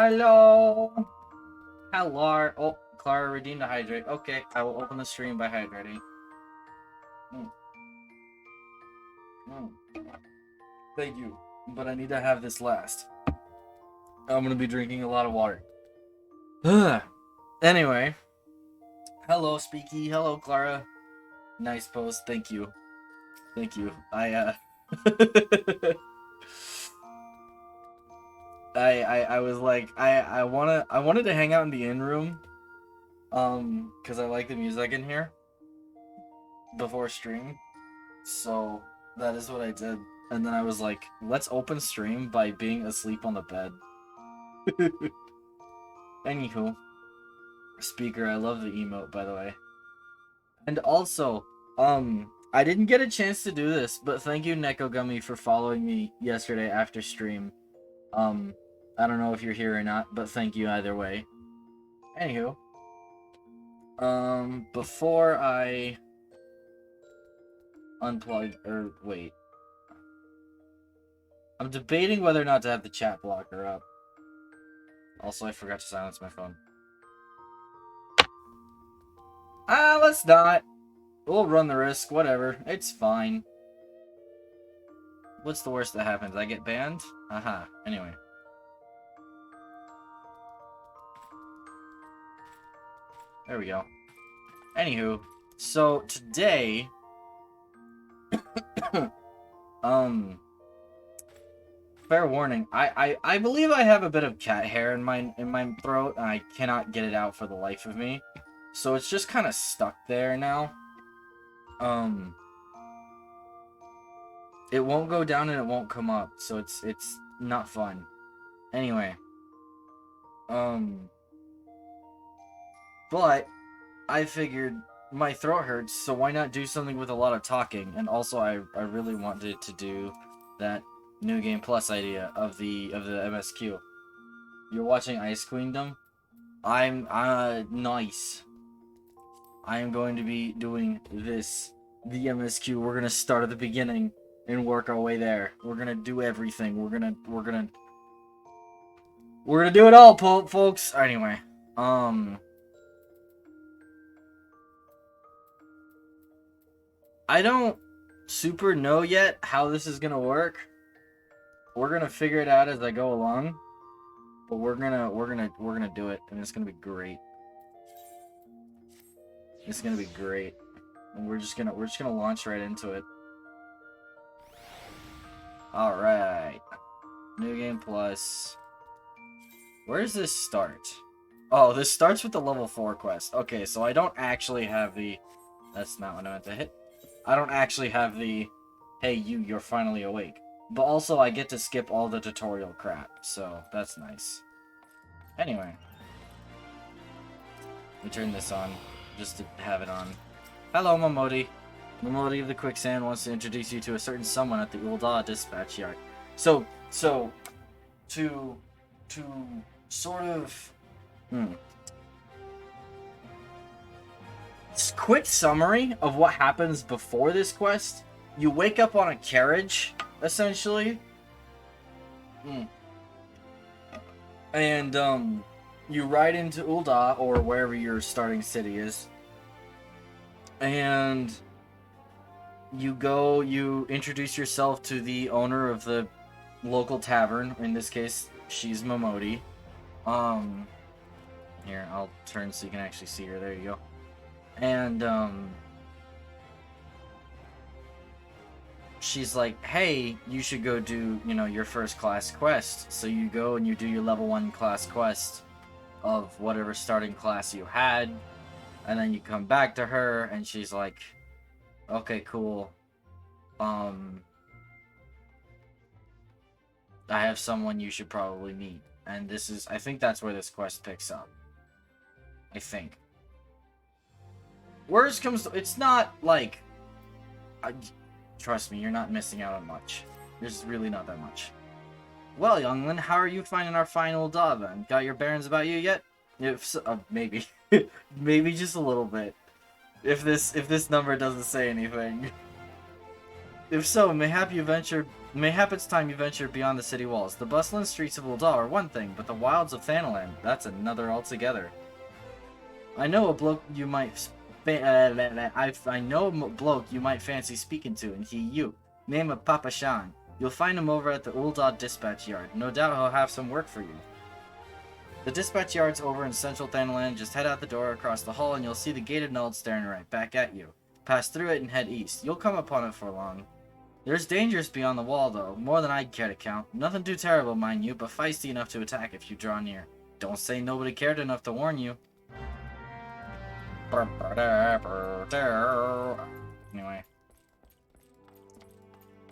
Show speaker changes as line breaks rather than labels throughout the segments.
Hello. Hello. Oh, Clara redeemed to hydrate. Okay, I will open the stream by hydrating. Mm. Mm. Thank you. But I need to have this last. I'm gonna be drinking a lot of water. Anyway. Hello, Speaky. Hello, Clara. Nice post. Thank you. Thank you. I was like, I wanted to hang out in the in room. Because I like the music in here. Before stream. So that is what I did. And then I was like, let's open stream by being asleep on the bed. Anywho. Speaker, I love the emote, by the way. And also, I didn't get a chance to do this, but thank you, Neko Gummy, for following me yesterday after stream. I don't know if you're here or not, but thank you either way. Anywho. Before I unplug, or wait. I'm debating whether or not to have the chat blocker up. Also, I forgot to silence my phone. Let's not. We'll run the risk, whatever. It's fine. What's the worst that happens? I get banned? Aha. Anyway. There we go. Anywho, so today... fair warning, I believe I have a bit of cat hair in my throat, and I cannot get it out for the life of me. So it's just kind of stuck there now. It won't go down and it won't come up, so it's not fun. Anyway. But I figured my throat hurts, so why not do something with a lot of talking? And also I really wanted to do that New Game Plus idea of the MSQ. You're watching Ice Queendom? I'm nice. I am going to be doing this, the MSQ. We're gonna start at the beginning and work our way there. We're gonna do everything. We're gonna do it all, folks. Anyway, I don't super know yet how this is gonna work. We're gonna figure it out as I go along, but we're gonna do it, and it's gonna be great. It's gonna be great, and we're just gonna launch right into it. All right, New Game Plus. Where does this start? Oh, this starts with the level 4 quest. Okay, so I don't actually have the... That's not what I meant to hit. I don't actually have the... Hey, you're finally awake. But also, I get to skip all the tutorial crap, so that's nice. Anyway. Let me turn this on, just to have it on. Hello, Momodi. Momodi of the Quicksand wants to introduce you to a certain someone at the Ul'dah dispatch yard. So, to sort of... Quick summary of what happens before this quest. You wake up on a carriage, essentially. And, you ride into Ul'dah, or wherever your starting city is. And you introduce yourself to the owner of the local tavern. In this case, she's Momodi. Here, I'll turn so you can actually see her. There you go. And, she's like, hey, you should go do, your first class quest. So you go and you do your level 1 class quest of whatever starting class you had. And then you come back to her and she's like, okay, cool. I have someone you should probably meet. And I think that's where this quest picks up. I think. Worst comes to, it's not like, trust me, you're not missing out on much. There's really not that much. Well, youngling, how are you finding our final Ul'dah then? Got your bearings about you yet? If so, maybe. Maybe just a little bit. If this number doesn't say anything. If so, mayhap it's time you venture beyond the city walls. The bustling streets of Ul'dah are one thing, but the wilds of Thanalan, that's another altogether. I know a bloke you might I know a bloke you might fancy speaking to, and he you. Name of Papa Shan. You'll find him over at the Ul'dah dispatch yard. No doubt he'll have some work for you. The dispatch yard's over in central Thanalan. Just head out the door across the hall and you'll see the gated Nuld staring right back at you. Pass through it and head east. You'll come upon it for long. There's dangers beyond the wall, though, more than I'd care to count. Nothing too terrible, mind you, but feisty enough to attack if you draw near. Don't say nobody cared enough to warn you. Anyway.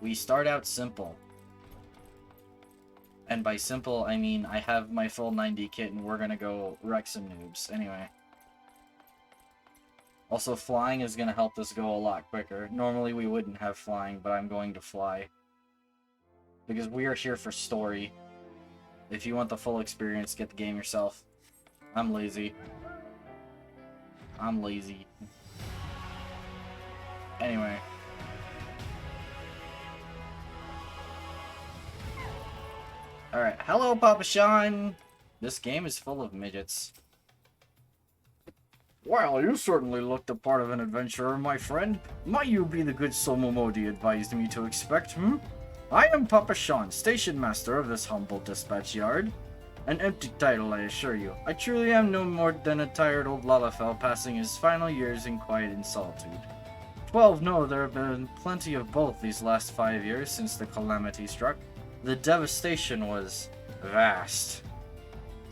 We start out simple. And by simple, I mean I have my full 90 kit and we're gonna go wreck some noobs. Anyway. Also, flying is gonna help this go a lot quicker. Normally we wouldn't have flying, but I'm going to fly. Because we are here for story. If you want the full experience, get the game yourself. I'm lazy. I'm lazy. Anyway. Alright, hello Papa Sean! This game is full of midgets. Well, you certainly look the part of an adventurer, my friend. Might you be the good Somomodi advised me to expect, I am Papa Sean, station master of this humble dispatch yard. An empty title, I assure you. I truly am no more than a tired old Lalafell passing his final years in quiet and solitude. 12, no, there have been plenty of both these last 5 years since the calamity struck. The devastation was vast.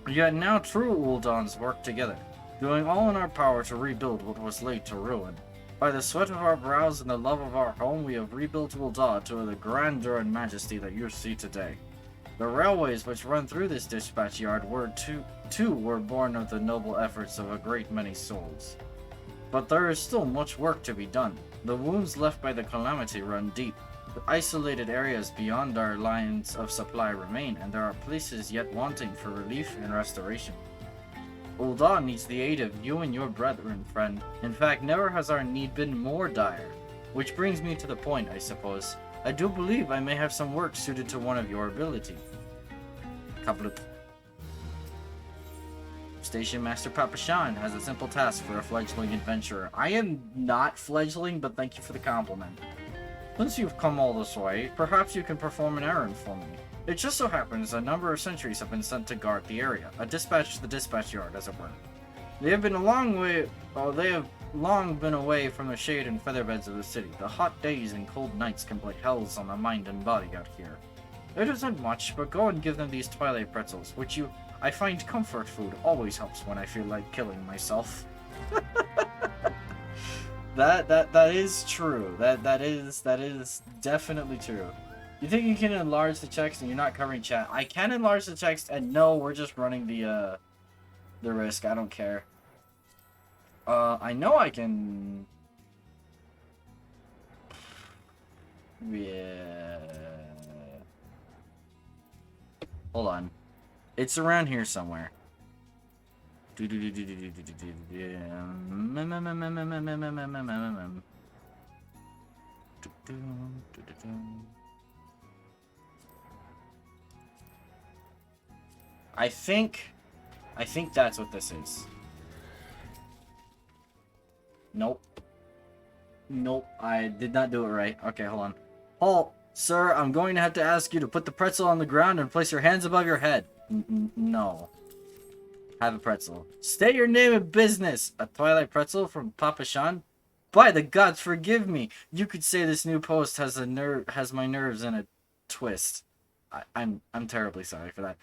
Yet now true Uldans work together, doing all in our power to rebuild what was laid to ruin. By the sweat of our brows and the love of our home, we have rebuilt Ul'dah to the grandeur and majesty that you see today. The railways which run through this dispatch yard were were born of the noble efforts of a great many souls. But there is still much work to be done. The wounds left by the calamity run deep. The isolated areas beyond our lines of supply remain, and there are places yet wanting for relief and restoration. Ul'dah needs the aid of you and your brethren, friend. In fact, never has our need been more dire. Which brings me to the point, I suppose. I do believe I may have some work suited to one of your ability. Kaplut. Station Master Papa Sean has a simple task for a fledgling adventurer. I am not fledgling, but thank you for the compliment. Since you've come all this way, perhaps you can perform an errand for me. It just so happens a number of sentries have been sent to guard the area, a dispatch to the dispatch yard, as it were. They have long been away from the shade and featherbeds of the city. The hot days and cold nights can play hells on the mind and body out here. It isn't much, but go and give them these twilight pretzels, which I find comfort food always helps when I feel like killing myself. That is true. That is definitely true. You think you can enlarge the text and you're not covering chat? I can enlarge the text, and no, we're just running the risk. I don't care. I know I can. Yeah. Hold on. It's around here somewhere. I think that's what this is. Nope. Nope, I did not do it right. Okay, hold on. Halt! Sir, I'm going to have to ask you to put the pretzel on the ground and place your hands above your head. No. Have a pretzel. State your name and business! A twilight pretzel from Papa Sean? By the gods, forgive me! You could say this new post has my nerves in a twist. I'm terribly sorry for that.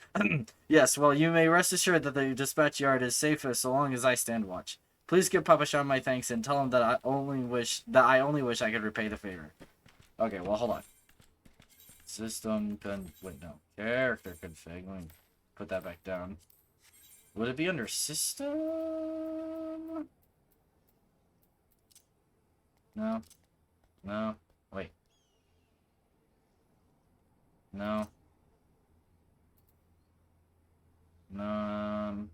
Yes, well, you may rest assured that the dispatch yard is safe so long as I stand watch. Please give Papa Sean my thanks and tell him that I only wish I could repay the favor. Okay, well, hold on. System wait, no. Character config. Let me put that back down. Would it be under system? No. No. Wait. No. No.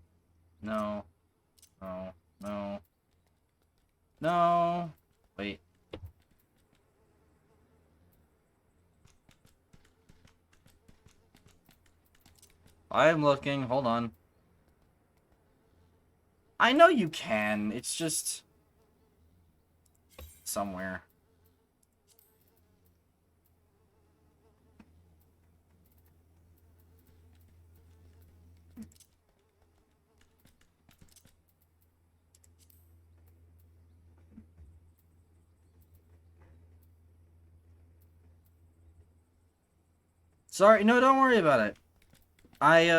No. No. No. No. Wait. I'm looking. Hold on. I know you can. It's just somewhere. Sorry, no, don't worry about it. I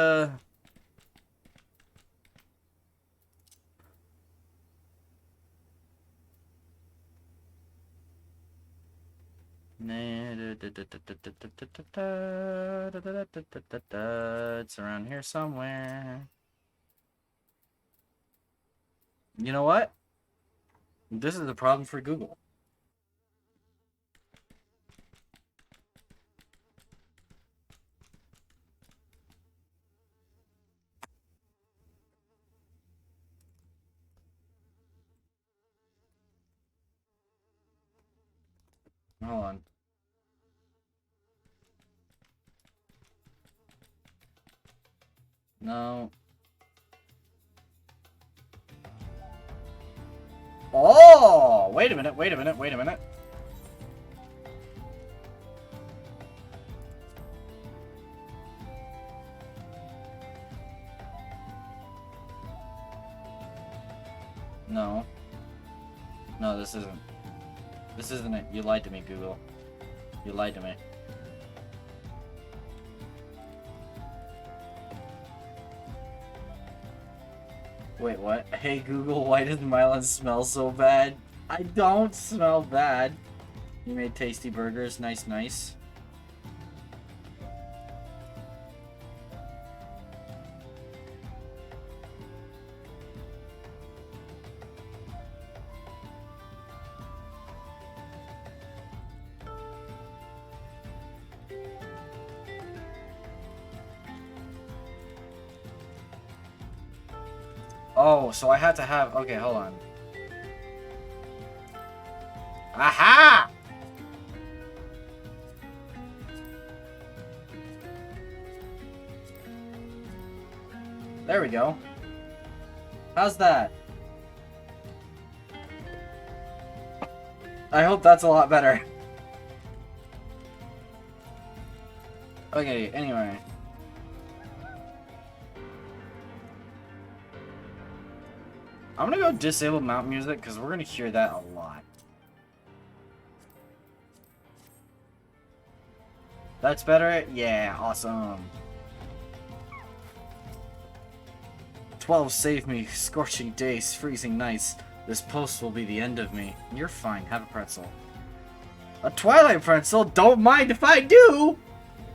It's around here somewhere. You know what? This is a problem for Google. Hold on. No. Oh! Wait a minute, wait a minute, wait a minute. No. No, this isn't. This isn't it. You lied to me, Google. You lied to me. Wait, what? Hey Google, why does Mylan smell so bad? I don't smell bad. You made tasty burgers. Nice, nice. Oh, so I had to have... Okay, hold on. Aha! There we go. How's that? I hope that's a lot better. Okay, anyway. I'm gonna go disable mount music because we're gonna hear that a lot. That's better? Yeah, awesome. 12 save me, scorching days, freezing nights. This post will be the end of me. You're fine, have a pretzel. A Twilight pretzel? Don't mind if I do!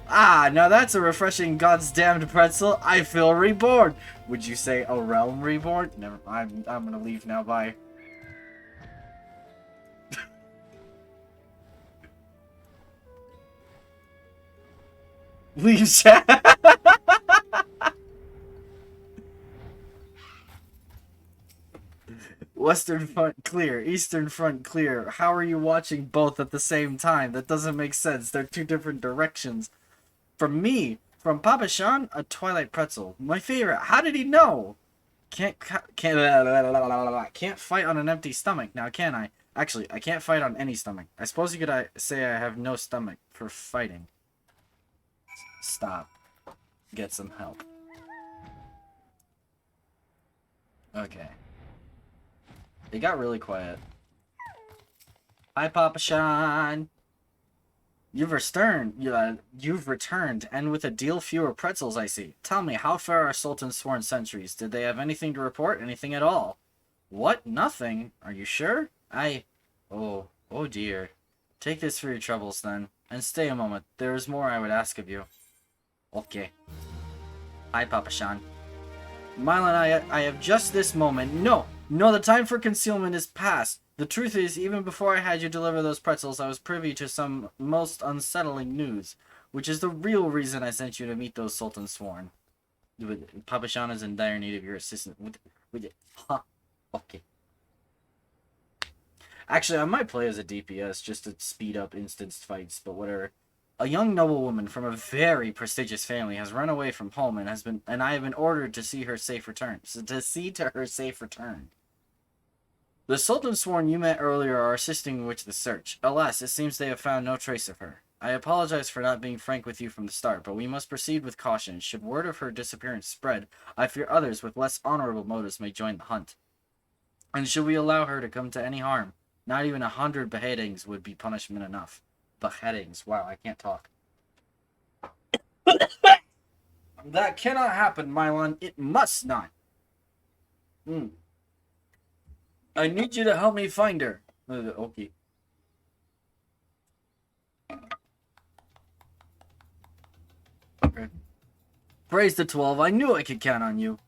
Ah, now that's a refreshing God's damned pretzel. I feel reborn. Would you say a realm reborn? Never. I'm gonna leave now. Bye. Leave chat. Western front clear, Eastern front clear. How are you watching both at the same time? That doesn't make sense. They're two different directions. From me, from Papa Sean, a Twilight pretzel. My favorite. How did he know? Can't fight on an empty stomach now, can I? Actually, I can't fight on any stomach. I suppose you could say I have no stomach for fighting. Stop. Get some help. Okay. It got really quiet. Hi, Papa Sean. You've returned, and with a deal fewer pretzels, I see. Tell me, how far are Sultan's sworn sentries? Did they have anything to report? Anything at all? What? Nothing? Are you sure? Oh dear. Take this for your troubles, then. And stay a moment. There is more I would ask of you. Okay. Hi, Papa Sean. Mylan, I have just this moment. No, the time for concealment is past. The truth is, even before I had you deliver those pretzels, I was privy to some most unsettling news, which is the real reason I sent you to meet those Sultan Sworn. Papa Sean is in dire need of your assistance. Huh. Okay. Actually, I might play as a DPS just to speed up instanced fights, but whatever. A young noblewoman from a very prestigious family has run away from home and I have been ordered to see her safe return. So to see to her safe return. The Sultan sworn you met earlier are assisting with the search. Alas, it seems they have found no trace of her. I apologize for not being frank with you from the start, but we must proceed with caution. Should word of her disappearance spread, I fear others with less honorable motives may join the hunt. And should we allow her to come to any harm, not even 100 beheadings would be punishment enough. Beheadings. Wow, I can't talk. That cannot happen, Mylon. It must not. I need you to help me find her. Okay. Okay. Praise the 12. I knew I could count on you.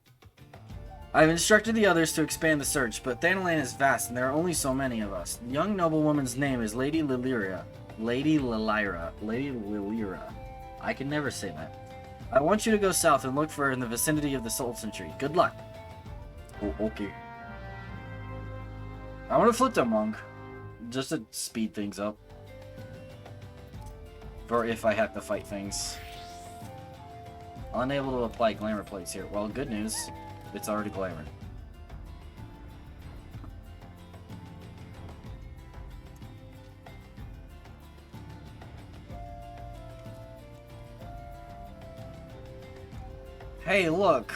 I've instructed the others to expand the search, but Thanalan is vast and there are only so many of us. The young noblewoman's name is Lady Lilyra. Lady Lilyra. Lady Lilyra. I can never say that. I want you to go south and look for her in the vicinity of the Sultan tree. Good luck. Oh, okay. I want to flip the monk. Just to speed things up. For if I have to fight things. Unable to apply glamour plates here. Well, good news. It's already glamour. Hey, look.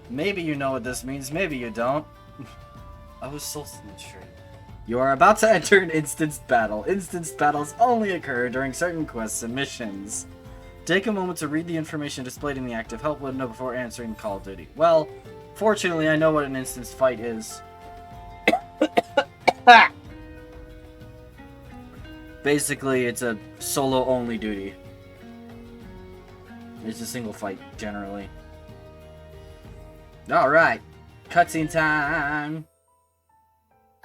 Maybe you know what this means, maybe you don't. Oh, Sultan tree. You are about to enter an instanced battle. Instanced battles only occur during certain quests and missions. Take a moment to read the information displayed in the active help window before answering the call of duty. Well, fortunately, I know what an instanced fight is. Basically, it's a solo-only duty. It's a single fight, generally. Alright. Cutscene time!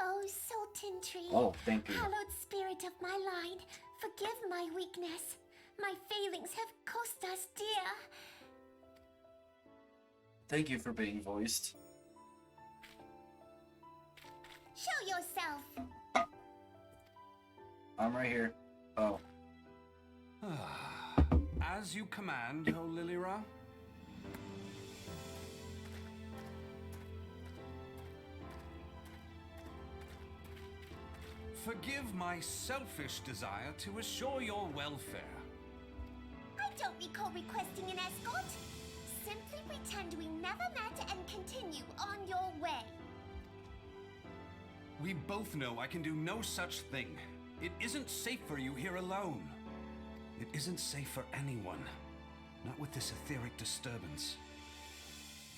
Oh, Sultan tree.
Oh, thank you.
Hallowed spirit of my line, forgive my weakness. My failings have cost us dear.
Thank you for being voiced.
Show yourself.
I'm right here. Oh.
As you command, O Lilyra. Forgive my selfish desire to assure your welfare.
I don't recall requesting an escort. Simply pretend we never met and continue on your way.
We both know I can do no such thing. It isn't safe for you here alone. It isn't safe for anyone. Not with this etheric disturbance.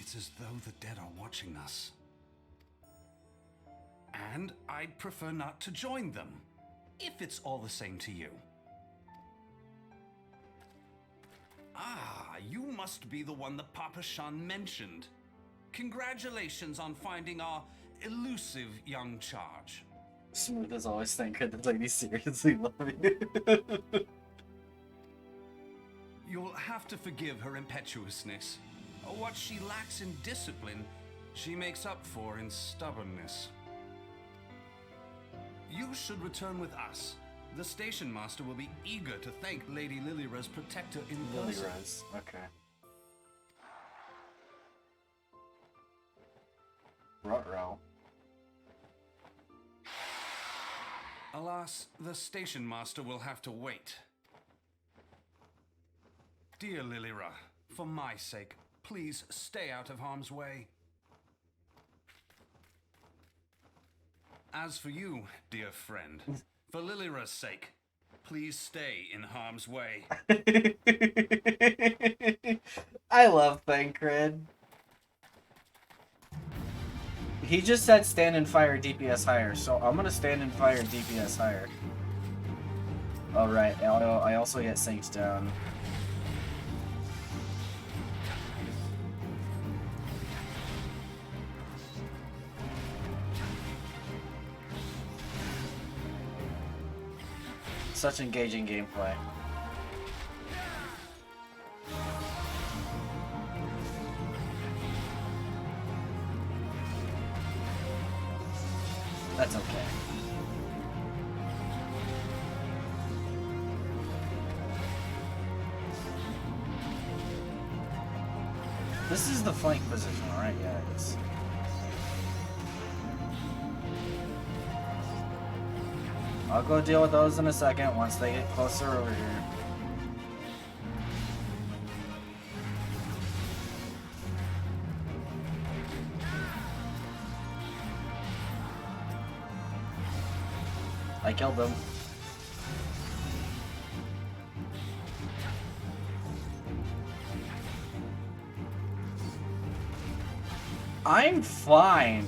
It's as though the dead are watching us. And I'd prefer not to join them, if it's all the same to you. Ah, you must be the one that Papa Shan mentioned. Congratulations on finding our elusive young charge.
Smooth as always, thank goodness ladies seriously love you.
You'll have to forgive her impetuousness. What she lacks in discipline, she makes up for in stubbornness. You should return with us. The station master will be eager to thank Lady Lilyra's protector in person.
Lilyra's, okay. Ruh-roh.
Alas, the station master will have to wait. Dear Lilyra, for my sake, please stay out of harm's way. As for you, dear friend, for Lilyra's sake, please stay in harm's way.
I love Thancred. He just said stand and fire DPS higher, so I'm gonna stand and fire DPS higher. Alright, I also get Saints down. Such engaging gameplay. That's okay. This is the flank position, right? Yeah, it is. I'll go deal with those in a second once they get closer over here. I killed them. I'm fine.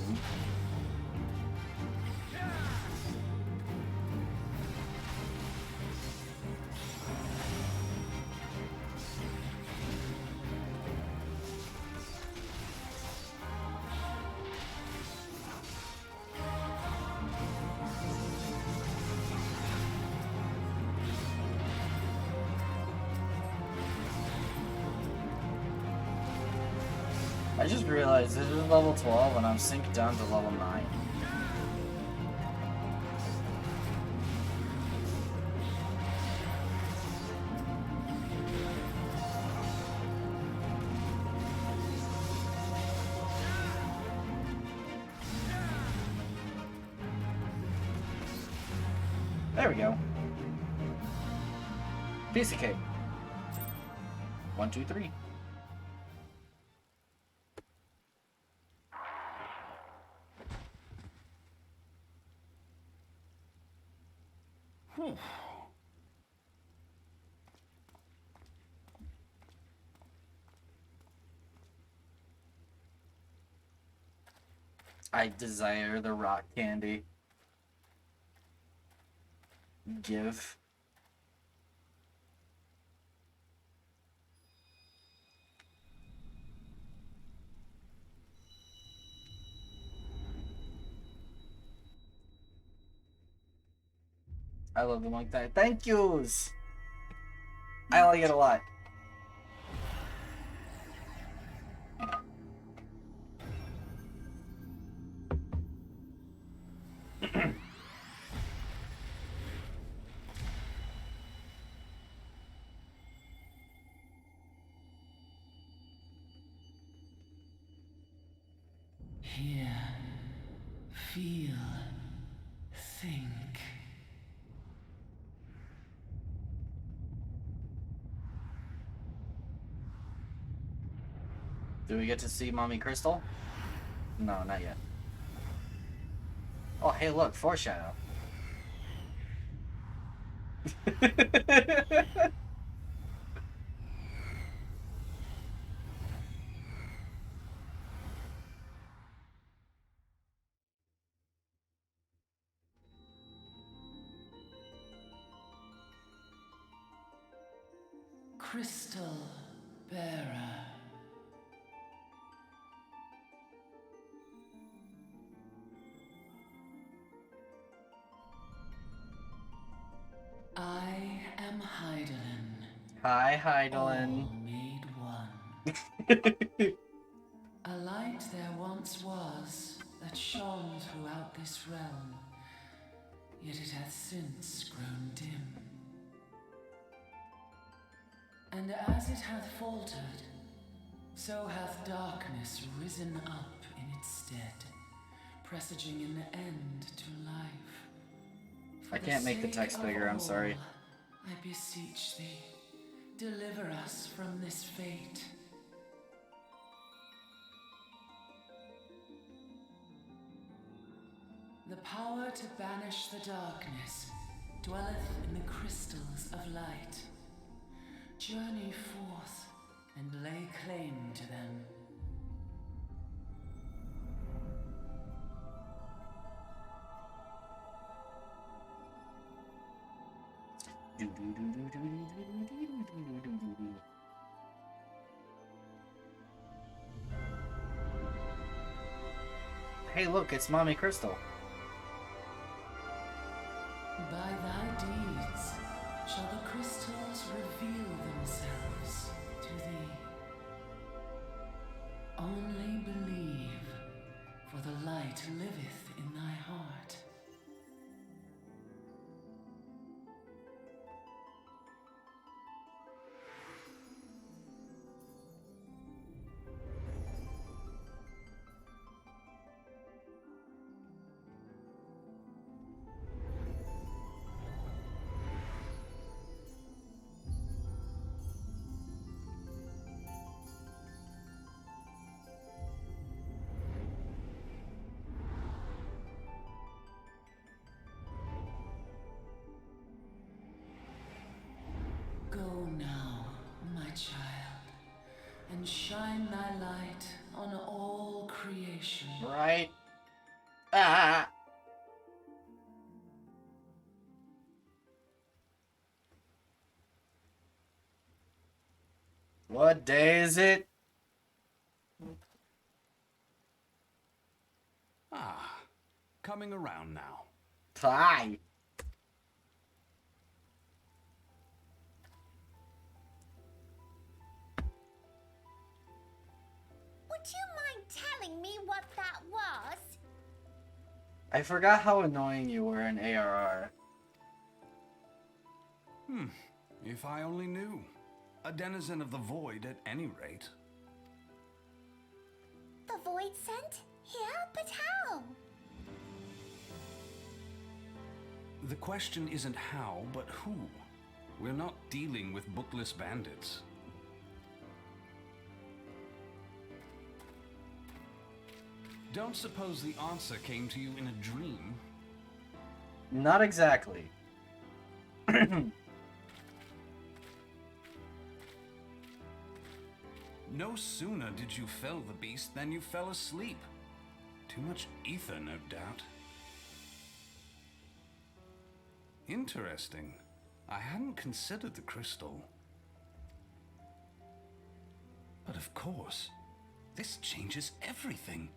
I just realized this is level 12 and I'm synced down to level 9. There we go. Piece of cake. 1, 2, 3. I desire the rock candy. Give. I love them like that. Thank yous! I like it a lot.
Hear, feel, think.
Do we get to see Mommy Crystal? No, not yet. Oh, hey, look, foreshadow.
Crystal bearer. I am Heidelin.
Hi,
All
Heidelin.
made one. A light there once was that shone throughout this realm, yet it hath since grown dim. And as it hath faltered, so hath darkness risen up in its stead, presaging an end to life. For
I can't make the
sake
text
of
bigger, I'm sorry.
all, I beseech thee, deliver us from this fate. The power to banish the darkness dwelleth in the crystals of light. Journey forth and lay claim to them.
Hey, look, it's Mommy Crystal.
By thy deeds shall the crystals reveal themselves to thee. Only believe, for the light liveth in thy heart. and shine thy light on all creation.
Right? Ah! What day is it?
Ah, coming around now.
Hi.
Would you mind telling me what that was?
I forgot how annoying you were in ARR.
If I only knew. A denizen of the void at any rate.
The void sent? Here? But how?
The question isn't how, but who. We're not dealing with bookless bandits. Don't suppose the answer came to you in a dream?
Not exactly.
No sooner did you fell the beast than you fell asleep. Too much ether, no doubt. Interesting. I hadn't considered the crystal. But of course, this changes everything.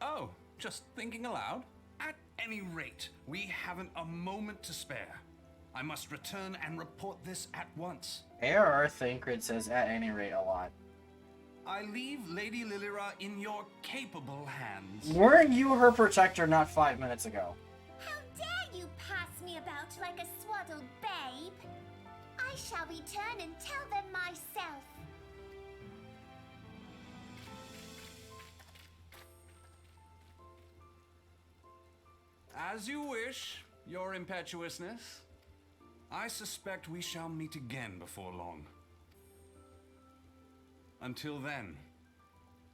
Oh, just thinking aloud? At any rate, we haven't a moment to spare. I must return and report this at once.
ARR Thancred says at any rate a lot.
I leave Lady Lilira in your capable hands.
Weren't you her protector not 5 minutes ago?
How dare you pass me about like a swaddled babe? I shall return and tell them myself.
As you wish, your impetuousness. I suspect we shall meet again before long. Until then,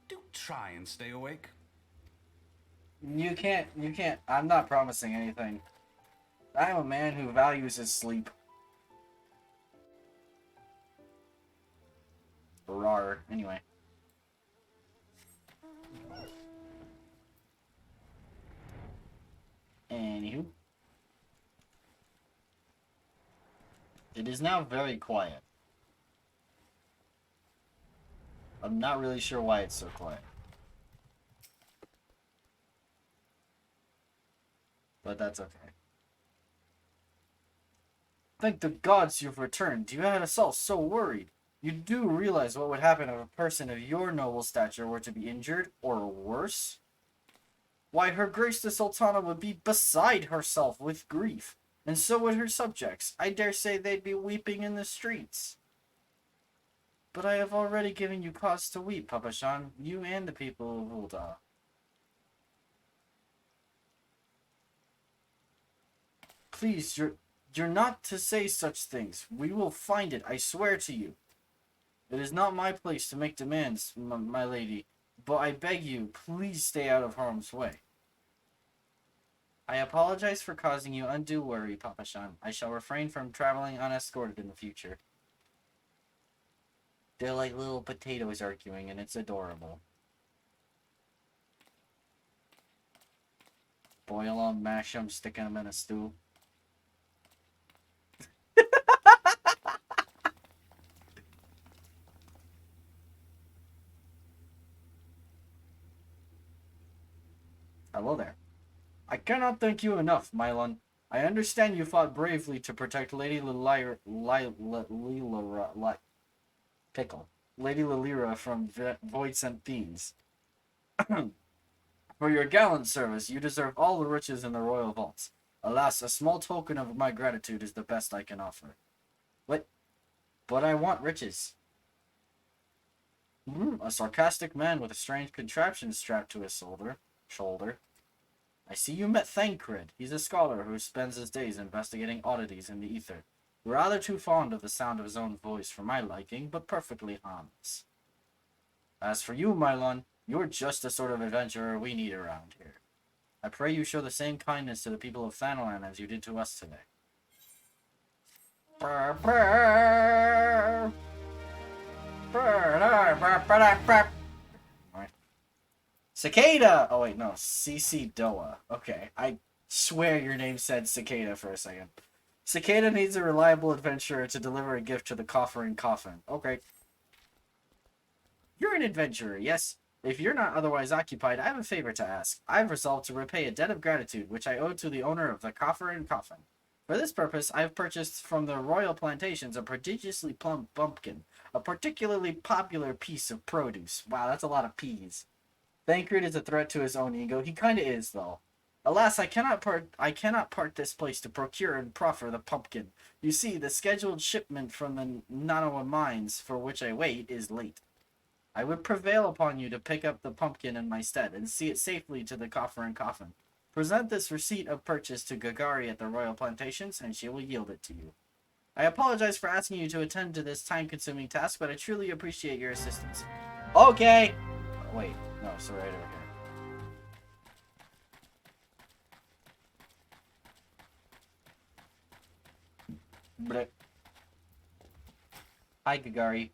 do try and stay awake.
You can't, I'm not promising anything. I'm a man who values his sleep. Rawr. Anyway. Anywho. It is now very quiet. I'm not really sure why it's so quiet. But that's okay. Thank the gods you've returned. You had us all so worried. You do realize what would happen if a person of your noble stature were to be injured, or worse? Why, Her Grace the Sultana would be beside herself with grief, and so would her subjects. I dare say they'd be weeping in the streets. But I have already given you cause to weep, Papa Shan, you and the people of Ul'dah. Please, you're not to say such things. We will find it, I swear to you. It is not my place to make demands, my lady, but I beg you, please stay out of harm's way. I apologize for causing you undue worry, Papa Shan. I shall refrain from traveling unescorted in the future. They're like little potatoes arguing, and it's adorable. Boil them, mash them, stick them in a stew. Hello there. I cannot thank you enough, Mylon. I understand you fought bravely to protect Lady Lilira from void-sent fiends. For your gallant service, you deserve all the riches in the royal vaults. Alas, a small token of my gratitude is the best I can offer. What? But I want riches. A sarcastic man with a strange contraption strapped to his shoulder. I see you met Thancred. He's a scholar who spends his days investigating oddities in the ether. Rather too fond of the sound of his own voice for my liking, but perfectly harmless. As for you, Mylon, you're just the sort of adventurer we need around here. I pray you show the same kindness to the people of Thanalan as you did to us today. Brr, brr. Cicada! Oh wait, no. CC Doa. Okay, I swear your name said Cicada for a second. Cicada needs a reliable adventurer to deliver a gift to the coffer and coffin. Okay. You're an adventurer, yes? If you're not otherwise occupied, I have a favor to ask. I've resolved to repay a debt of gratitude, which I owe to the owner of the coffer and coffin. For this purpose, I have purchased from the royal plantations a prodigiously plump pumpkin, a particularly popular piece of produce. Wow, that's a lot of peas. Thancred is a threat to his own ego. He kinda is, though. Alas, I cannot part this place to procure and proffer the pumpkin. You see, the scheduled shipment from the Nanawa mines, for which I wait, is late. I would prevail upon you to pick up the pumpkin in my stead and see it safely to the coffer and coffin. Present this receipt of purchase to Gagari at the royal plantations, and she will yield it to you. I apologize for asking you to attend to this time-consuming task, but I truly appreciate your assistance. Okay! Oh, wait, no, so right over here. Bleh. Hi, Gagari.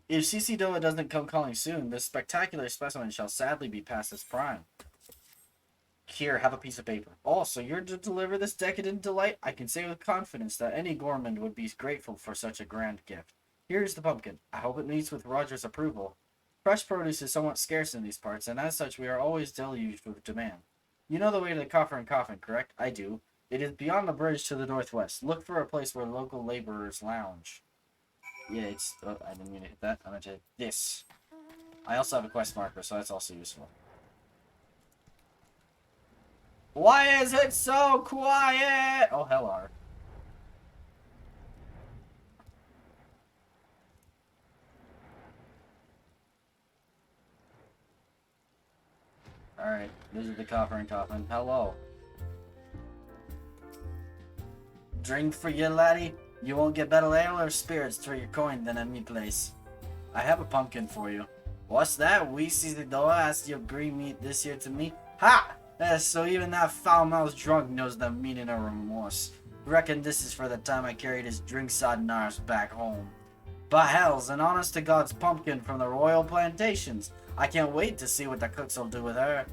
If CC Doa doesn't come calling soon, this spectacular specimen shall sadly be past its prime. Here, have a piece of paper. Oh, so you're to deliver this decadent delight? I can say with confidence that any gourmand would be grateful for such a grand gift. Here's the pumpkin. I hope it meets with Roger's approval. Fresh produce is somewhat scarce in these parts, and as such we are always deluged with demand. You know the way to the coffer and coffin, correct? I do. It is beyond the bridge to the northwest. Look for a place where local laborers lounge. Yeah, it's... Oh, I didn't mean to hit that. I'm going to hit this. I also have a quest marker, so that's also useful. Why is it so quiet? Oh, hell are. Alright, this is the coffer and coffin. Hello. Drink for you, laddie. You won't get better ale or spirits for your coin than at me place. I have a pumpkin for you. What's that? We see the door asked you bring me this here to me? Ha! So even that foul-mouthed drunk knows the meaning of remorse. Reckon this is for the time I carried his drink-sodden arse back home. But hell's an honest-to-God's pumpkin from the royal plantations. I can't wait to see what the cooks will do with her.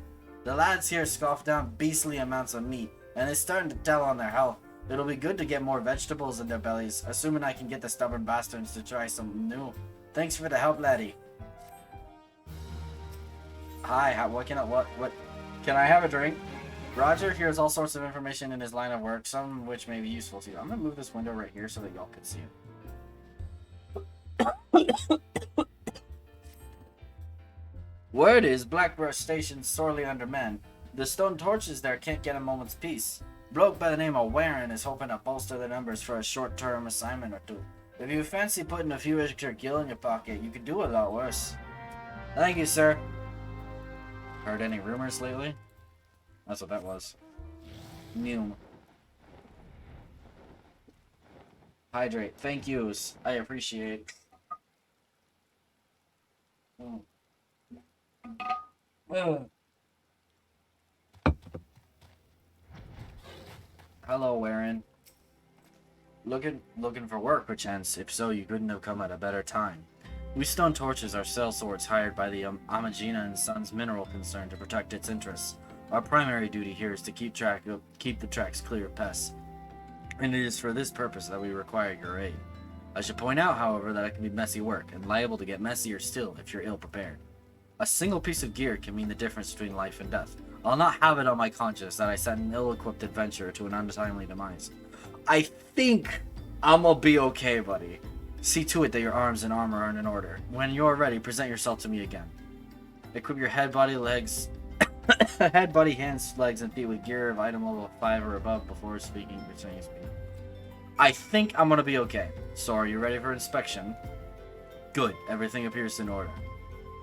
The lads here scoff down beastly amounts of meat, and it's starting to tell on their health. It'll be good to get more vegetables in their bellies, assuming I can get the stubborn bastards to try something new. Thanks for the help, laddie. Hi, what can I have a drink? Roger hears all sorts of information in his line of work, some of which may be useful to you. I'm gonna move this window right here so that y'all can see it. Word is Blackbrush Station's sorely undermanned. The stone torches there can't get a moment's peace. Bloke by the name of Warren is hoping to bolster the numbers for a short-term assignment or two. If you fancy putting a few extra gil in your pocket, you could do a lot worse. Thank you, sir. Heard any rumors lately? That's what that was. Mew. Hydrate. Thank yous. I appreciate. Hello, Warren. Looking for work, perchance? If so, you couldn't have come at a better time. We stone torches are sellswords hired by the Amagina and Sons mineral concern to protect its interests. Our primary duty here is to keep the tracks clear of pests, and it is for this purpose that we require your aid. I should point out, however, that it can be messy work, and liable to get messier still if you're ill-prepared. A single piece of gear can mean the difference between life and death. I'll not have it on my conscience that I sent an ill-equipped adventurer to an untimely demise. I think I'm gonna be okay, buddy. See to it that your arms and armor are in order. When you're ready, present yourself to me again. Equip your head, body, legs... head, body, hands, legs, and feet with gear of item level 5 or above before speaking. I think I'm gonna be okay. So are you ready for inspection? Good. Everything appears in order.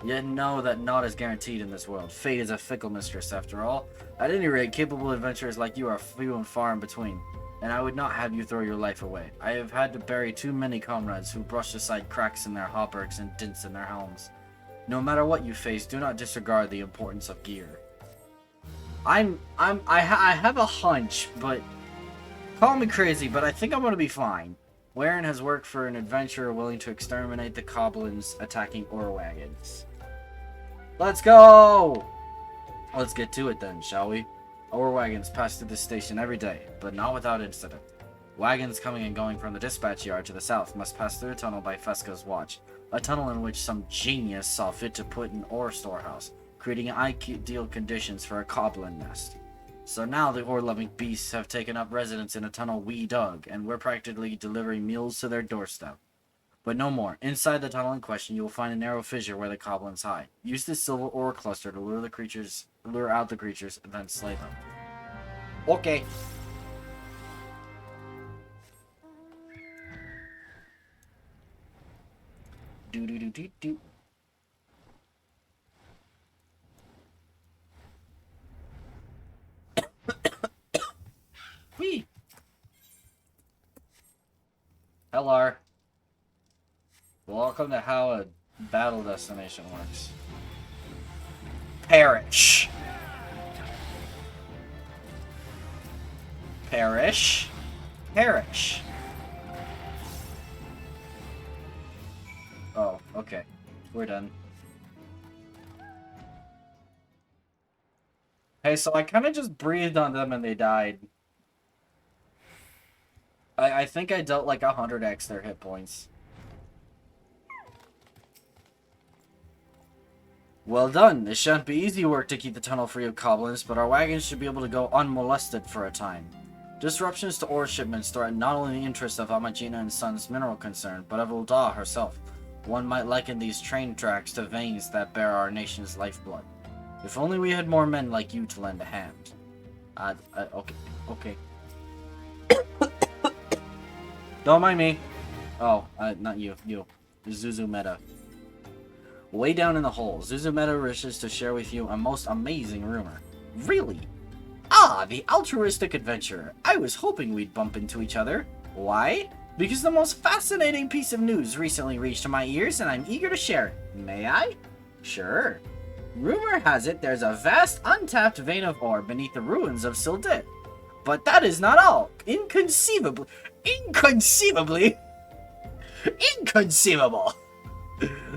Yet know that naught is guaranteed in this world. Fate is a fickle mistress, after all. At any rate, capable adventurers like you are few and far in between, and I would not have you throw your life away. I have had to bury too many comrades who brushed aside cracks in their hauberks and dints in their helms. No matter what you face, do not disregard the importance of gear. I have a hunch, but call me crazy, but I think I'm gonna be fine. Warren has worked for an adventurer willing to exterminate the goblins attacking ore wagons. Let's go! Let's get to it then, shall we? Ore wagons pass through this station every day, but not without incident. Wagons coming and going from the dispatch yard to the south must pass through a tunnel by Fesco's watch, a tunnel in which some genius saw fit to put an ore storehouse, creating ideal conditions for a goblin nest. So now the ore-loving beasts have taken up residence in a tunnel we dug, and we're practically delivering meals to their doorstep. But no more. Inside the tunnel in question, you will find a narrow fissure where the goblins hide. Use this silver ore cluster to lure out the creatures, and then slay them. Okay. Do. Whee! Hello. Welcome to how a battle destination works. Perish. Perish. Perish. Oh, okay. We're done. Hey, so I kind of just breathed on them and they died. I think I dealt like 100x their hit points. Well done. It shan't be easy work to keep the tunnel free of goblins, but our wagons should be able to go unmolested for a time. Disruptions to ore shipments threaten not only the interests of Amagina and Son's mineral concern, but of Ul'dah herself. One might liken these train tracks to veins that bear our nation's lifeblood. If only we had more men like you to lend a hand. Okay. Don't mind me. Oh, not you. You. Zuzumeta. Way down in the hole, Zuzumeta wishes to share with you a most amazing rumor. Really? Ah, the altruistic adventurer. I was hoping we'd bump into each other. Why? Because the most fascinating piece of news recently reached my ears and I'm eager to share it. May I? Sure. Rumor has it there's a vast untapped vein of ore beneath the ruins of Sildit. But that is not all. Inconceivable.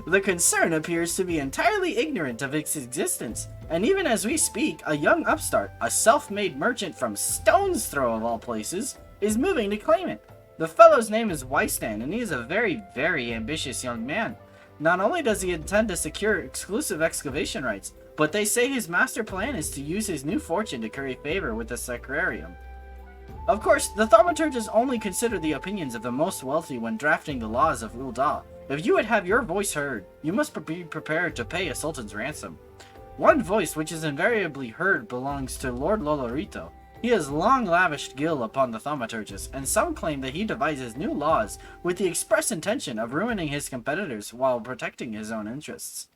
The concern appears to be entirely ignorant of its existence, and even as we speak, a young upstart, a self-made merchant from Stone's Throw of all places, is moving to claim it. The fellow's name is Wystan, and he is a very, very ambitious young man. Not only does he intend to secure exclusive excavation rights, but they say his master plan is to use his new fortune to curry favor with the Sacrarium. Of course, the thaumaturges only consider the opinions of the most wealthy when drafting the laws of Ul'dah. If you would have your voice heard, you must be prepared to pay a sultan's ransom. One voice which is invariably heard belongs to Lord Lolorito. He has long lavished gil upon the thaumaturges, and some claim that he devises new laws with the express intention of ruining his competitors while protecting his own interests.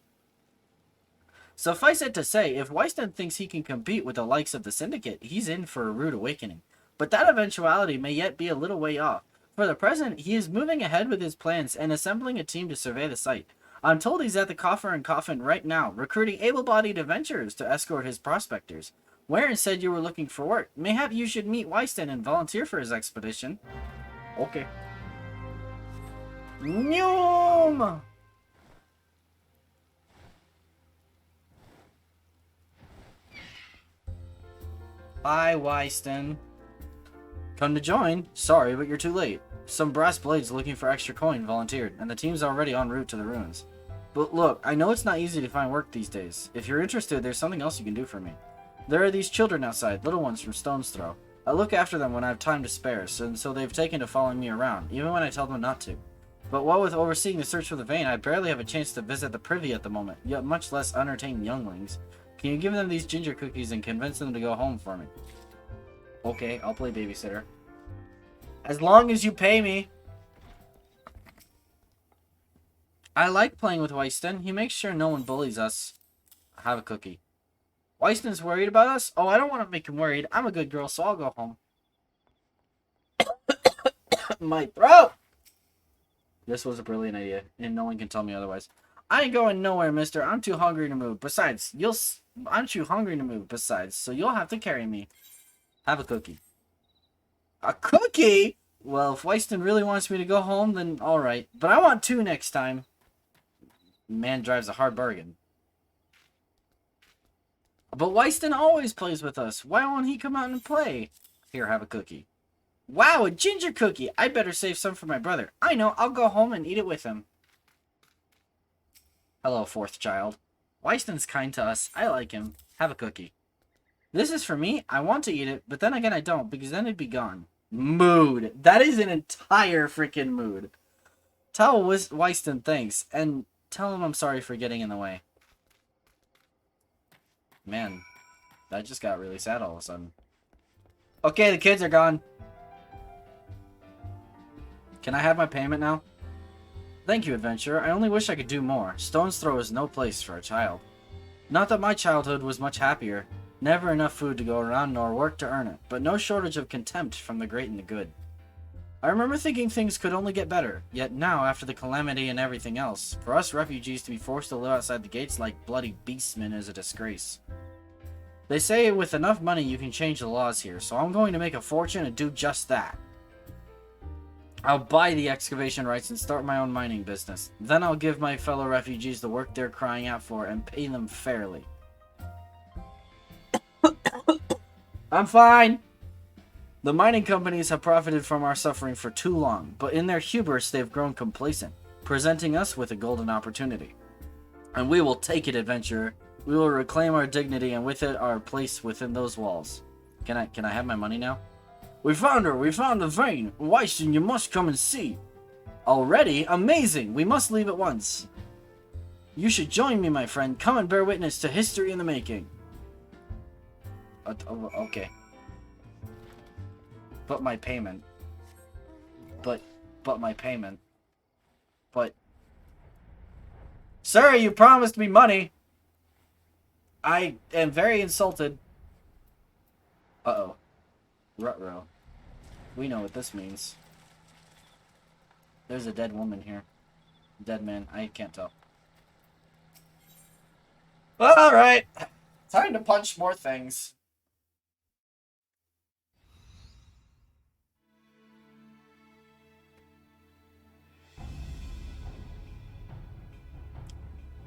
Suffice it to say, if Wystan thinks he can compete with the likes of the Syndicate, he's in for a rude awakening. But that eventuality may yet be a little way off. For the present, he is moving ahead with his plans and assembling a team to survey the site. I'm told he's at the Coffer and Coffin right now, recruiting able-bodied adventurers to escort his prospectors. Warren said you were looking for work. Mayhap you should meet Wystan and volunteer for his expedition. Okay. Nyum! Bye, Wystan. Come to join? Sorry, but you're too late. Some brass blades looking for extra coin volunteered, and the team's already en route to the ruins. But look, I know it's not easy to find work these days. If you're interested, there's something else you can do for me. There are these children outside, little ones from Stone's Throw. I look after them when I have time to spare, and so they've taken to following me around, even when I tell them not to. But what with overseeing the search for the vein, I barely have a chance to visit the privy at the moment, yet much less entertain younglings. Can you give them these ginger cookies and convince them to go home for me? Okay, I'll play babysitter. As long as you pay me. I like playing with Wystan. He makes sure no one bullies us. Have a cookie. Wystan's worried about us? Oh, I don't want to make him worried. I'm a good girl, so I'll go home. My throat! This was a brilliant idea, and no one can tell me otherwise. I ain't going nowhere, mister. I'm too hungry to move. Besides, I'm too hungry to move. Besides, so you'll have to carry me. Have a cookie. A cookie? Well, if Weiston really wants me to go home, then alright. But I want 2 next time. Man drives a hard bargain. But Weiston always plays with us. Why won't he come out and play? Here, have a cookie. Wow, a ginger cookie! I better save some for my brother. I know, I'll go home and eat it with him. Hello, 4th child. Weiston's kind to us. I like him. Have a cookie. This is for me. I want to eat it, but then again I don't, because then it'd be gone. Mood. That is an entire freaking mood. Tell Weiston thanks, and tell him I'm sorry for getting in the way. Man, that just got really sad all of a sudden. Okay, the kids are gone. Can I have my payment now? Thank you, adventurer. I only wish I could do more. Stone's Throw is no place for a child. Not that my childhood was much happier. Never enough food to go around, nor work to earn it, but no shortage of contempt from the great and the good. I remember thinking things could only get better, yet now, after the calamity and everything else, for us refugees to be forced to live outside the gates like bloody beastmen is a disgrace. They say with enough money you can change the laws here, so I'm going to make a fortune and do just that. I'll buy the excavation rights and start my own mining business. Then I'll give my fellow refugees the work they're crying out for and pay them fairly. I'm fine! The mining companies have profited from our suffering for too long, but in their hubris they've grown complacent, presenting us with a golden opportunity. And we will take it, adventurer. We will reclaim our dignity and with it our place within those walls. Can I have my money now? We found her! We found the vein! Weiston, you must come and see! Already? Amazing! We must leave at once. You should join me, my friend. Come and bear witness to history in the making. Okay. But my payment. But my payment. But... Sir, you promised me money! I am very insulted. Uh-oh. Ruh-roh. We know what this means. There's a dead woman here. Dead man. I can't tell. Alright. Time to punch more things.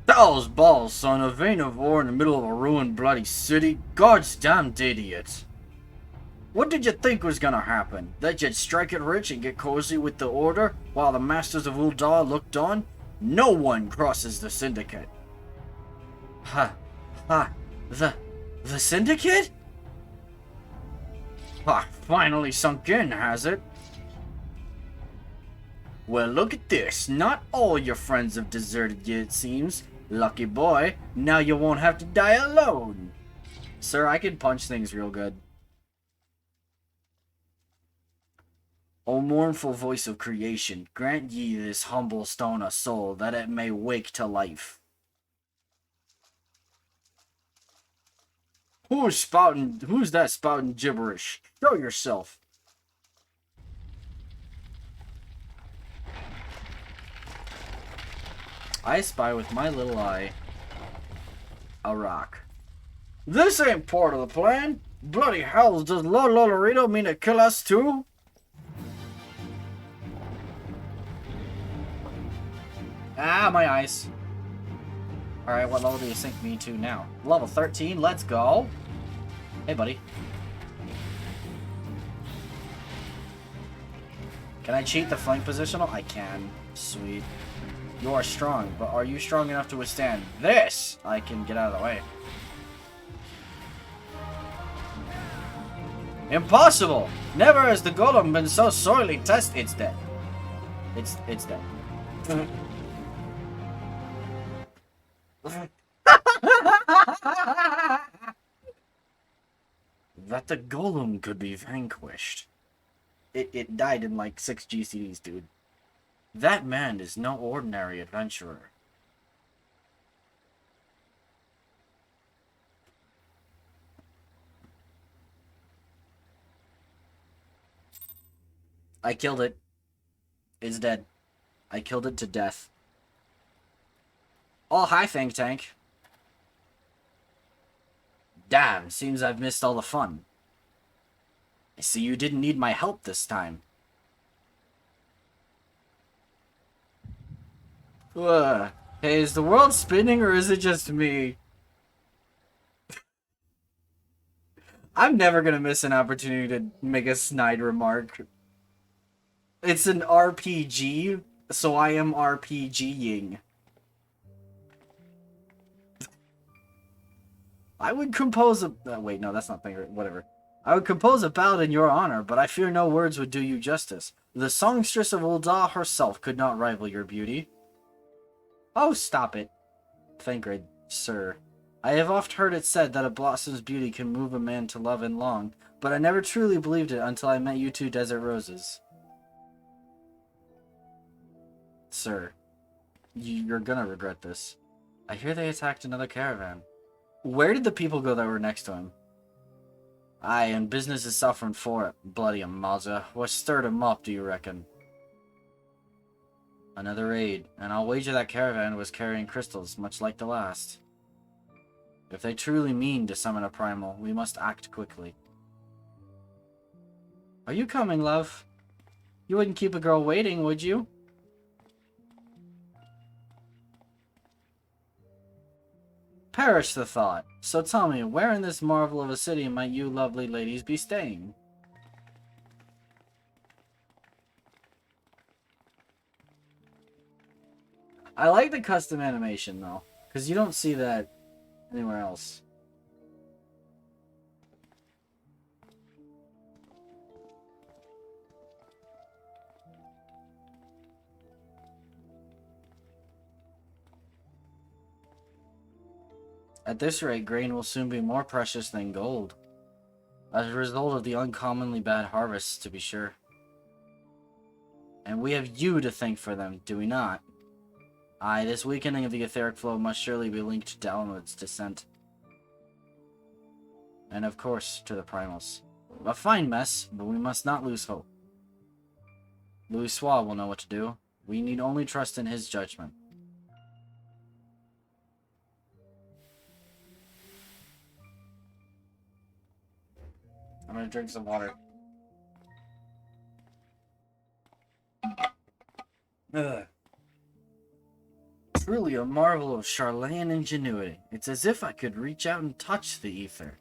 Those balls, son. A vein of ore in the middle of a ruined bloody city? God's damned idiot. What did you think was gonna happen? That you'd strike it rich and get cozy with the Order while the Masters of Uldar looked on? No one crosses the Syndicate. The Syndicate? Finally sunk in, has it? Well, look at this. Not all your friends have deserted you, it seems. Lucky boy. Now you won't have to die alone. Sir, I can punch things real good. O mournful voice of creation, grant ye this humble stone a soul, that it may wake to life. Who's that spouting gibberish? Show yourself. I spy with my little eye a rock. This ain't part of the plan. Bloody hells, does Lord Lolorito mean to kill us too? Ah, my eyes. Alright, what level do you sink me to now? Level 13, let's go. Hey, buddy. Can I cheat the flank positional? I can. Sweet. You are strong, but are you strong enough to withstand this? I can get out of the way. Impossible! Never has the golem been so sorely tested. It's dead. It's dead. That the golem could be vanquished. It died in like 6 GCDs, dude. That man is no ordinary adventurer. I killed it. It's dead. I killed it to death. Oh, hi, Think Tank. Damn, seems I've missed all the fun. I see you didn't need my help this time. Hey, is the world spinning or is it just me? I'm never gonna miss an opportunity to make a snide remark. It's an RPG, so I am RPGing. I would compose a... wait, no, that's not thing. Whatever. I would compose a ballad in your honor, but I fear no words would do you justice. The songstress of Ul'dah herself could not rival your beauty. Oh, stop it. Thancred, sir. I have oft heard it said that a blossom's beauty can move a man to love and long, but I never truly believed it until I met you two desert roses. Sir, you're gonna regret this. I hear they attacked another caravan. Where did the people go that were next to him? Aye, and business is suffering for it. Bloody Amaza. What stirred him up, do you reckon? Another raid, and I'll wager that caravan was carrying crystals, much like the last. If they truly mean to summon a primal, we must act quickly. Are you coming, love? You wouldn't keep a girl waiting, would you? Perish the thought. So tell me, where in this marvel of a city might you lovely ladies be staying? I like the custom animation, though, because you don't see that anywhere else. At this rate, grain will soon be more precious than gold. As a result of the uncommonly bad harvests, to be sure. And we have you to thank for them, do we not? Aye, this weakening of the etheric flow must surely be linked to Dalamud's descent. And of course, to the primals. A fine mess, but we must not lose hope. Louis Soir will know what to do. We need only trust in his judgment. I'm gonna drink some water. Ugh. Truly a marvel of Charlayan ingenuity. It's as if I could reach out and touch the ether.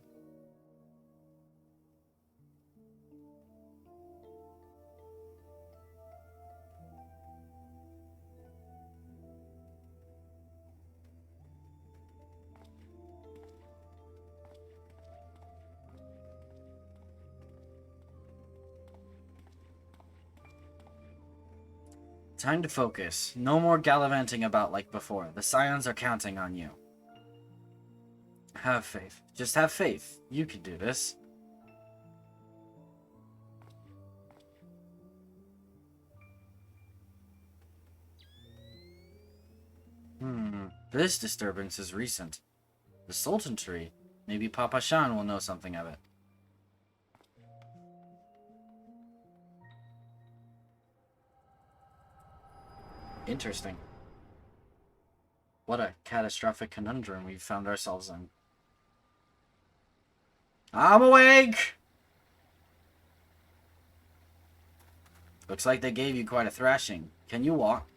Time to focus. No more gallivanting about like before. The Scions are counting on you. Have faith. Just have faith. You can do this. This disturbance is recent. The Sultan tree. Maybe Papa Shan will know something of it. Interesting. What a catastrophic conundrum we've found ourselves in. I'm awake! Looks like they gave you quite a thrashing. Can you walk?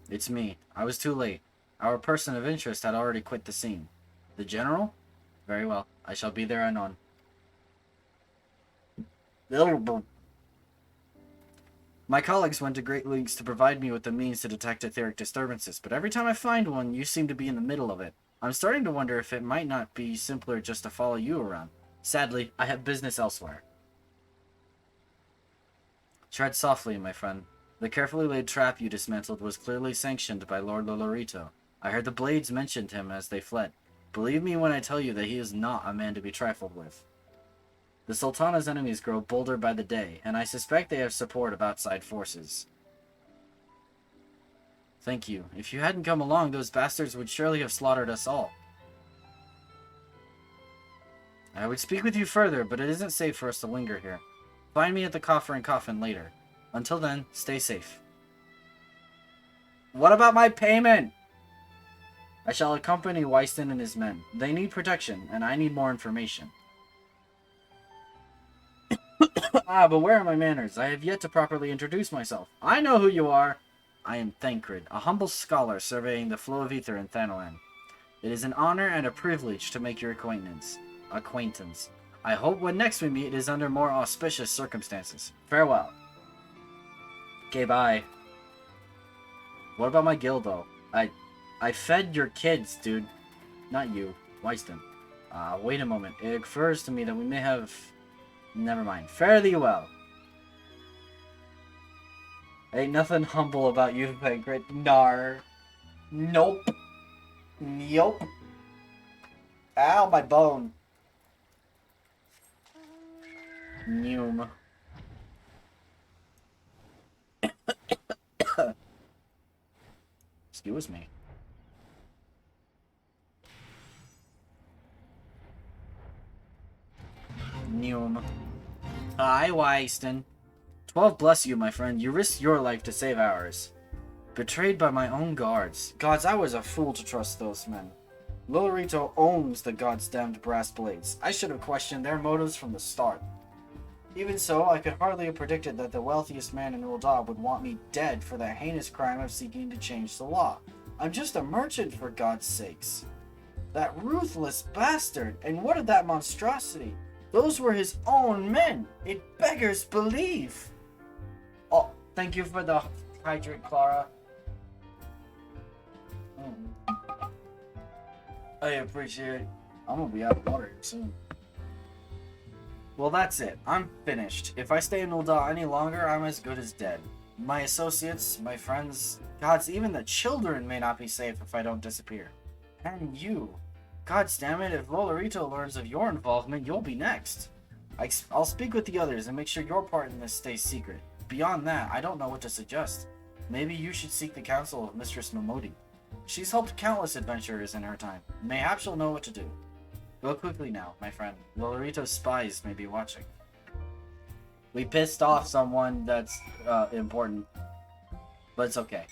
It's me. I was too late. Our person of interest had already quit the scene. The general? Very well. I shall be there anon. My colleagues went to great lengths to provide me with the means to detect etheric disturbances, but every time I find one, you seem to be in the middle of it. I'm starting to wonder if it might not be simpler just to follow you around. Sadly, I have business elsewhere. Tread softly, my friend. The carefully laid trap you dismantled was clearly sanctioned by Lord Lolorito. I heard the Blades mentioned him as they fled. Believe me when I tell you that he is not a man to be trifled with. The Sultana's enemies grow bolder by the day, and I suspect they have support of outside forces. Thank you. If you hadn't come along, those bastards would surely have slaughtered us all. I would speak with you further, but it isn't safe for us to linger here. Find me at the Coffer and Coffin later. Until then, stay safe. What about my payment? I shall accompany Wyston and his men. They need protection, and I need more information. Ah, but where are my manners? I have yet to properly introduce myself. I know who you are. I am Thancred, a humble scholar surveying the flow of ether in Thanalan. It is an honor and a privilege to make your acquaintance. I hope when next we meet it is under more auspicious circumstances. Farewell. Okay, bye. What about my guild, though? I fed your kids, dude. Not you. Weiston. Wait a moment. It occurs to me that we may have... Never mind. Fare thee well. Ain't nothing humble about you, Pancret. Nar. Nope. Nope. Ow, my bone. Noom. Excuse me. Noom. Hi, Weiston. 12 bless you, my friend. You risked your life to save ours. Betrayed by my own guards. Gods, I was a fool to trust those men. Lolorito owns the gods-damned brass blades. I should have questioned their motives from the start. Even so, I could hardly have predicted that the wealthiest man in Ul'dah would want me dead for the heinous crime of seeking to change the law. I'm just a merchant, for God's sakes. That ruthless bastard! And what of that monstrosity? Those were his own men! It beggars belief! Oh, thank you for the hydrate, Clara. I appreciate it. I'm gonna be out of water soon. Well, that's it. I'm finished. If I stay in Ul'dah any longer, I'm as good as dead. My associates, my friends, gods, even the children may not be safe if I don't disappear. And you. Gods damn it, if Lolorito learns of your involvement, you'll be next. I'll speak with the others and make sure your part in this stays secret. Beyond that, I don't know what to suggest. Maybe you should seek the counsel of Mistress Momodi. She's helped countless adventurers in her time. Mayhap she'll know what to do. Go quickly now, my friend. Lolorito's spies may be watching. We pissed off someone that's important. But it's okay.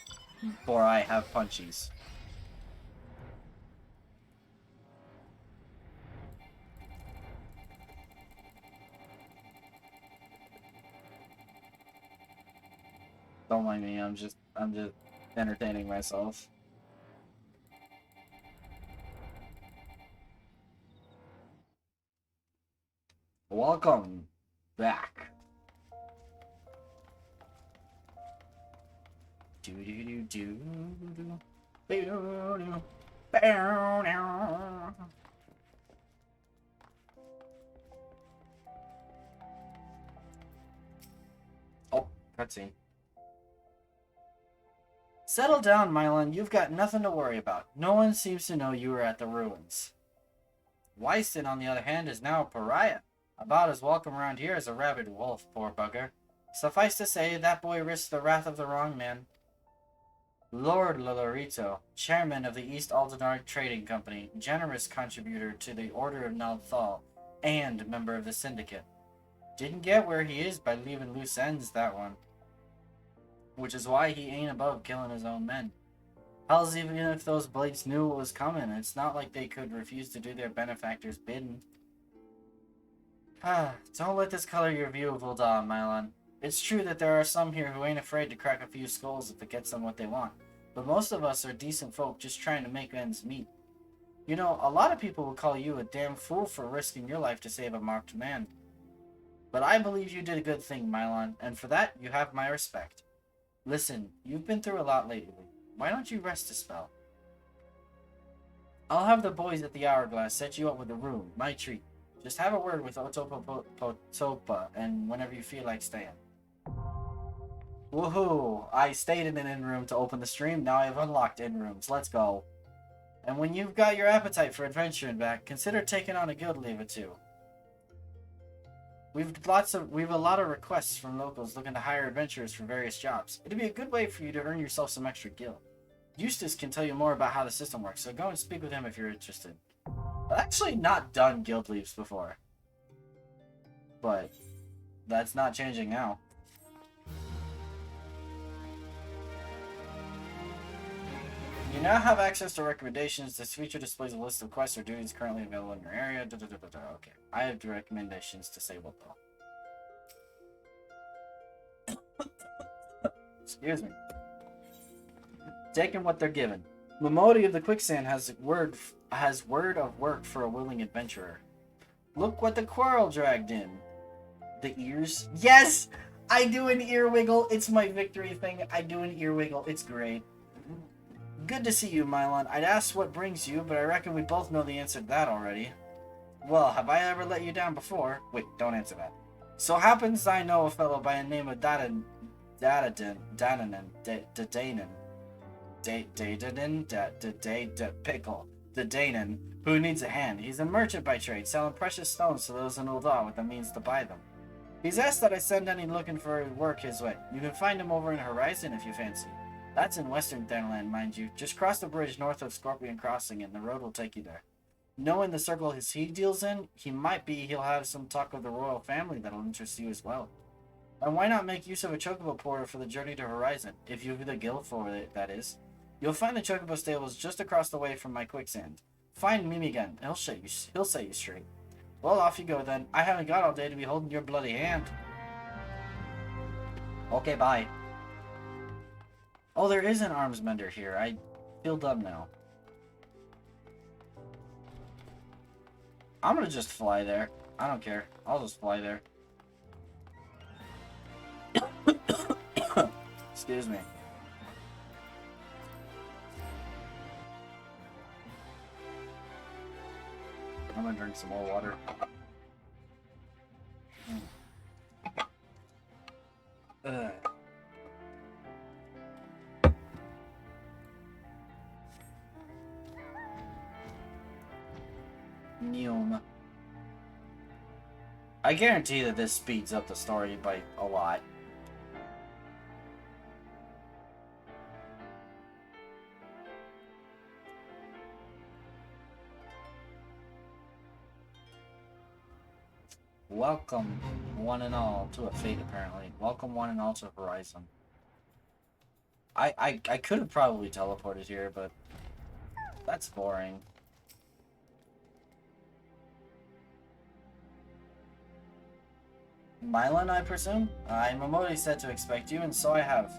For I have punchies. Don't mind me, I'm just entertaining myself. Welcome back. Oh, cutscene. Settle down, Mylon. You've got nothing to worry about. No one seems to know you were at the ruins. Weiston, on the other hand, is now a pariah. About as welcome around here as a rabid wolf, poor bugger. Suffice to say, that boy risked the wrath of the wrong man. Lord Lolorito, chairman of the East Aldenar Trading Company, generous contributor to the Order of Nalthal, and member of the Syndicate. Didn't get where he is by leaving loose ends, that one. Which is why he ain't above killing his own men. Hell's even if those blades knew what was coming, it's not like they could refuse to do their benefactor's bidding. Don't let this color your view of Ul'dah, Mylon. It's true that there are some here who ain't afraid to crack a few skulls if it gets them what they want, but most of us are decent folk just trying to make ends meet. You know, a lot of people will call you a damn fool for risking your life to save a marked man. But I believe you did a good thing, Mylon, and for that, you have my respect. Listen, you've been through a lot lately. Why don't you rest a spell? I'll have the boys at the Hourglass set you up with a room, my treat. Just have a word with Otopa, and whenever you feel like staying. Woohoo! I stayed in an inn room to open the stream, now I have unlocked inn rooms. Let's go. And when you've got your appetite for adventuring back, consider taking on a guild leave or two. We've a lot of requests from locals looking to hire adventurers for various jobs. It'd be a good way for you to earn yourself some extra gil. Eustace can tell you more about how the system works, so go and speak with him if you're interested. I've actually not done guild leaves before. But that's not changing now. You now have access to recommendations. This feature displays a list of quests or duties currently available in your area. Okay, I have the recommendations disabled though. Excuse me. Taking what they're given. Momodi of the Quicksand has word of work for a willing adventurer. Look what the Quarrel dragged in. The ears? Yes! I do an ear wiggle. It's my victory thing. I do an ear wiggle. It's great. Good to see you, Mylon. I'd ask what brings you, but I reckon we both know the answer to that already. Well, have I ever let you down before? Wait, don't answer that. So happens I know a fellow by the name of Dadanen, Pickle, the Danon, who needs a hand. He's a merchant by trade, selling precious stones to those in Ul'dah with the means to buy them. He's asked that I send any looking for work his way. You can find him over in Horizon if you fancy. That's in Western Thanalan, mind you. Just cross the bridge north of Scorpion Crossing and the road will take you there. Knowing the circle he deals in, he'll have some talk of the royal family that'll interest you as well. And why not make use of a chocobo porter for the journey to Horizon, if you've the guild for it, that is. You'll find the chocobo stables just across the way from my quicksand. Find Mimigan, he'll set you straight. Well, off you go then. I haven't got all day to be holding your bloody hand. Okay, bye. Oh, there is an arms mender here. I feel dumb now. I'm gonna just fly there. I don't care. I'll just fly there. Excuse me. I'm gonna drink some more water. Neum. I guarantee that this speeds up the story by a lot. Welcome, one and all, to a fate, apparently. Welcome, one and all, to Horizon. I could have probably teleported here, but that's boring. Mylon, I presume? I'm Momodi said to expect you, and so I have.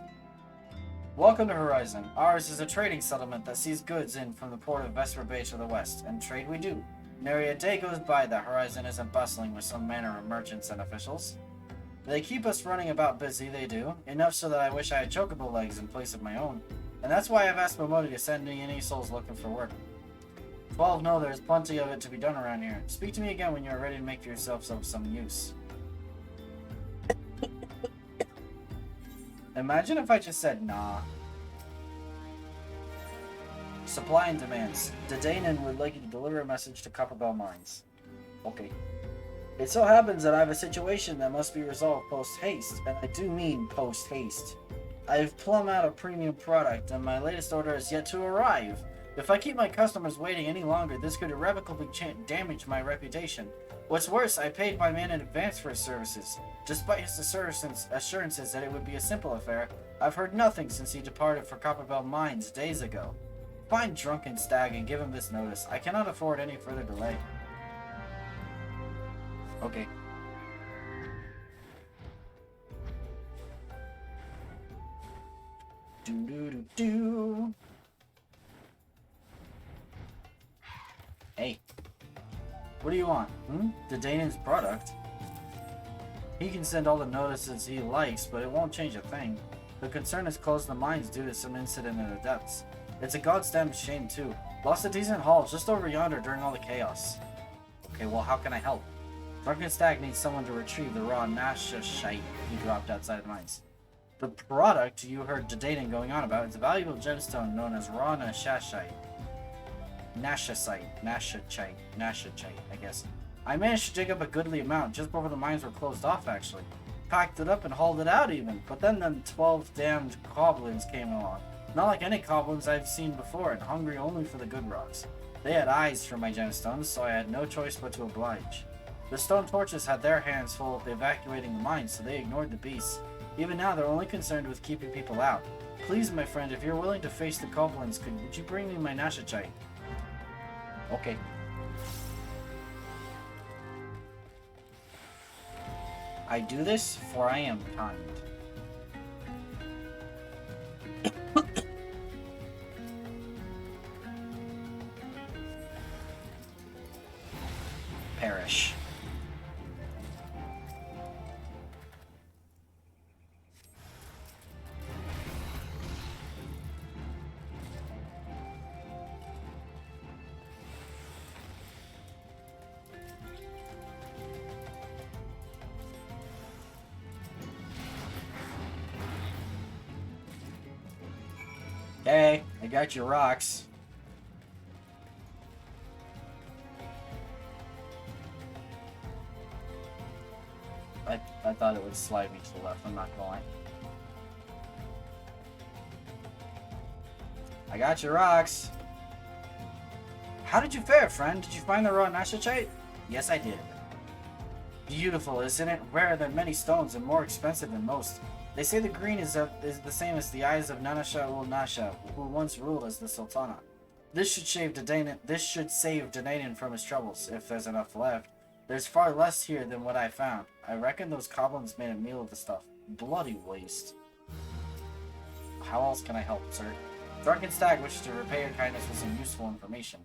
Welcome to Horizon. Ours is a trading settlement that sees goods in from the port of Vesper Bay to the west, and trade we do. Nary a day goes by that Horizon isn't bustling with some manner of merchants and officials. They keep us running about busy, they do. Enough so that I wish I had chocobo legs in place of my own. And that's why I've asked Momodi to send me any souls looking for work. 12 know there's plenty of it to be done around here. Speak to me again when you're ready to make yourself of some use. Imagine if I just said nah. Supply and demands. Dadanen would like you to deliver a message to Copperbell Mines. Okay. It so happens that I have a situation that must be resolved post-haste, and I do mean post-haste. I've plumb out a premium product, and my latest order is yet to arrive. If I keep my customers waiting any longer, this could irrevocably damage my reputation. What's worse, I paid my man in advance for his services. Despite his assurances that it would be a simple affair, I've heard nothing since he departed for Copperbell Mines days ago. Find drunken stag and give him this notice. I cannot afford any further delay. Okay. Do. Hey. What do you want? Dadanen's product? He can send all the notices he likes, but it won't change a thing. The concern is closing the mines due to some incident in the depths. It's a goddamn shame, too. Lost a decent haul just over yonder during all the chaos. Okay, well, how can I help? Drunken Stag needs someone to retrieve the raw Nasha shite he dropped outside the mines. The product you heard Dadanen going on about is a valuable gemstone known as raw Nashashite. Nashachite, I guess. I managed to dig up a goodly amount just before the mines were closed off, actually. Packed it up and hauled it out, even. But then them 12 damned goblins came along. Not like any goblins I've seen before, and hungry only for the good rocks. They had eyes for my gemstones, so I had no choice but to oblige. The stone torches had their hands full evacuating the mines, so they ignored the beasts. Even now, they're only concerned with keeping people out. Please, my friend, if you're willing to face the goblins, would you bring me my Nashachite? Okay. I do this, for I am kind. Perish. Okay, I got your rocks. I thought it would slide me to the left, I'm not gonna lie. I got your rocks. How did you fare, friend? Did you find the raw nashachite? Yes, I did. Beautiful, isn't it? Rarer than many stones and more expensive than most. They say the green is the same as the eyes of Nanasha ul Nasha, who once ruled as the Sultana. This should save Danadan from his troubles, if there's enough left. There's far less here than what I found. I reckon those goblins made a meal of the stuff. Bloody waste. How else can I help, sir? Drunken Stag wishes to repay your kindness with some useful information.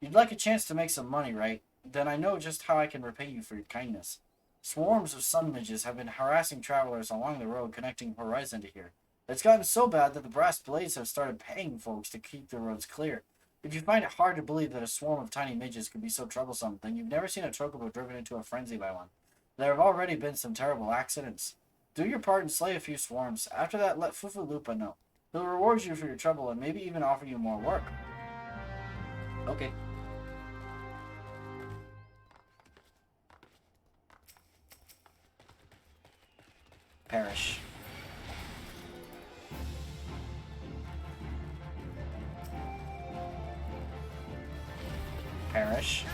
You'd like a chance to make some money, right? Then I know just how I can repay you for your kindness. Swarms of sun midges have been harassing travelers along the road connecting Horizon to here. It's gotten so bad that the brass blades have started paying folks to keep the roads clear. If you find it hard to believe that a swarm of tiny midges could be so troublesome, then you've never seen a chocobo driven into a frenzy by one. There have already been some terrible accidents. Do your part and slay a few swarms. After that, let Fufulupa know. He'll reward you for your trouble and maybe even offer you more work. Okay. Perish. Perish.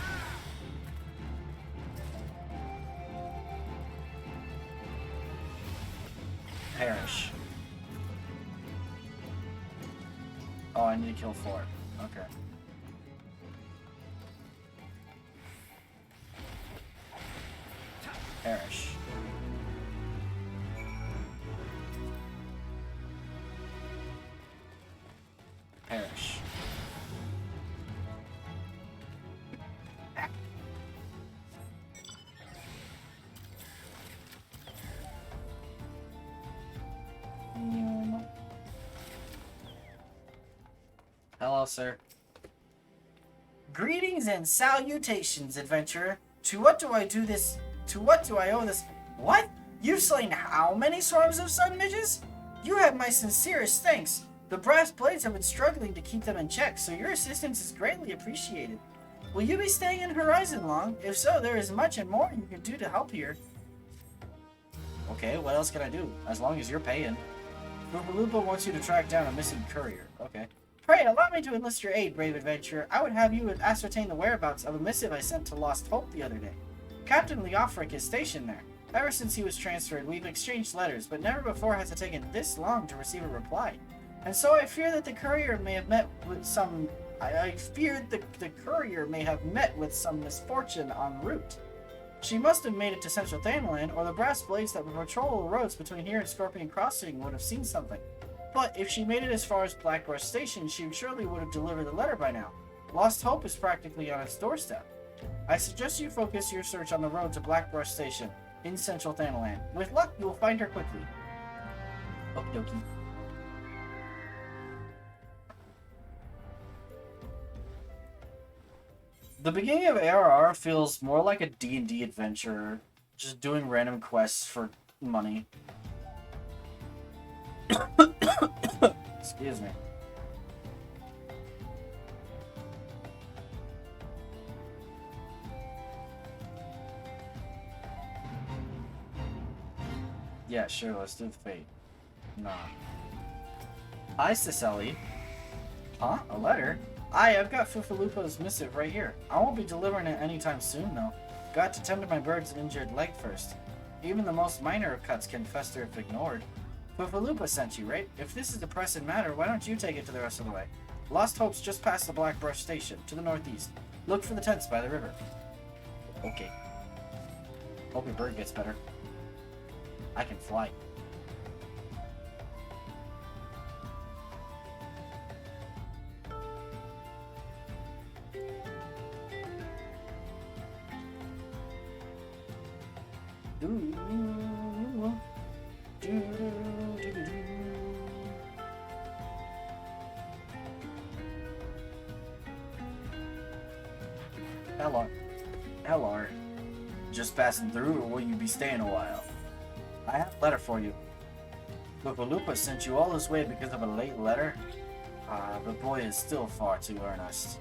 Perish. Oh, I need to kill 4. Okay. Perish. Perish. Hello, sir. Greetings and salutations, adventurer. To what do I do this? To what do I owe this? What? You've slain how many swarms of sun midges? You have my sincerest thanks. The brass blades have been struggling to keep them in check, so your assistance is greatly appreciated. Will you be staying in Horizon long? If so, there is much and more you can do to help here. Okay, what else can I do? As long as you're paying. Lupa wants you to track down a missing courier. Okay. Pray, allow me to enlist your aid, brave adventurer. I would have you ascertain the whereabouts of a missive I sent to Lost Hope the other day. Captain Leofric is stationed there. Ever since he was transferred, we've exchanged letters, but never before has it taken this long to receive a reply. And so I fear that the courier may have met with some... I fear the courier may have met with some misfortune en route. She must have made it to Central Thanalan, or the brass blades that would patrol the roads between here and Scorpion Crossing would have seen something. But if she made it as far as Blackbrush Station, she surely would have delivered the letter by now. Lost Hope is practically on its doorstep. I suggest you focus your search on the road to Blackbrush Station in Central Thanalan. With luck, you will find her quickly. Okie dokie. The beginning of ARR feels more like a D&D adventure, just doing random quests for money. Excuse me. Yeah, sure, let's do Fate. Nah. Hi, Cicely. Huh? A letter? Aye, I've got Fufalupa's missive right here. I won't be delivering it anytime soon, though. Got to tend to my bird's injured leg first. Even the most minor of cuts can fester if ignored. Fufalupa sent you, right? If this is a pressing matter, why don't you take it to the rest of the way? Lost Hope's just past the Blackbrush Station, to the northeast. Look for the tents by the river. Okay. Hope your bird gets better. I can fly. Hello. Hello. Just passing through, or will you be staying a while? I have a letter for you. Lupa sent you all this way because of a late letter? The boy is still far too earnest.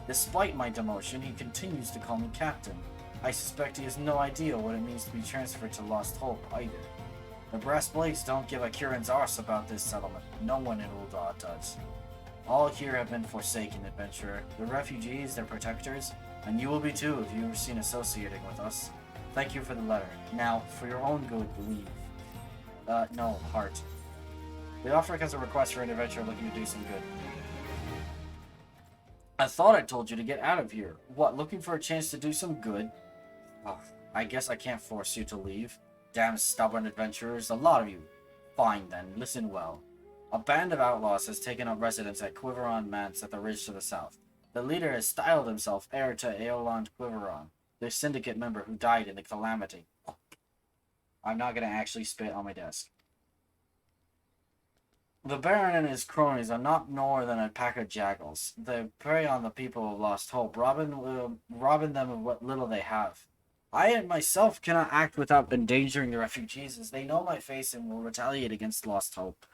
Despite my demotion, he continues to call me captain. I suspect he has no idea what it means to be transferred to Lost Hope either. The Brass Blades don't give a curin's arse about this settlement. No one in Ul'dah does. All here have been forsaken, adventurer. The refugees, their protectors, and you will be too if you were seen associating with us. Thank you for the letter. Now, for your own good, leave. No, heart. Leofric has a request for an adventurer looking to do some good. I thought I told you to get out of here. What, looking for a chance to do some good? Oh, I guess I can't force you to leave. Damn stubborn adventurers, a lot of you. Fine then, listen well. A band of outlaws has taken up residence at Quiveron Manse at the ridge to the south. The leader has styled himself heir to Aeolond Quiveron, the syndicate member who died in the calamity. I'm not going to actually spit on my desk. The Baron and his cronies are not more than a pack of jackals. They prey on the people of Lost Hope, robbing them of what little they have. I myself cannot act without endangering the refugees, as they know my face and will retaliate against Lost Hope.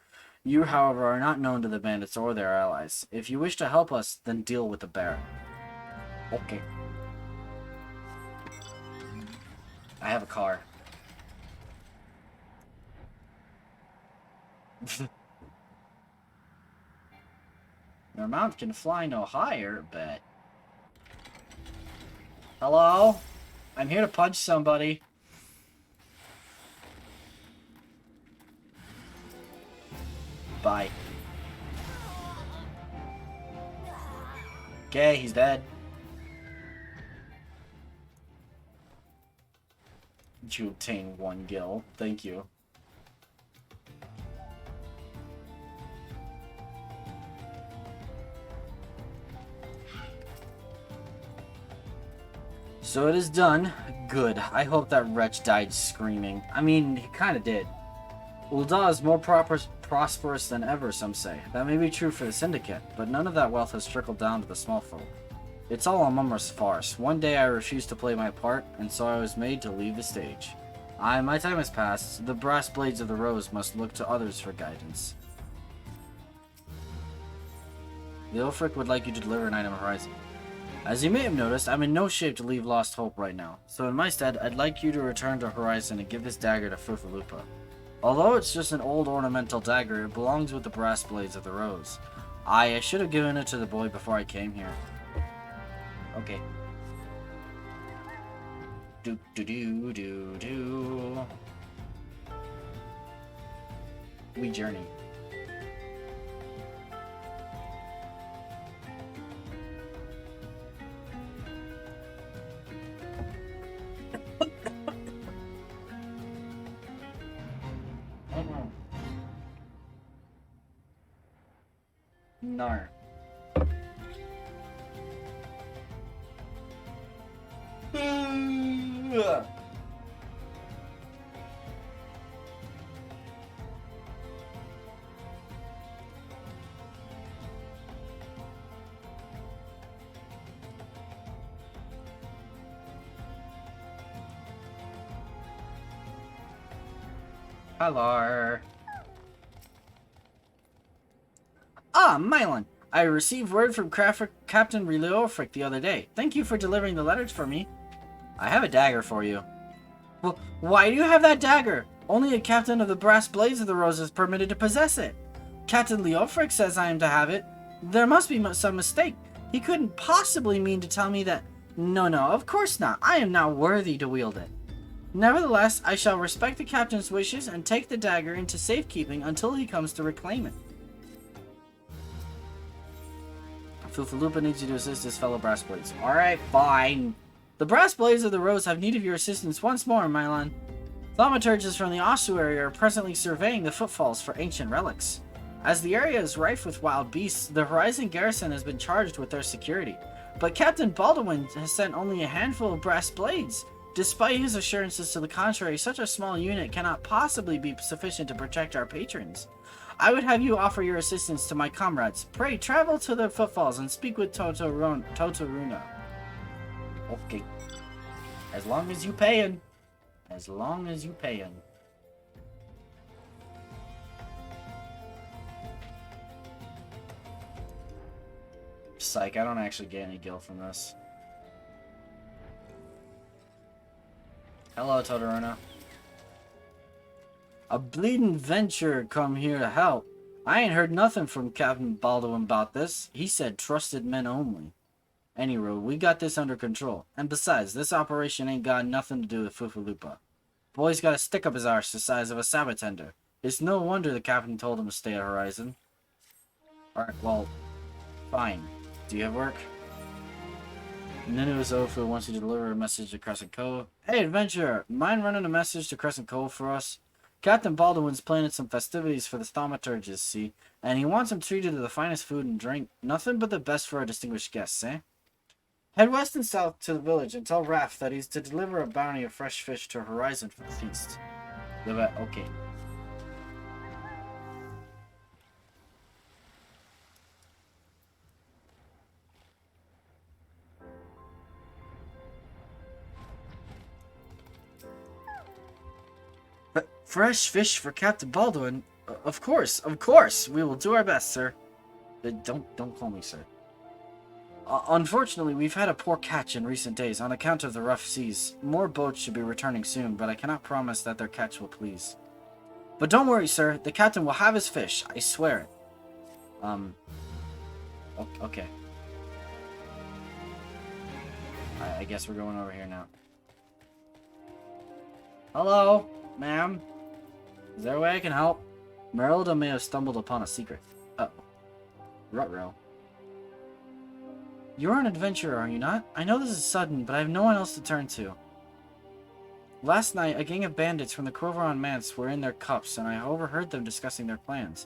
You, however, are not known to the bandits or their allies. If you wish to help us, then deal with the Baron. Okay. I have a car. Your mount can fly no higher, but... Hello? I'm here to punch somebody. Bye. Okay, he's dead. You obtain 1 gil. Thank you. So it is done. Good. I hope that wretch died screaming. I mean, he kinda did. Ul'dah is more prosperous than ever, some say. That may be true for the Syndicate, but none of that wealth has trickled down to the small folk. It's all a mummer's farce. One day I refused to play my part, and so I was made to leave the stage. My time has passed. The Brass Blades of the Rose must look to others for guidance. Leofric would like you to deliver an item Horizon. As you may have noticed, I'm in no shape to leave Lost Hope right now, so in my stead, I'd like you to return to Horizon and give this dagger to Fufalupa. Although it's just an old ornamental dagger, it belongs with the Brass Blades of the Rose. I should have given it to the boy before I came here. Okay. Do do do do do. We journey. No. Hello. Ah, Mylon! I received word from Captain Leofric the other day. Thank you for delivering the letters for me. I have a dagger for you. Well, why do you have that dagger? Only a captain of the Brass Blades of the Rose is permitted to possess it. Captain Leofric says I am to have it. There must be some mistake. He couldn't possibly mean to tell me that... No, of course not. I am not worthy to wield it. Nevertheless, I shall respect the captain's wishes and take the dagger into safekeeping until he comes to reclaim it. Fufalupa needs you to assist his fellow Brass Blades. Alright, fine. The Brass Blades of the Rose have need of your assistance once more, Mylon. Thaumaturges from the ossuary are presently surveying the footfalls for ancient relics. As the area is rife with wild beasts, the Horizon garrison has been charged with their security. But Captain Baldwin has sent only a handful of Brass Blades. Despite his assurances to the contrary, such a small unit cannot possibly be sufficient to protect our patrons. I would have you offer your assistance to my comrades. Pray, travel to the footfalls and speak with Totoruna. Okay. As long as you payin'. As long as you payin'. Psych, I don't actually get any gil from this. Hello, Todoruna. A bleeding venture come here to help. I ain't heard nothing from Captain Baldwin about this. He said trusted men only. Anyway, we got this under control. And besides, this operation ain't got nothing to do with Fufalupa. Boy's got a stick up his arse the size of a sabatender. It's no wonder the captain told him to stay at Horizon. Alright, well, fine. Do you have work? Ninu's Ofu wants you to deliver a message to Crescent Cove. Hey, adventurer! Mind running a message to Crescent Cove for us? Captain Baldwin's planning some festivities for the thaumaturgists, see? And he wants them treated to the finest food and drink. Nothing but the best for our distinguished guests, eh? Head west and south to the village and tell Raph that he's to deliver a bounty of fresh fish to Horizon for the feast. Okay. Fresh fish for Captain Baldwin? Of course. We will do our best, sir. Don't call me sir. Unfortunately, we've had a poor catch in recent days on account of the rough seas. More boats should be returning soon, but I cannot promise that their catch will please. But don't worry, sir. The captain will have his fish. I swear it. Okay. I guess we're going over here now. Hello, ma'am. Is there a way I can help? Merelda may have stumbled upon a secret. Uh-oh. Rutrow. You're an adventurer, are you not? I know this is sudden, but I have no one else to turn to. Last night, a gang of bandits from the Corvoron Manse were in their cups, and I overheard them discussing their plans.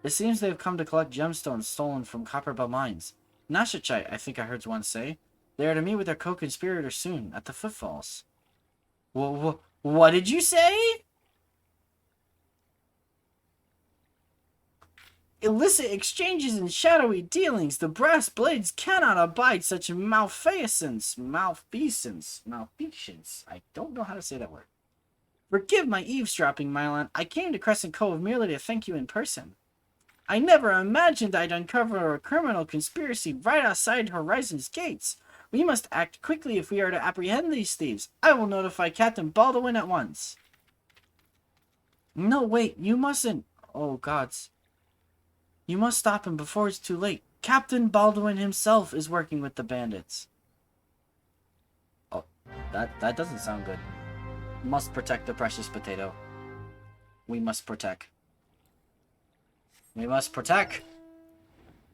It seems they have come to collect gemstones stolen from Copperbell Mines. Nashachite, I think I heard one say. They are to meet with their co-conspirator soon, at the Footfalls. What did you say? Illicit exchanges and shadowy dealings. The brass blades cannot abide such malfeasance. Malfeasance. I don't know how to say that word. Forgive my eavesdropping, Milan. I came to Crescent Cove merely to thank you in person. I never imagined I'd uncover a criminal conspiracy right outside Horizon's gates. We must act quickly if we are to apprehend these thieves. I will notify Captain Baldwin at once. No, wait, you mustn't. Oh, gods. You must stop him before it's too late. Captain Baldwin himself is working with the bandits. Oh, that doesn't sound good. Must protect the precious potato. We must protect. We must protect.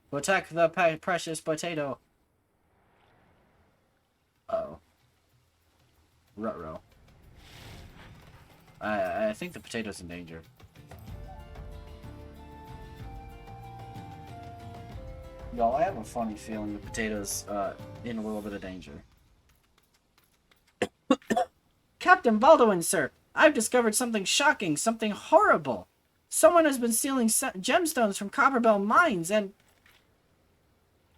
Protect the precious potato. Uh-oh. Rutrow. I think the potato's in danger. Y'all, I have a funny feeling the potato's in a little bit of danger. Captain Baldwin, sir! I've discovered something shocking, something horrible! Someone has been stealing gemstones from Copperbell Mines and...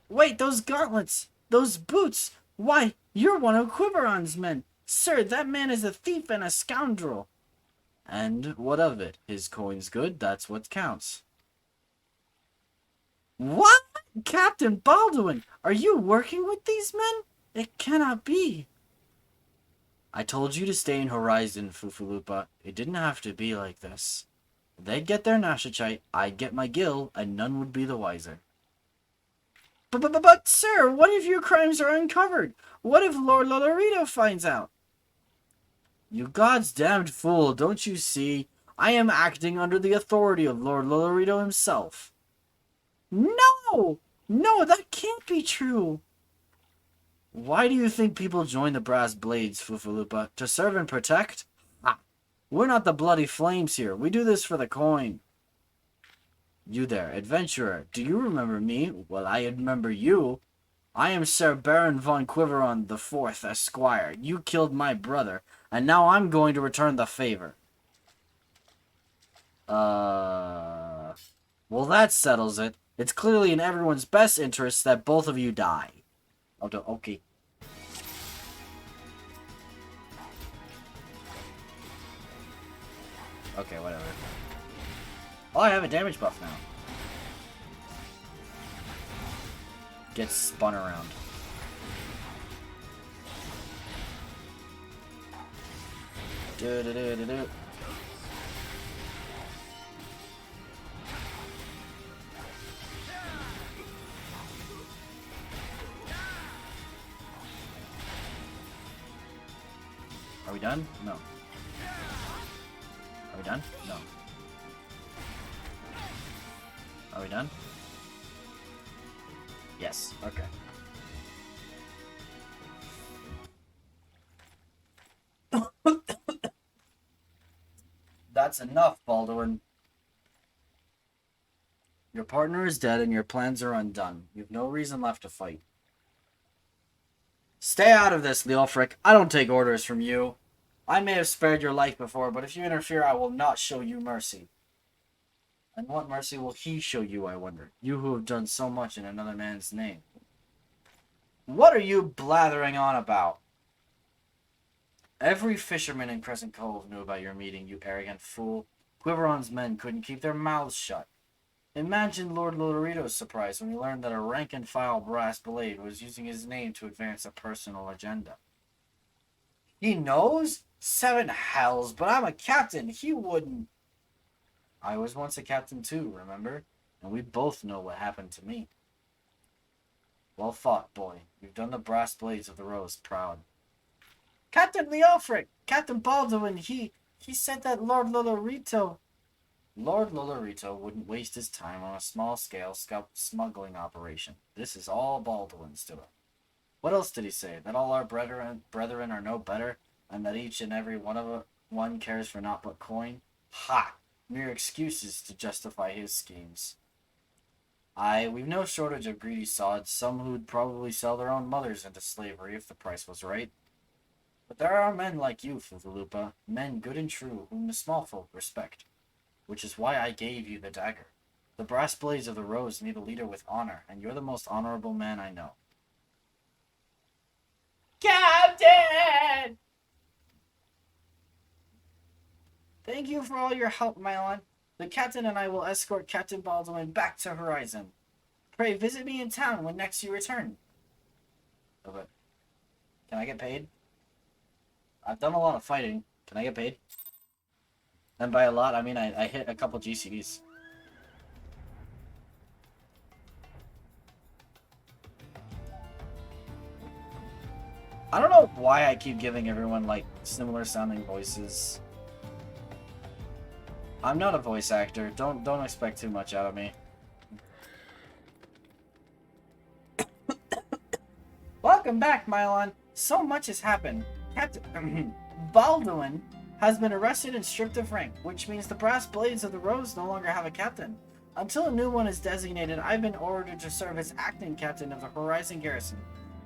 Wait, those gauntlets! Those boots! Why, you're one of Quiberon's men! Sir, that man is a thief and a scoundrel! And what of it? His coin's good, that's what counts. What? Captain Baldwin, are you working with these men? It cannot be. I told you to stay in Horizon, Fufalupa. It didn't have to be like this. They'd get their Nashachite, I'd get my gil, and none would be the wiser. But, sir, what if your crimes are uncovered? What if Lord Lolorito finds out? You God's damned fool, don't you see? I am acting under the authority of Lord Lolorito himself. No! No, that can't be true! Why do you think people join the Brass Blades, Fufalupa? To serve and protect? Ha! We're not the bloody flames here. We do this for the coin. You there, adventurer. Do you remember me? Well, I remember you. I am Sir Baron von Quiveron the Fourth, Esquire. You killed my brother, and now I'm going to return the favor. Well, that settles it. It's clearly in everyone's best interest that both of you die. Okay. Okay, whatever. Oh, I have a damage buff now. Gets spun around. Do. Are we done? No. Are we done? No. Are we done? Yes. Okay. That's enough, Baldwin. Your partner is dead and your plans are undone. You've no reason left to fight. Stay out of this, Leofric. I don't take orders from you. I may have spared your life before, but if you interfere, I will not show you mercy. And what mercy will he show you, I wonder? You who have done so much in another man's name. What are you blathering on about? Every fisherman in Crescent Cove knew about your meeting, you arrogant fool. Quiveron's men couldn't keep their mouths shut. Imagine Lord Lodorito's surprise when he learned that a rank-and-file brass blade was using his name to advance a personal agenda. He knows? 7 hells, but I'm a captain. He wouldn't. I was once a captain too, remember? And we both know what happened to me. Well fought, boy. You've done the brass blades of the Rose proud. Captain Leofric! Captain Baldwin, he said that Lord Lodorito... Lord Lodorito wouldn't waste his time on a small-scale smuggling operation. This is all Baldwin's doing. What else did he say? That all our brethren are no better, and that each and every one cares for naught but coin? Ha! Mere excuses to justify his schemes. Aye, we've no shortage of greedy sods, some who'd probably sell their own mothers into slavery if the price was right. But there are men like you, Fuvalupa, men good and true, whom the small folk respect. Which is why I gave you the dagger. The brass blades of the Rose need a leader with honor, and you're the most honorable man I know. Captain! Thank you for all your help, Mylon. The captain and I will escort Captain Baldwin back to Horizon. Pray visit me in town when next you return. Okay. Can I get paid? I've done a lot of fighting. Can I get paid? And by a lot, I mean I hit a couple GCDs. I don't know why I keep giving everyone, like, similar sounding voices. I'm not a voice actor. Don't expect too much out of me. Welcome back, Mylon. So much has happened. Captain Baldwin has been arrested and stripped of rank, which means the brass blades of the Rose no longer have a captain. Until a new one is designated, I've been ordered to serve as acting captain of the Horizon Garrison.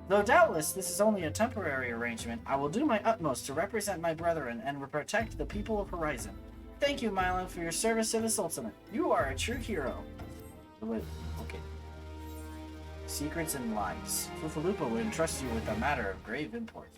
Though doubtless this is only a temporary arrangement, I will do my utmost to represent my brethren and protect the people of Horizon. Thank you, Mylon, for your service to the Sultanate. You are a true hero. Wait, okay. Secrets and lies. Fufalupa would entrust you with a matter of grave import.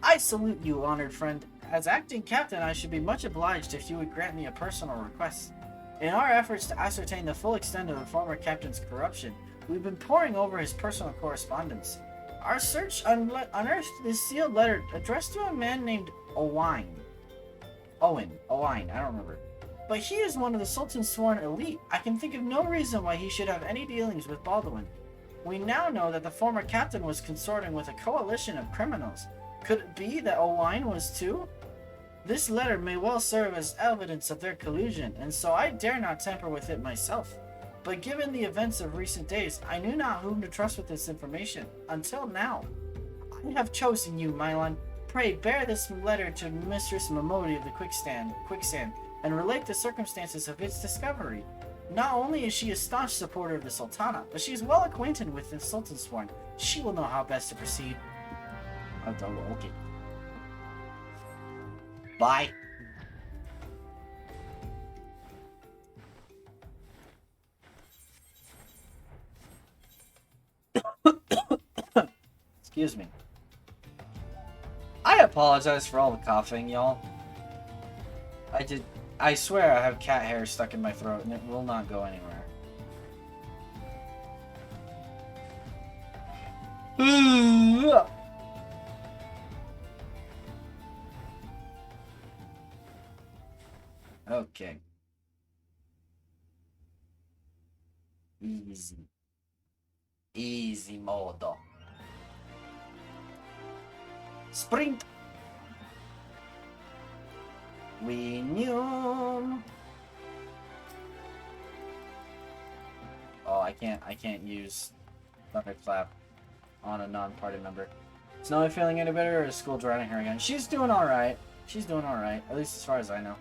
I salute you, honored friend. As acting captain, I should be much obliged if you would grant me a personal request. In our efforts to ascertain the full extent of the former captain's corruption, we've been poring over his personal correspondence. Our search unearthed this sealed letter addressed to a man named Owen, I don't remember. But he is one of the Sultan's sworn elite. I can think of no reason why he should have any dealings with Baldwin. We now know that the former captain was consorting with a coalition of criminals. Could it be that Owen was too? This letter may well serve as evidence of their collusion, and so I dare not tamper with it myself. But given the events of recent days, I knew not whom to trust with this information, until now. I have chosen you, Mylon. Pray bear this letter to Mistress Momodi of the Quicksand, and relate the circumstances of its discovery. Not only is she a staunch supporter of the Sultana, but she is well acquainted with the Sultan Sworn. She will know how best to proceed. Okay. Bye. Excuse me. I apologize for all the coughing, y'all. I swear I have cat hair stuck in my throat and it will not go anywhere. Okay. Easy. Easy modo. Sprint. We knew. Oh, I can't use Thunderclap on a non-party member. Is Snowy feeling any better, or is school drowning her again? She's doing alright. She's doing alright, at least as far as I know.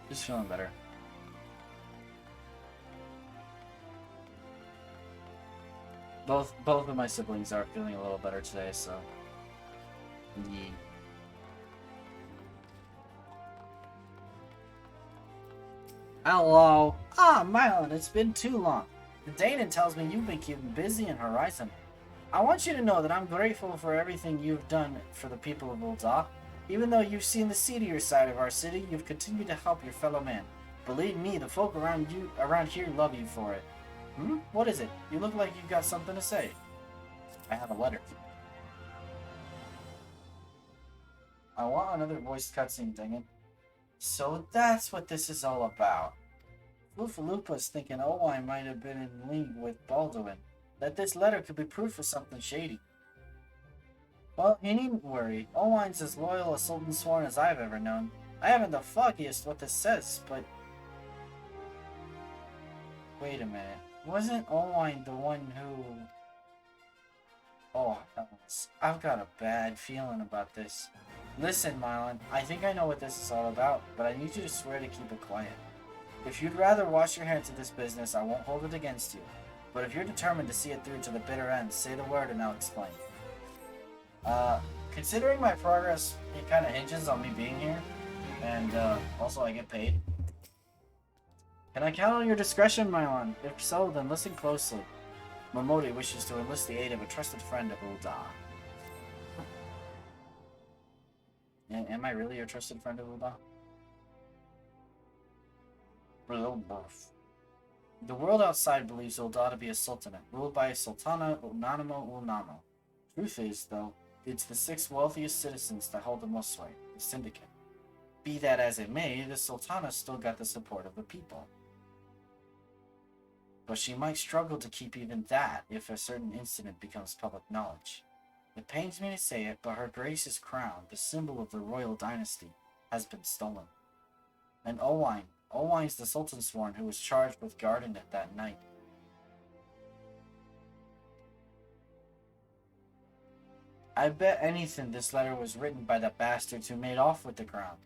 Just feeling better. Both of my siblings are feeling a little better today, so yeah. Hello. Ah, Mylon, it's been too long. The Danon tells me you've been keeping busy in Horizon. I want you to know that I'm grateful for everything you've done for the people of Ul'dah. Even though you've seen the seedier side of our city, you've continued to help your fellow man. Believe me, the folk around here love you for it. What is it? You look like you've got something to say. I have a letter. I want another voice cutscene, dang it. So that's what this is all about. Lufa-Lupa's thinking Owine might have been in league with Balduin. That this letter could be proof of something shady. Well, you needn't worry. Owine's as loyal a Sultan Sworn as I've ever known. I haven't the foggiest what this says, but... Wait a minute. Wasn't Owine the one who... Oh, I've got a bad feeling about this. Listen, Mylon, I think I know what this is all about, but I need you to swear to keep it quiet. If you'd rather wash your hands of this business, I won't hold it against you. But if you're determined to see it through to the bitter end, say the word and I'll explain. Considering my progress, it kind of hinges on me being here, and also I get paid. Can I count on your discretion, Mylon? If so, then listen closely. Momodi wishes to enlist the aid of a trusted friend of Ul'dah. Am I really your trusted friend of Ul'dah? The world outside believes Ul'dah to be a sultanate, ruled by a sultana unanimo ulnamo. Truth is, though, it's the 6 wealthiest citizens that hold the most sway, the syndicate. Be that as it may, the sultana still got the support of the people. But she might struggle to keep even that if a certain incident becomes public knowledge. It pains me to say it, but Her Grace's crown, the symbol of the royal dynasty, has been stolen. And Owine's the Sultan Sworn who was charged with guarding it that night. I bet anything this letter was written by the bastards who made off with the crown.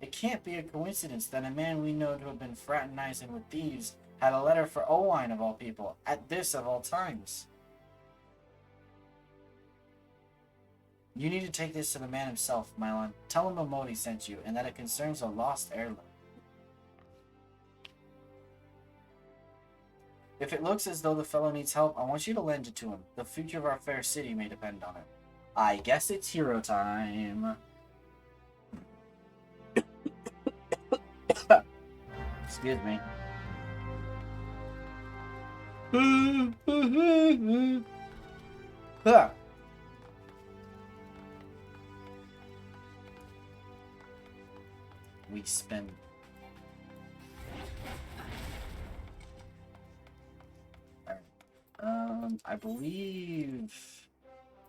It can't be a coincidence that a man we know to have been fraternizing with thieves had a letter for Owine of all people, at this of all times. You need to take this to the man himself, Mylon. Tell him Momodi sent you, and that it concerns a lost heirloom. If it looks as though the fellow needs help, I want you to lend it to him. The future of our fair city may depend on it. I guess it's hero time. Excuse me. We spend. I believe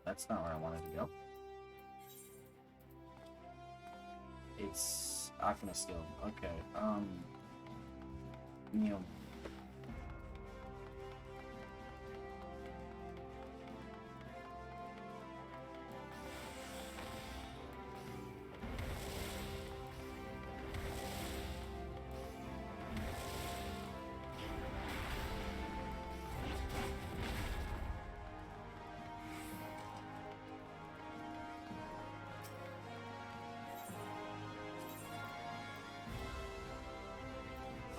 that's not where I wanted to go. It's Alchemist Guild. Okay. Neil.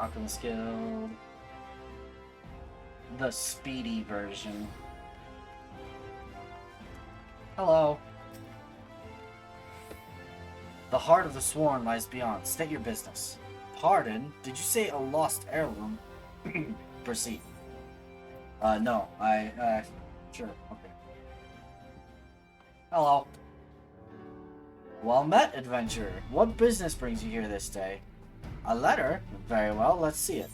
Alchemist Guild. The speedy version. Hello. The heart of the sworn lies beyond. State your business. Pardon? Did you say a lost heirloom? Proceed. No. Sure. Okay. Hello. Well met, adventurer. What business brings you here this day? A letter? Very well, let's see it.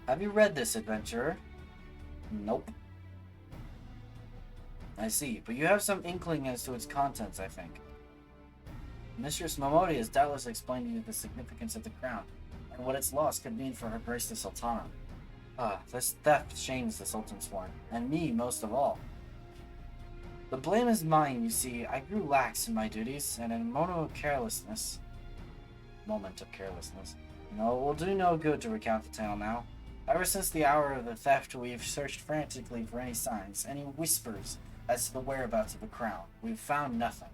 Have you read this, adventurer? Nope. I see, but you have some inkling as to its contents, I think. Mistress Momodi has doubtless explained to you the significance of the crown, and what its loss could mean for Her Grace the Sultana. This theft shames the Sultan Sworn, and me most of all. The blame is mine, you see. I grew lax in my duties, and in a moment of carelessness... No, it will do no good to recount the tale now. Ever since the hour of the theft, we've searched frantically for any signs, any whispers as to the whereabouts of the crown. We've found nothing.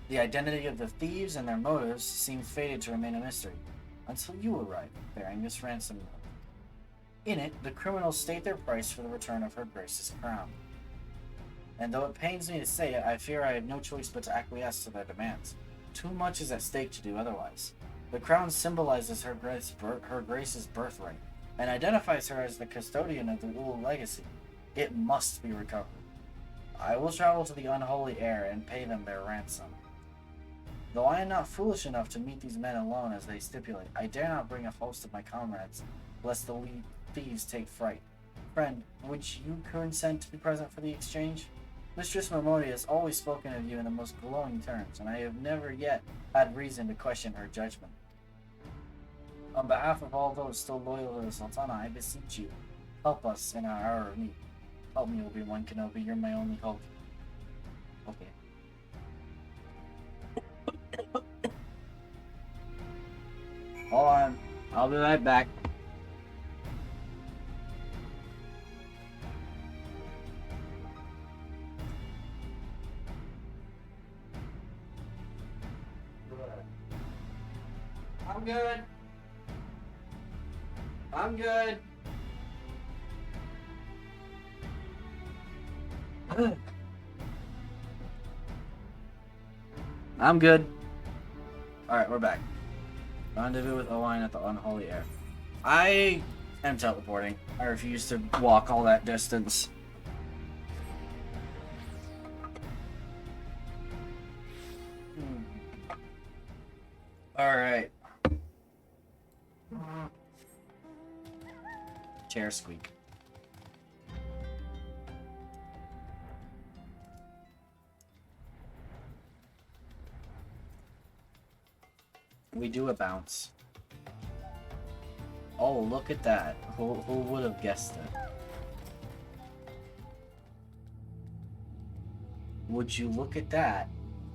The identity of the thieves and their motives seem fated to remain a mystery, until you arrive, bearing this ransom note. In it, the criminals state their price for the return of Her Grace's crown. And though it pains me to say it, I fear I have no choice but to acquiesce to their demands. Too much is at stake to do otherwise. The crown symbolizes Her Grace's birthright, and identifies her as the custodian of the Ul legacy. It must be recovered. I will travel to the unholy heir and pay them their ransom. Though I am not foolish enough to meet these men alone as they stipulate, I dare not bring a host of my comrades, lest the lead thieves take fright. Friend, would you consent to be present for the exchange? Mistress Momodi has always spoken of you in the most glowing terms, and I have never yet had reason to question her judgment. On behalf of all those still loyal to the Sultana, I beseech you, help us in our hour of need. Help me, Obi-Wan Kenobi, you're my only hope. Okay. Hold on, I'll be right back. I'm good. I'm good. I'm good. Alright, we're back. Rendezvous with Owain at the Unholy Heir. I am teleporting. I refuse to walk all that distance. Alright. Chair squeak. We do a bounce. Oh, look at that. Who would have guessed it? Would you look at that?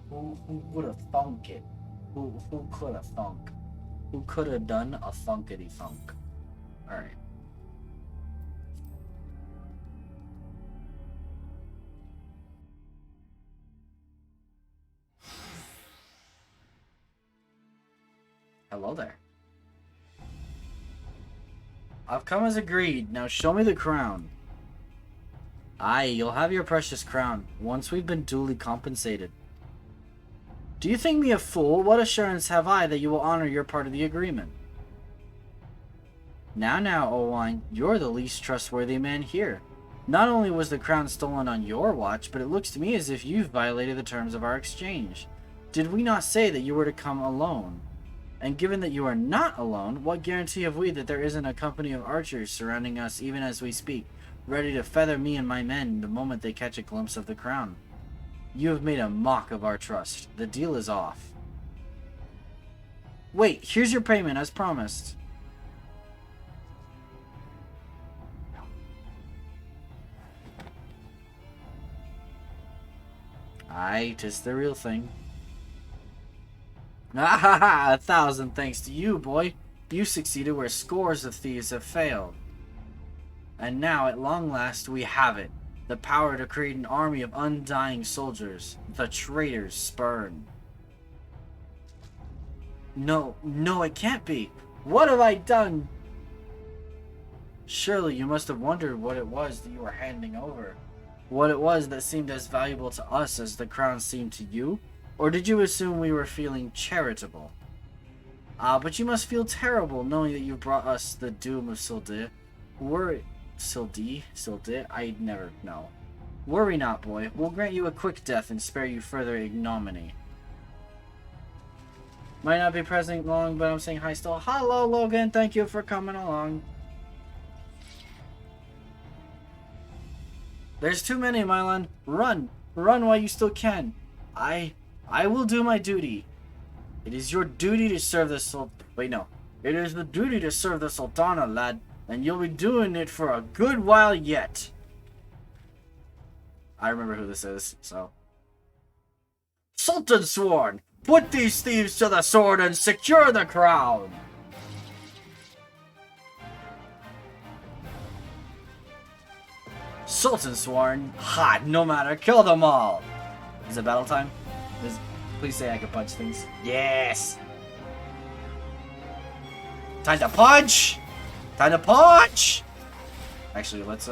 Who would have thunk it? Who could have thunk? Who could have done a thunkety thunk? Alright. Hello there. I've come as agreed. Now show me the crown. Aye, you'll have your precious crown, once we've been duly compensated. Do you think me a fool? What assurance have I that you will honor your part of the agreement? Now, Owain, you're the least trustworthy man here. Not only was the crown stolen on your watch, but it looks to me as if you've violated the terms of our exchange. Did we not say that you were to come alone? And given that you are not alone, what guarantee have we that there isn't a company of archers surrounding us even as we speak, ready to feather me and my men the moment they catch a glimpse of the crown? You have made a mock of our trust. The deal is off. Wait, here's your payment as promised. Aye, 'tis the real thing. Ah ha ha! 1,000 thanks to you, boy. You succeeded where scores of thieves have failed. And now, at long last, we have it. The power to create an army of undying soldiers. The traitor's spurn. No, no, it can't be. What have I done? Surely you must have wondered what it was that you were handing over. What it was that seemed as valuable to us as the crown seemed to you? Or did you assume we were feeling charitable? But you must feel terrible knowing that you brought us the doom of Sildir. Sildir? I'd never know. Worry not, boy. We'll grant you a quick death and spare you further ignominy. Might not be present long, but I'm saying hi still. Hello, Logan. Thank you for coming along. There's too many, Mylan. Run. Run while you still can. I will do my duty. It is your duty to serve the Wait, no. It is the duty to serve the Sultana, lad. And you'll be doing it for a good while yet. I remember who this is, so. Sultan Sworn! Put these thieves to the sword and secure the crown! Sultan Sworn? Ha! No matter, kill them all! Is it battle time? Please say I can punch things. Yes! Time to punch! Time to punch! Actually, let's,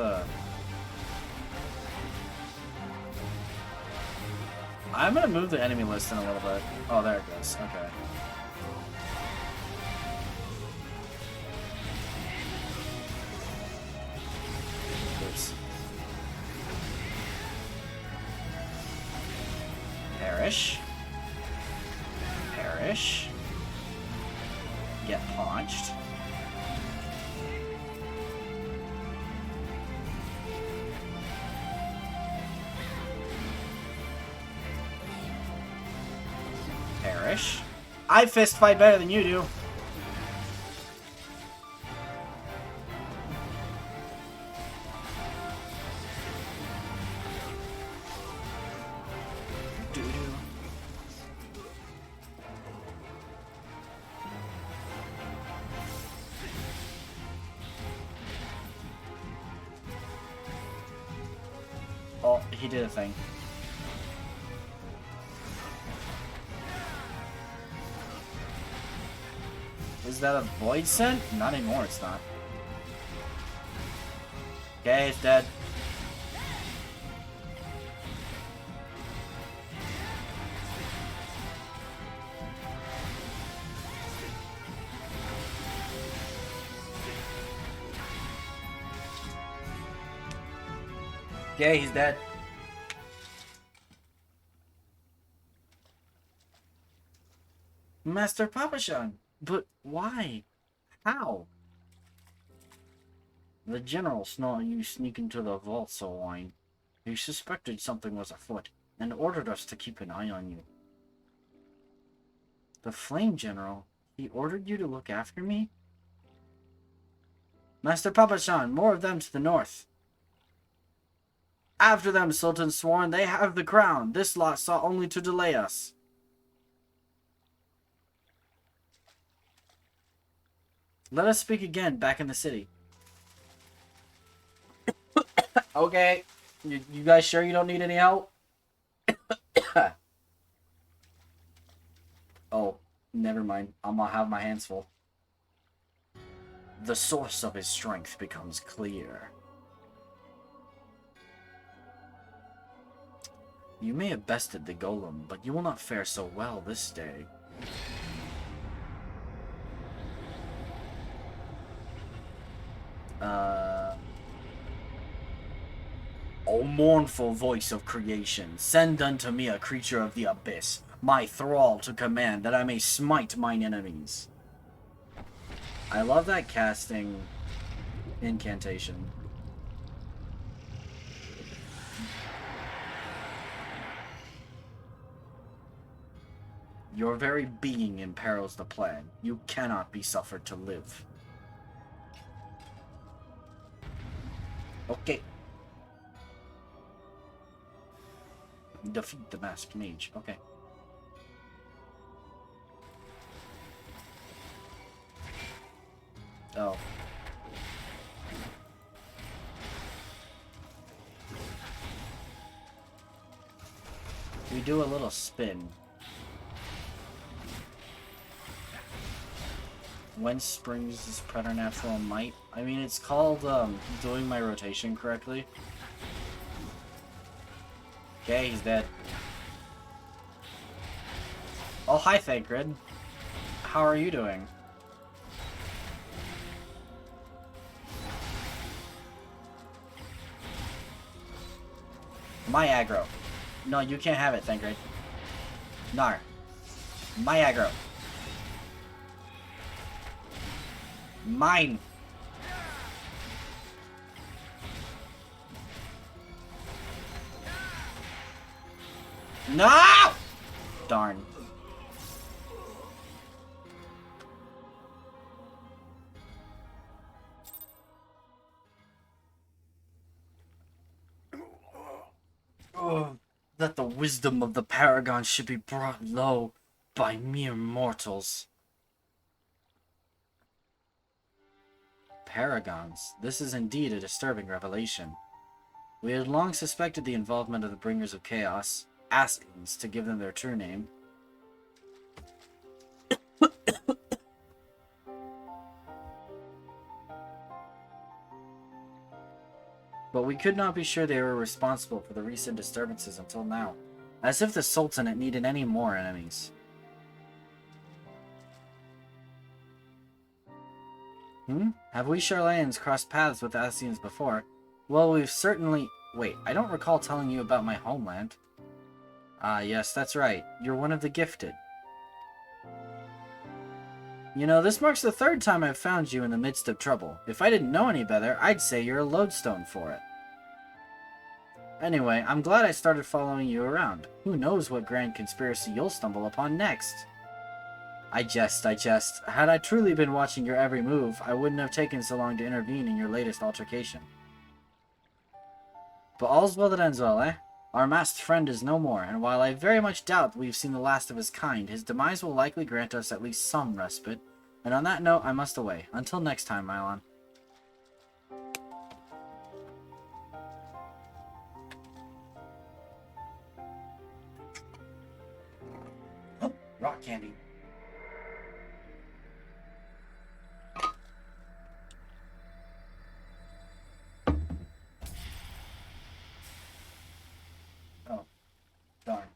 I'm gonna move the enemy list in a little bit. Oh, there it goes. Okay. Oops. Perish. Perish. Get punched. Perish. I fist fight better than you do. Oh, he did a thing. Is that a void scent? Not anymore, it's not. Okay, it's dead. Okay, he's dead. Master Papashan. But why? How? The general saw you sneak into the vault, Solwine. He suspected something was afoot, and ordered us to keep an eye on you. The Flame General? He ordered you to look after me? Master Papashan, more of them to the north. After them, Sultan Sworn, they have the crown. This lot sought only to delay us. Let us speak again back in the city. Okay. You guys sure you don't need any help? Oh, never mind. I'm gonna have my hands full. The source of his strength becomes clear. You may have bested the golem, but you will not fare so well this day. O mournful voice of creation, send unto me a creature of the abyss, my thrall to command, that I may smite mine enemies. I love that casting incantation. Your very being imperils the plan. You cannot be suffered to live. Okay. Defeat the masked mage. Okay. Oh. do a little spin. When springs is preternatural might? I mean, it's called, doing my rotation correctly. Okay, he's dead. Oh, hi, Thancred. How are you doing? My aggro. No, you can't have it, Thancred. Nar. My aggro. Mine. No! Darn. Oh, that the wisdom of the Paragon should be brought low by mere mortals. Paragons. This is indeed a disturbing revelation. We had long suspected the involvement of the Bringers of Chaos, Askins, to give them their true name. But we could not be sure they were responsible for the recent disturbances until now. As if the Sultanate needed any more enemies. Have we Charlayans crossed paths with Ascians before? Well, we've certainly... Wait, I don't recall telling you about my homeland. Ah, yes, that's right. You're one of the gifted. You know, this marks the third time I've found you in the midst of trouble. If I didn't know any better, I'd say you're a lodestone for it. Anyway, I'm glad I started following you around. Who knows what grand conspiracy you'll stumble upon next? I jest. Had I truly been watching your every move, I wouldn't have taken so long to intervene in your latest altercation. But all's well that ends well, eh? Our masked friend is no more, and while I very much doubt that we've seen the last of his kind, his demise will likely grant us at least some respite. And on that note, I must away. Until next time, Mylon. Oh, rock candy. Oh, darn.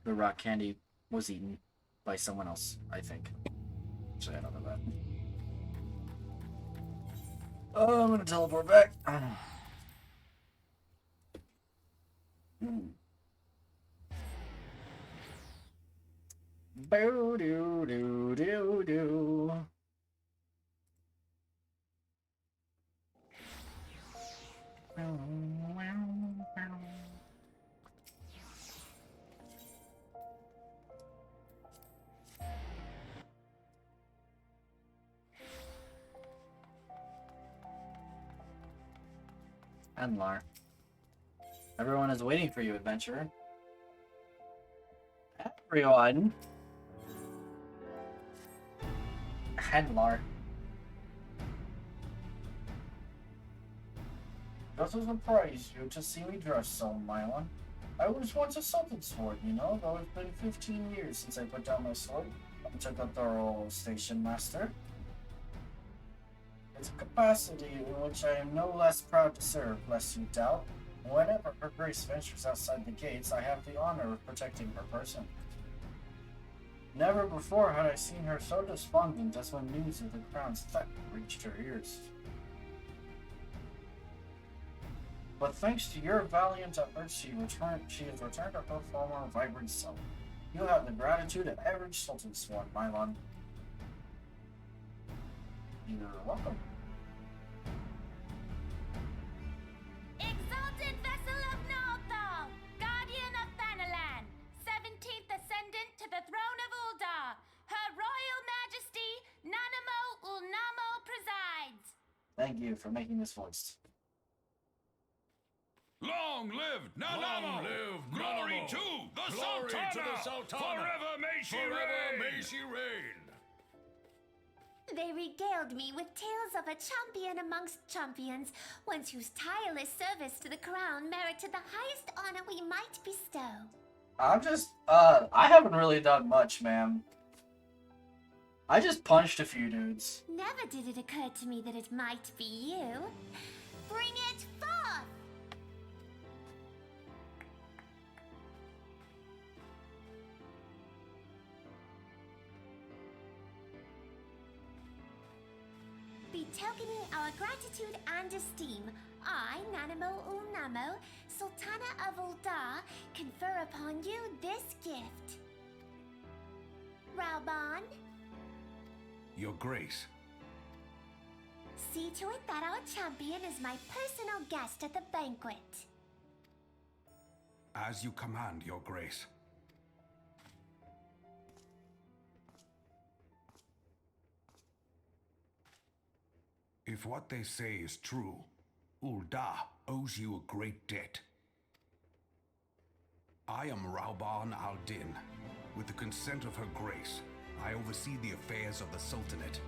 The rock candy was eaten by someone else, I think. Actually, I don't know that. Oh, I'm gonna teleport back. Boo doo doo doo doo. Enlar. Everyone is waiting for you, adventurer. Everyone. Henlar. Doesn't surprise you to see me dressed so, Mylon. I was once a Sultan sword, you know, though it's been 15 years since I put down my sword and took a thorough station master. It's a capacity in which I am no less proud to serve, lest you doubt. Whenever Her Grace ventures outside the gates, I have the honor of protecting her person. Never before had I seen her so despondent as when news of the crown's theft reached her ears. But thanks to your valiant efforts, she has returned to her former vibrant self. You have the gratitude of every Sultan sworn, Mylon. You're welcome.
Exalted vessel of Northal, guardian of Thanalan, 17th ascendant to the throne of Uldar, Her Royal Majesty Nanamo Ulnamo presides.
Thank you for making this voice.
Long live Nanamo!
Long live
Glory
Nanamo!
to the
Glory
Sultana!
to the Sultana!
Forever may she
Forever
reign!
may she reign!
They regaled me with tales of a champion amongst champions, once whose tireless service to the crown merited the highest honor we might bestow.
I haven't really done much, ma'am. I just punched a few dudes.
Never did it occur to me that it might be you. Bring it forth! Betokening our gratitude and esteem, I, Nanamo Ulnamo, Sultana of Uldar, confer upon you this gift. Rauban,
Your Grace.
see to it that our champion is my personal guest at the banquet.
As you command, Your Grace. If what they say is true, Ulda owes you a great debt. I am Rauban al-Din. With the consent of Her Grace, I oversee the affairs of the Sultanate.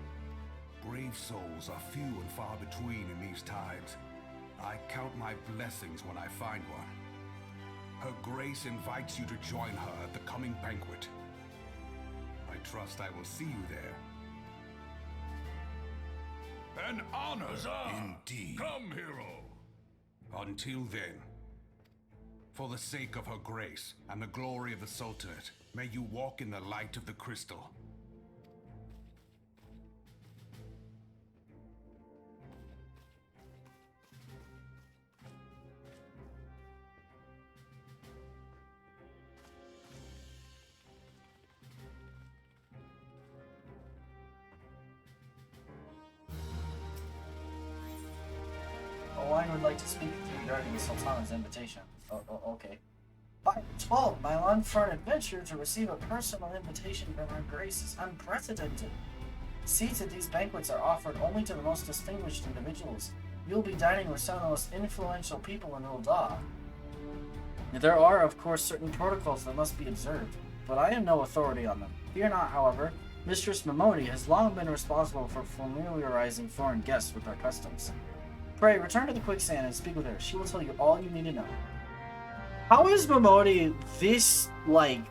Brave souls are few and far between in these times. I count my blessings when I find one. Her Grace invites you to join her at the coming banquet. I trust I will see you there.
An honor,
Indeed.
Come, hero.
Until then, for the sake of Her Grace and the glory of the Sultanate, may you walk in the light of the crystal.
Owain would like to speak with you regarding the Sultana's invitation. Okay. By 12, Mylon, for an adventure to receive a personal invitation from Her Grace is unprecedented. Seats at these banquets are offered only to the most distinguished individuals. You'll be dining with some of the most influential people in Ulda. There are, of course, certain protocols that must be observed, but I am no authority on them. Fear not, however. Mistress Momodi has long been responsible for familiarizing foreign guests with our customs. Pray, return to the quicksand and speak with her. She will tell you all you need to know. How is Momodi this, like,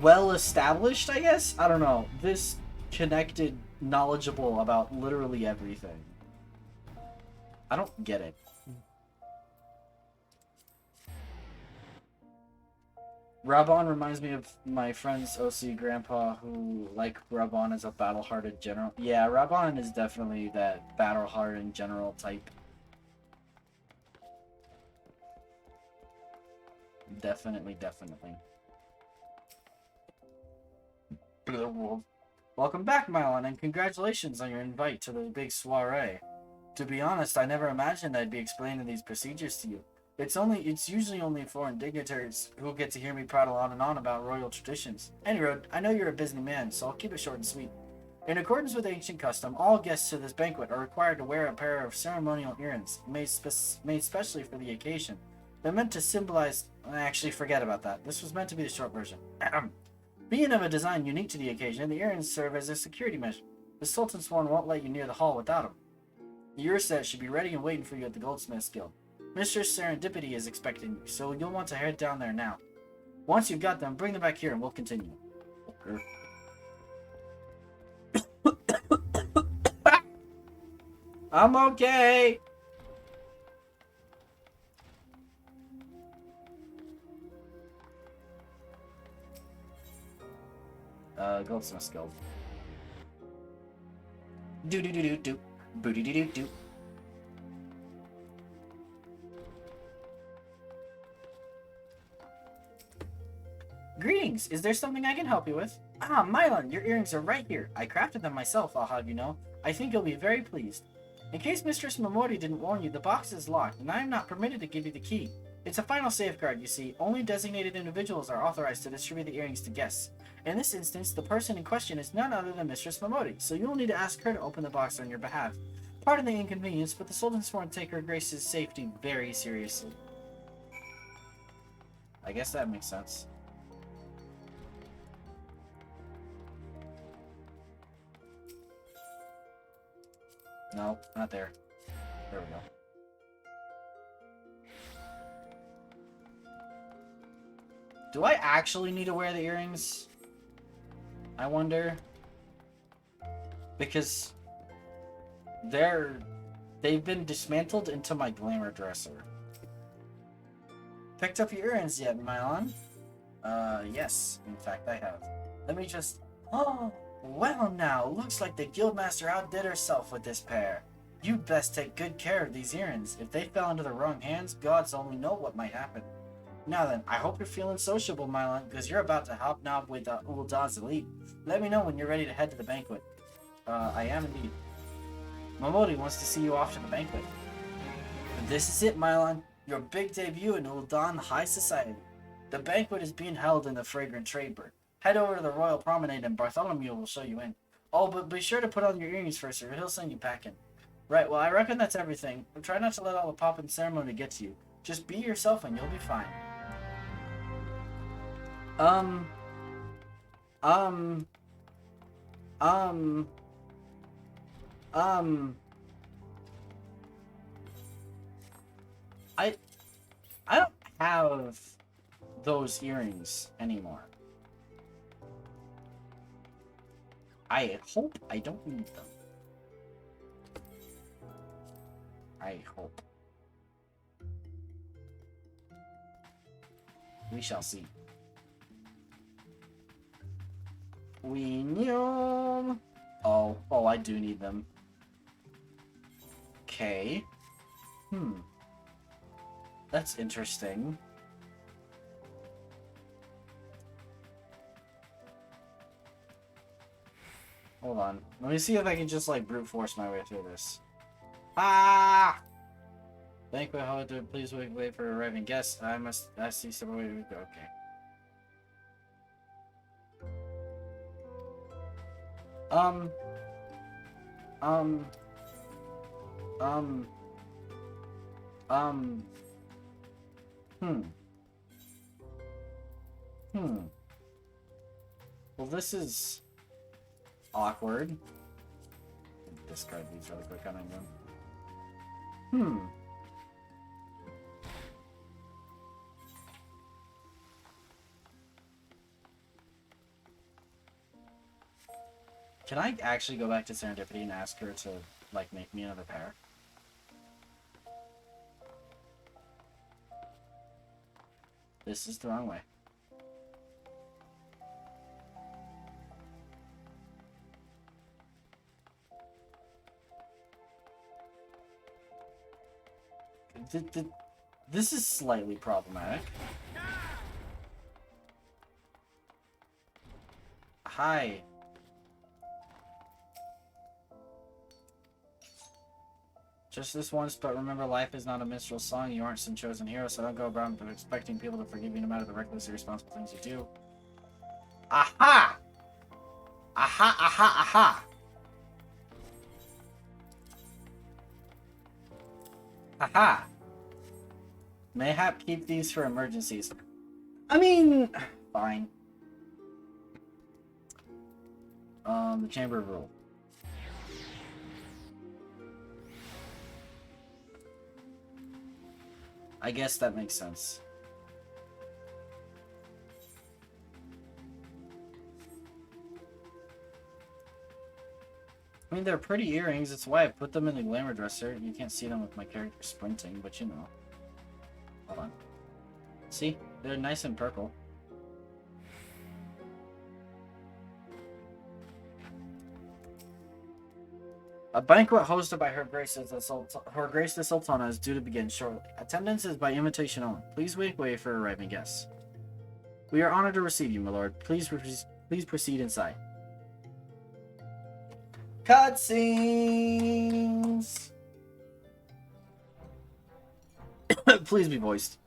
well-established, I guess? I don't know. This connected, knowledgeable about literally everything. I don't get it. Raban reminds me of my friend's OC grandpa who, like, Raban is a battle-hardened general. Yeah, Raban is definitely that battle-hardened general type. Definitely. Welcome back, Mylon, and congratulations on your invite to the big soiree. To be honest, I never imagined I'd be explaining these procedures to you. It's usually only foreign dignitaries who get to hear me prattle on and on about royal traditions. Anyway, I know you're a busy man, so I'll keep it short and sweet. In accordance with ancient custom, all guests to this banquet are required to wear a pair of ceremonial earrings made specially for the occasion. They're meant to symbolize... Actually, forget about that. This was meant to be the short version. Being of a design unique to the occasion, the earrings serve as a security measure. The Sultan Sworn won't let you near the hall without them. Your set should be ready and waiting for you at the Goldsmith's Guild. Mistress Serendipity is expecting you, so you'll want to head down there now. Once you've got them, bring them back here and we'll continue. I'm okay! Goldsmith's Guild. Do-do-do-do-do. Booty-do-do-do. Greetings! Is there something I can help you with? Ah, Mylon, your earrings are right here. I crafted them myself, I'll have you know. I think you'll be very pleased. In case Mistress Momori didn't warn you, the box is locked, and I am not permitted to give you the key. It's a final safeguard, you see. Only designated individuals are authorized to distribute the earrings to guests. In this instance, the person in question is none other than Mistress Momori, so you'll need to ask her to open the box on your behalf. Pardon the inconvenience, but the Sultan Sworn take Her Grace's safety very seriously. I guess that makes sense. No, not there. There we go. Do I actually need to wear the earrings? I wonder. Because they've been dismantled into my glamour dresser. Picked up your earrings yet, Mylon? Yes. In fact, I have. Let me just... Oh, well now. Looks like the Guildmaster outdid herself with this pair. You'd best take good care of these earrings. If they fell into the wrong hands, gods only know what might happen. Now then, I hope you're feeling sociable, Mylon, because you're about to hobnob with Ul'Dan's elite. Let me know when you're ready to head to the banquet. I am indeed. Momodi wants to see you off to the banquet. And this is it, Mylon. Your big debut in Ul'Dan High Society. The banquet is being held in the Fragrant Trade Bird. Head over to the Royal Promenade and Bartholomew will show you in. Oh, but be sure to put on your earrings first or he'll send you packing. Right, well, I reckon that's everything. Try not to let all the pomp and ceremony get to you. Just be yourself and you'll be fine. I don't have those earrings anymore. I hope I don't need them. I hope. We shall see. We knew. Oh, I do need them. Okay. That's interesting. Hold on. Let me see if I can just like brute force my way through this. Ah! Banquet holder, please wait for arriving guests. I see someone. Okay. Well, this is awkward. Discard these really quick on them. Can I actually go back to Serendipity and ask her to, like, make me another pair? This is the wrong way. This is slightly problematic. Hi. Just this once, but remember life is not a minstrel song. You aren't some chosen hero, so don't go around expecting people to forgive you no matter the reckless, irresponsible things you do. Aha! Aha, aha, aha! Aha! Mayhap keep these for emergencies. I mean, fine. The Chamber of Rule. I guess that makes sense. I mean, they're pretty earrings. That's why I put them in the glamour dresser. You can't see them with my character sprinting, but you know. Hold on. See? They're nice and purple. A banquet hosted by Her Grace the Sultana is due to begin shortly. Attendance is by invitation only. Please wait for arriving guests. We are honored to receive you, my lord. Please proceed inside. Cutscenes! Please be voiced.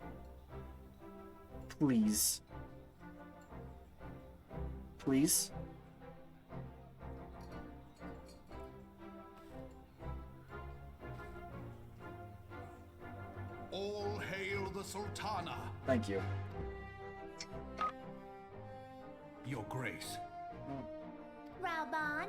Please. Please.
All hail the Sultana.
Thank you.
Your Grace.
Raoban?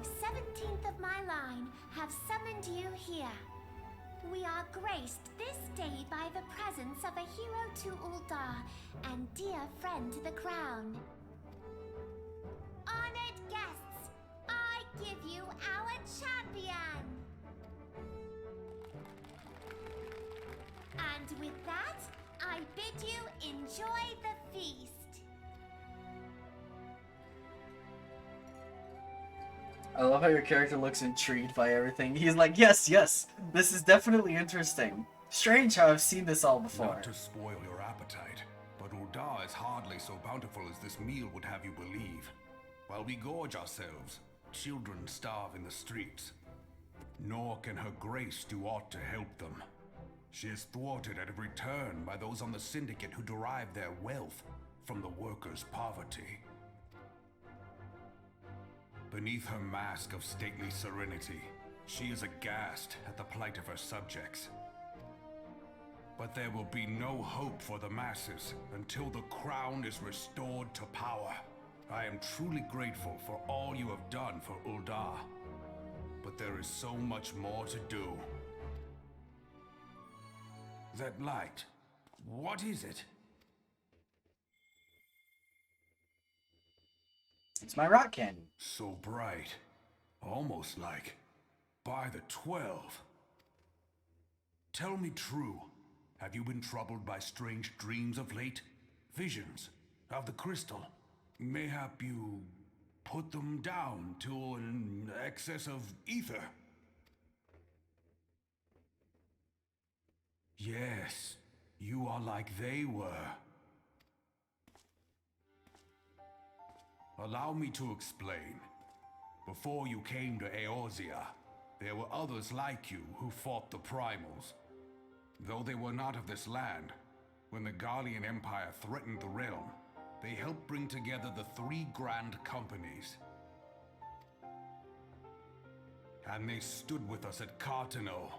of 17th of my line have summoned you here. We are graced this day by the presence of a hero to Uldar and dear friend to the crown. Honored guests, I give you our champion! And with that, I bid you enjoy the feast.
I love how your character looks intrigued by everything. He's like, yes, yes, this is definitely interesting. Strange how I've seen this all before.
Not to spoil your appetite, but Uldar is hardly so bountiful as this meal would have you believe. While we gorge ourselves, children starve in the streets. Nor can her grace do aught to help them. She is thwarted at every turn by those on the syndicate who derive their wealth from the workers' poverty. Beneath her mask of stately serenity, she is aghast at the plight of her subjects. But there will be no hope for the masses until the crown is restored to power. I am truly grateful for all you have done for Uldar, but there is so much more to do. That light, what is it?
It's my rock candy.
So bright, almost like by the 12. Tell me true, have you been troubled by strange dreams of late? Visions of the crystal? Mayhap you put them down to an excess of ether? Yes, you are like they were. Allow me to explain. Before you came to Eorzea, there were others like you who fought the Primals. Though they were not of this land, when the Guardian Empire threatened the realm, they helped bring together the three grand companies. And they stood with us at Cartano,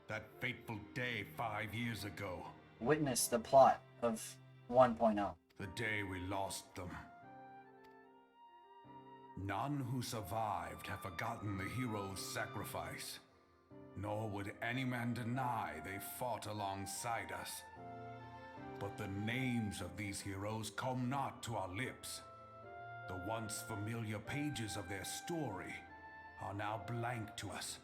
that fateful day 5 years ago.
Witness the plot of 1.0.
The day we lost them. None who survived have forgotten the hero's sacrifice, nor would any man deny they fought alongside us. But the names of these heroes come not to our lips. The once familiar pages of their story are now blank to us.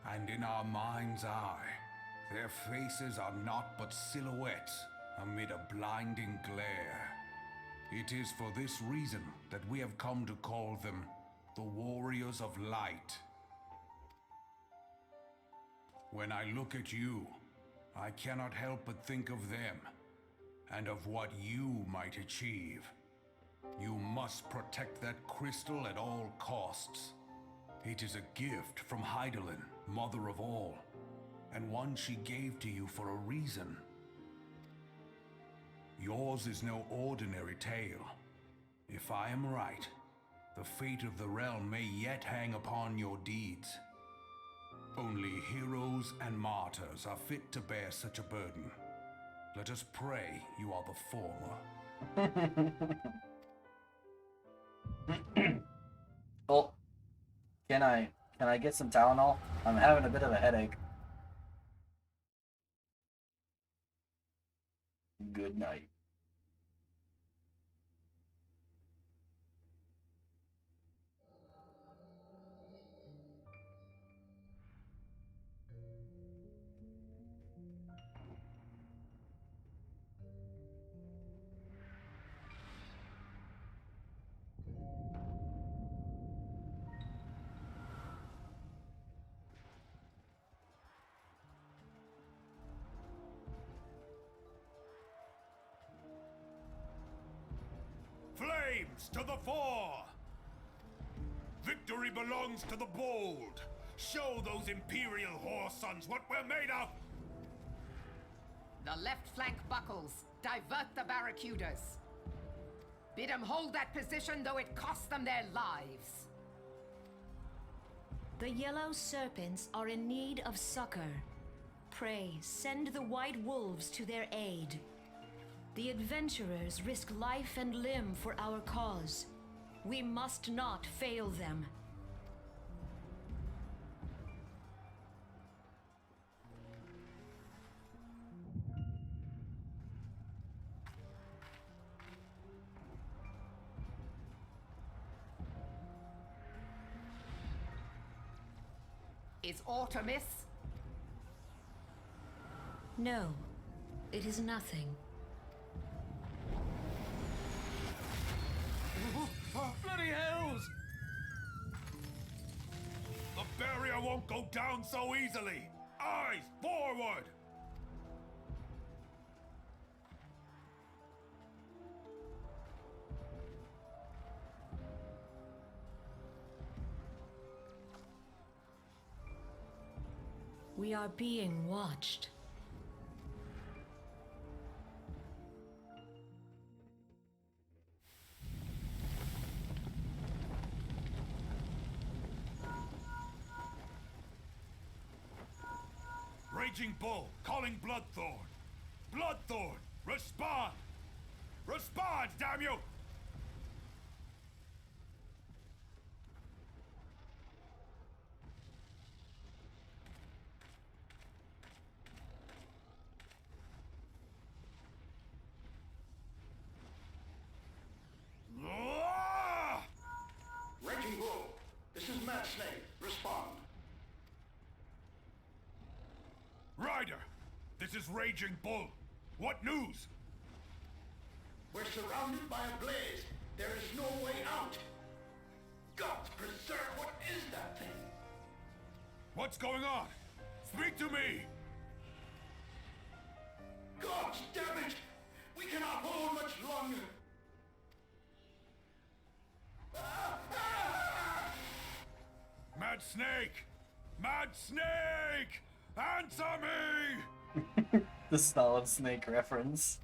And in our mind's eye, their faces are naught but silhouettes amid a blinding glare. It is for this reason that we have come to call them the Warriors of Light. When I look at you, I cannot help but think of them, and of what you might achieve. You must protect that crystal at all costs. It is a gift from Hydaelyn, mother of all, and one she gave to you for a reason. Yours is no ordinary tale. If I am right, the fate of the realm may yet hang upon your deeds. Only heroes and martyrs are fit to bear such a burden. Let us pray you are the former.
Well, can I get some Tylenol? I'm having a bit of a headache. Good night.
Flames to the fore! Victory belongs to the bold. Show those Imperial whore sons what we're made of!
The left flank buckles. Divert the barracudas. Bid them hold that position, though it costs them their lives.
The yellow serpents are in need of succor. Pray, send the white wolves to their aid. The adventurers risk life and limb for our cause. We must not fail them.
Is Artemis?
No, it is nothing.
Bloody hells! The barrier won't go down so easily! Eyes forward!
We are being watched.
Raging Bull, calling Bloodthorn. Bloodthorn, respond! Respond, damn you! Ah!
Raging Bull, this is Mad Snake. Respond.
Ryder, this is Raging Bull. What news?
We're surrounded by a blaze. There is no way out. Gods preserve, what is that thing?
What's going on? Speak to me!
Gods damn it! We cannot hold much longer.
Mad Snake! Mad Snake! Answer me!
The Solid Snake reference.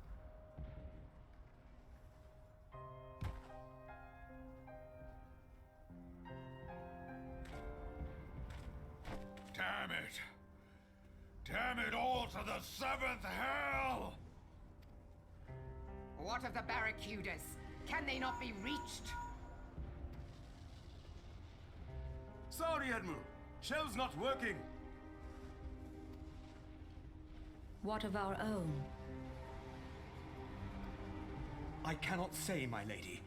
Damn it! Damn it all to the seventh hell!
What of the Barracudas? Can they not be reached?
Sorry, Admiral. Shell's not working.
What of our own?
I cannot say, my lady.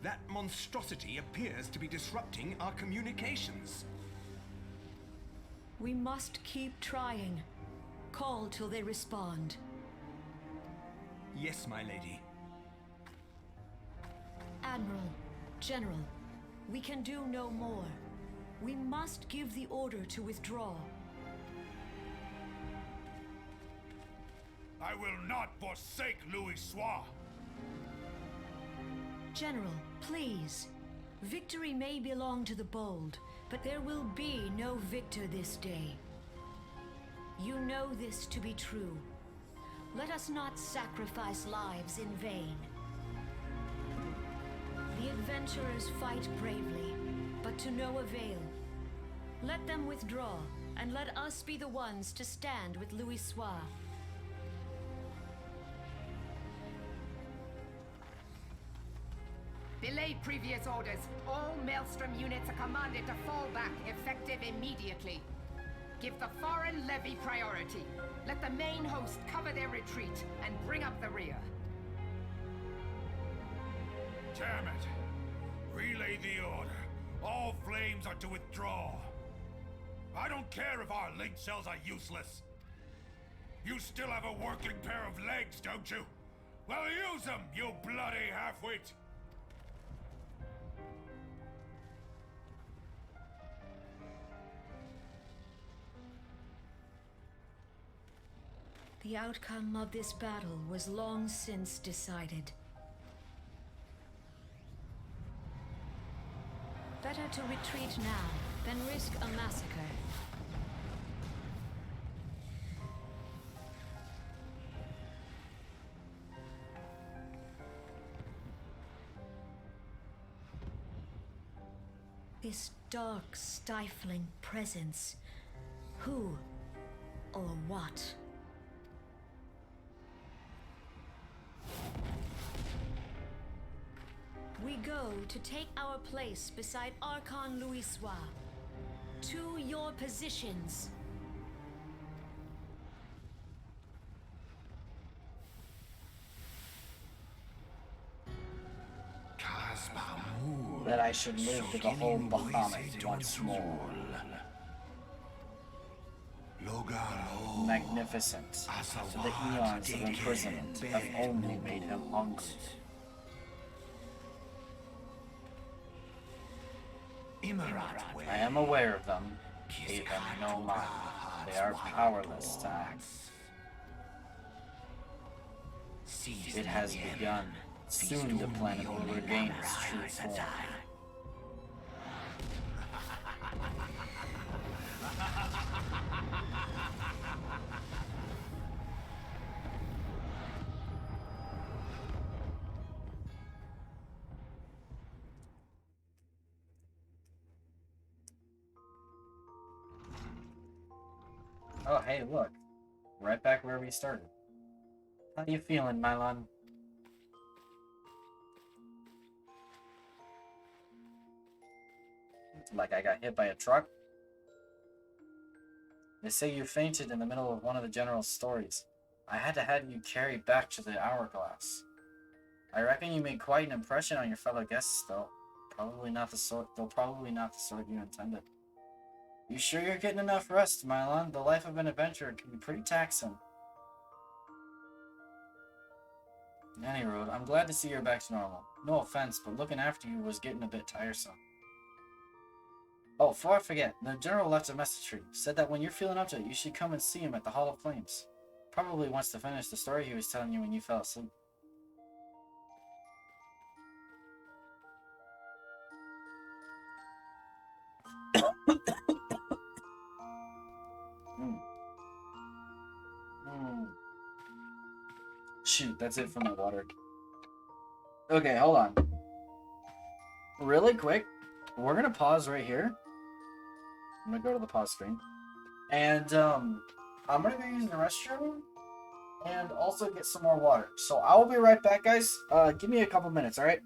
That monstrosity appears to be disrupting our communications.
We must keep trying. Call till they respond.
Yes, my lady.
Admiral, General, we can do no more. We must give the order to withdraw.
I will not forsake Louis Soir.
General, please. Victory may belong to the bold, but there will be no victor this day. You know this to be true. Let us not sacrifice lives in vain. The adventurers fight bravely, but to no avail. Let them withdraw, and let us be the ones to stand with Louis Soir.
Belay previous orders. All Maelstrom units are commanded to fall back, effective immediately. Give the foreign levy priority. Let the main host cover their retreat and bring up the rear.
Damn it! Relay the order. All flames are to withdraw. I don't care if our link cells are useless. You still have a working pair of legs, don't you? Well, use them, you bloody half-wit!
The outcome of this battle was long since decided. Better to retreat now than risk a massacre. This dark, stifling presence. Who or what? we go to take our place beside Archon Louisoix. To your positions.
That I should live to behold Bahamut once more. Magnificent. The eons of imprisonment have only made him hungry. I am aware of them, even no mind. They are powerless to act. It has begun. Soon the planet will regain its true form. Oh, hey, look. Right back where we started. How you feeling, Mylon? Like I got hit by a truck? They say you fainted in the middle of one of the general's stories. I had to have you carried back to the hourglass. I reckon you made quite an impression on your fellow guests, though. Probably not the sort you intended. You sure you're getting enough rest, Mylon? The life of an adventurer can be pretty taxing. Any road, I'm glad to see you're back to normal. No offense, but looking after you was getting a bit tiresome. Oh, before I forget, the general left a message for you. Said that when you're feeling up to it, you should come and see him at the Hall of Flames. Probably wants to finish the story he was telling you when you fell asleep. Shoot, that's it for my water. Okay, hold on. Really quick, we're gonna pause right here. I'm gonna go to the pause screen. And, I'm gonna go use the restroom and also get some more water. So I will be right back, guys. Give me a couple minutes, alright?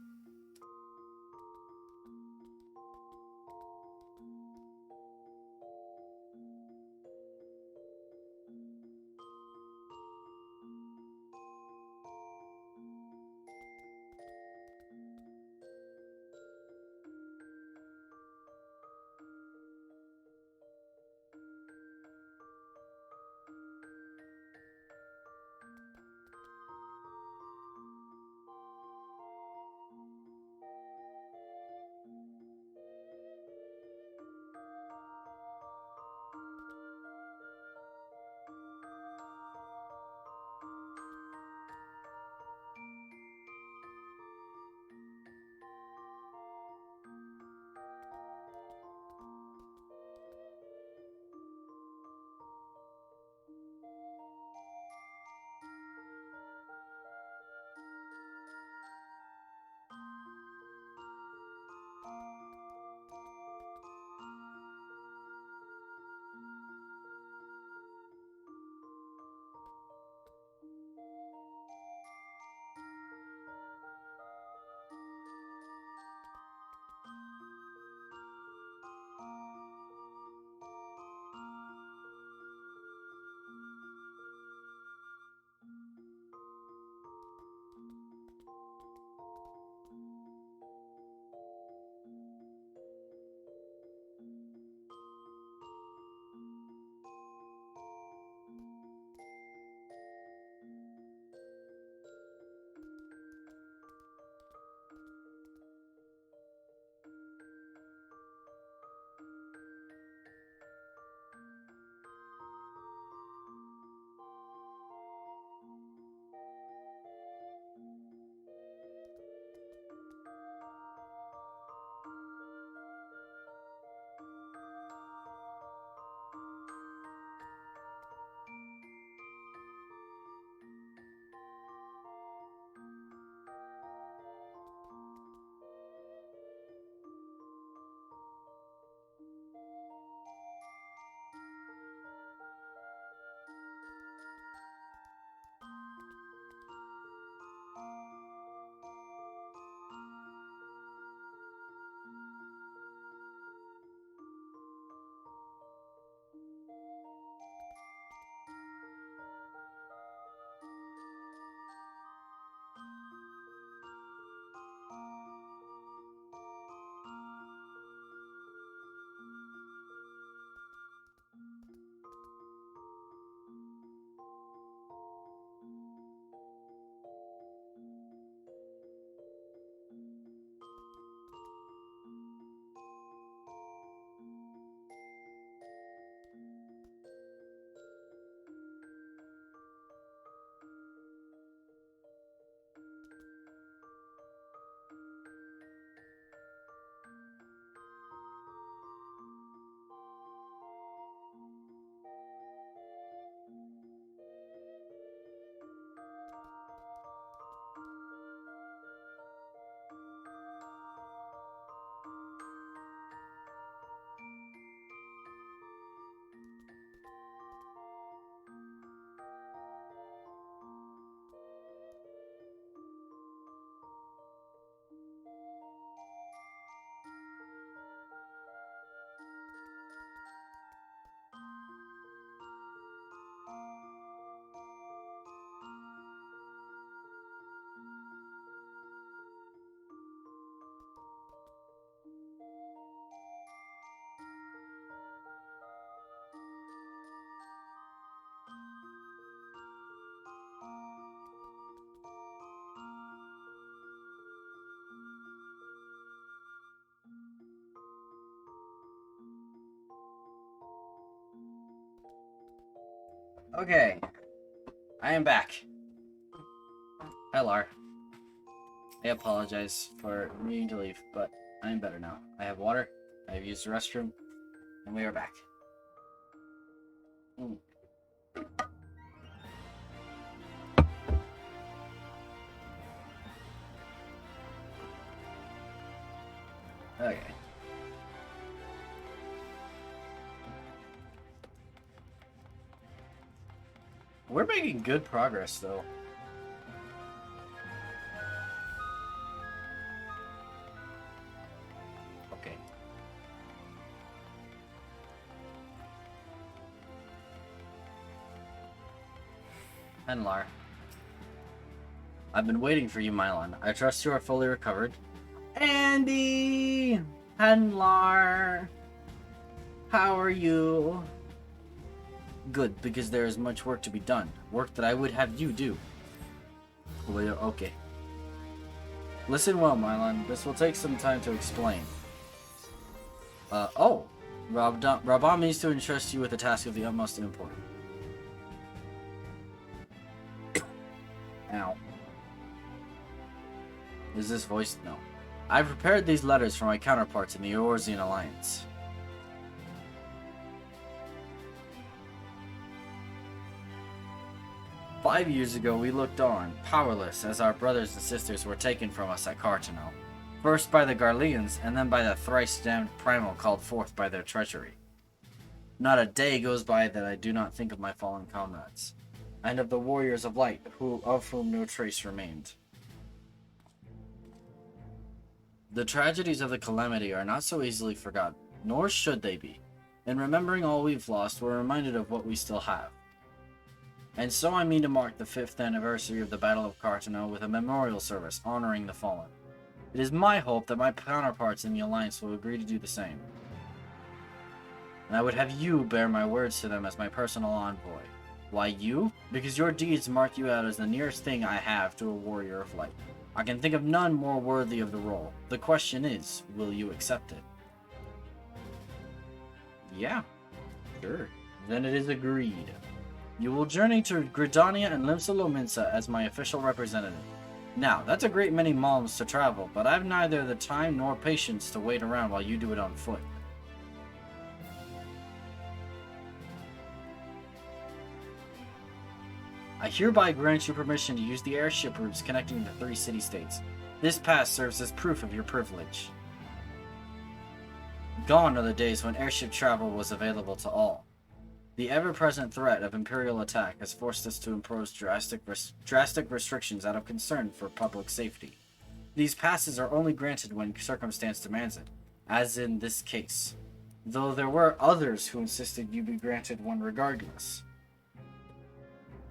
Okay. I am back. Hi, Lar. I apologize for needing to leave, but I am better now. I have water, I have used the restroom, and we are back. Okay. We're making good progress, though. Okay. Henlar. I've been waiting for you, Mylon. I trust you are fully recovered. Andy! Henlar! How are you? Good, because there is much work to be done. Work that I would have you do. Well, okay. Listen well, Mylon. This will take some time to explain. Rabban means to entrust you with a task of the utmost import. Ow. Is this voice? No. I've prepared these letters for my counterparts in the Eorzean Alliance. "5 years ago, we looked on, powerless, as our brothers and sisters were taken from us at Cartano. First by the Garleans, and then by the thrice-damned primal called forth by their treachery. Not a day goes by that I do not think of my fallen comrades, and of the warriors of light, of whom no trace remained. The tragedies of the Calamity are not so easily forgotten, nor should they be. In remembering all we've lost, we're reminded of what we still have. And so I mean to mark the 5th anniversary of the Battle of Cartano with a memorial service honoring the fallen. It is my hope that my counterparts in the Alliance will agree to do the same. And I would have you bear my words to them as my personal envoy. Why you? Because your deeds mark you out as the nearest thing I have to a warrior of light. I can think of none more worthy of the role. The question is, will you accept it?" Yeah, sure. Then it is agreed. You will journey to Gridania and Limsa Lominsa as my official representative. Now, that's a great many malms to travel, but I've neither the time nor patience to wait around while you do it on foot. I hereby grant you permission to use the airship routes connecting the 3 city-states. This pass serves as proof of your privilege. Gone are the days when airship travel was available to all. The ever-present threat of Imperial attack has forced us to impose drastic restrictions out of concern for public safety. These passes are only granted when circumstance demands it, as in this case, though there were others who insisted you be granted one regardless.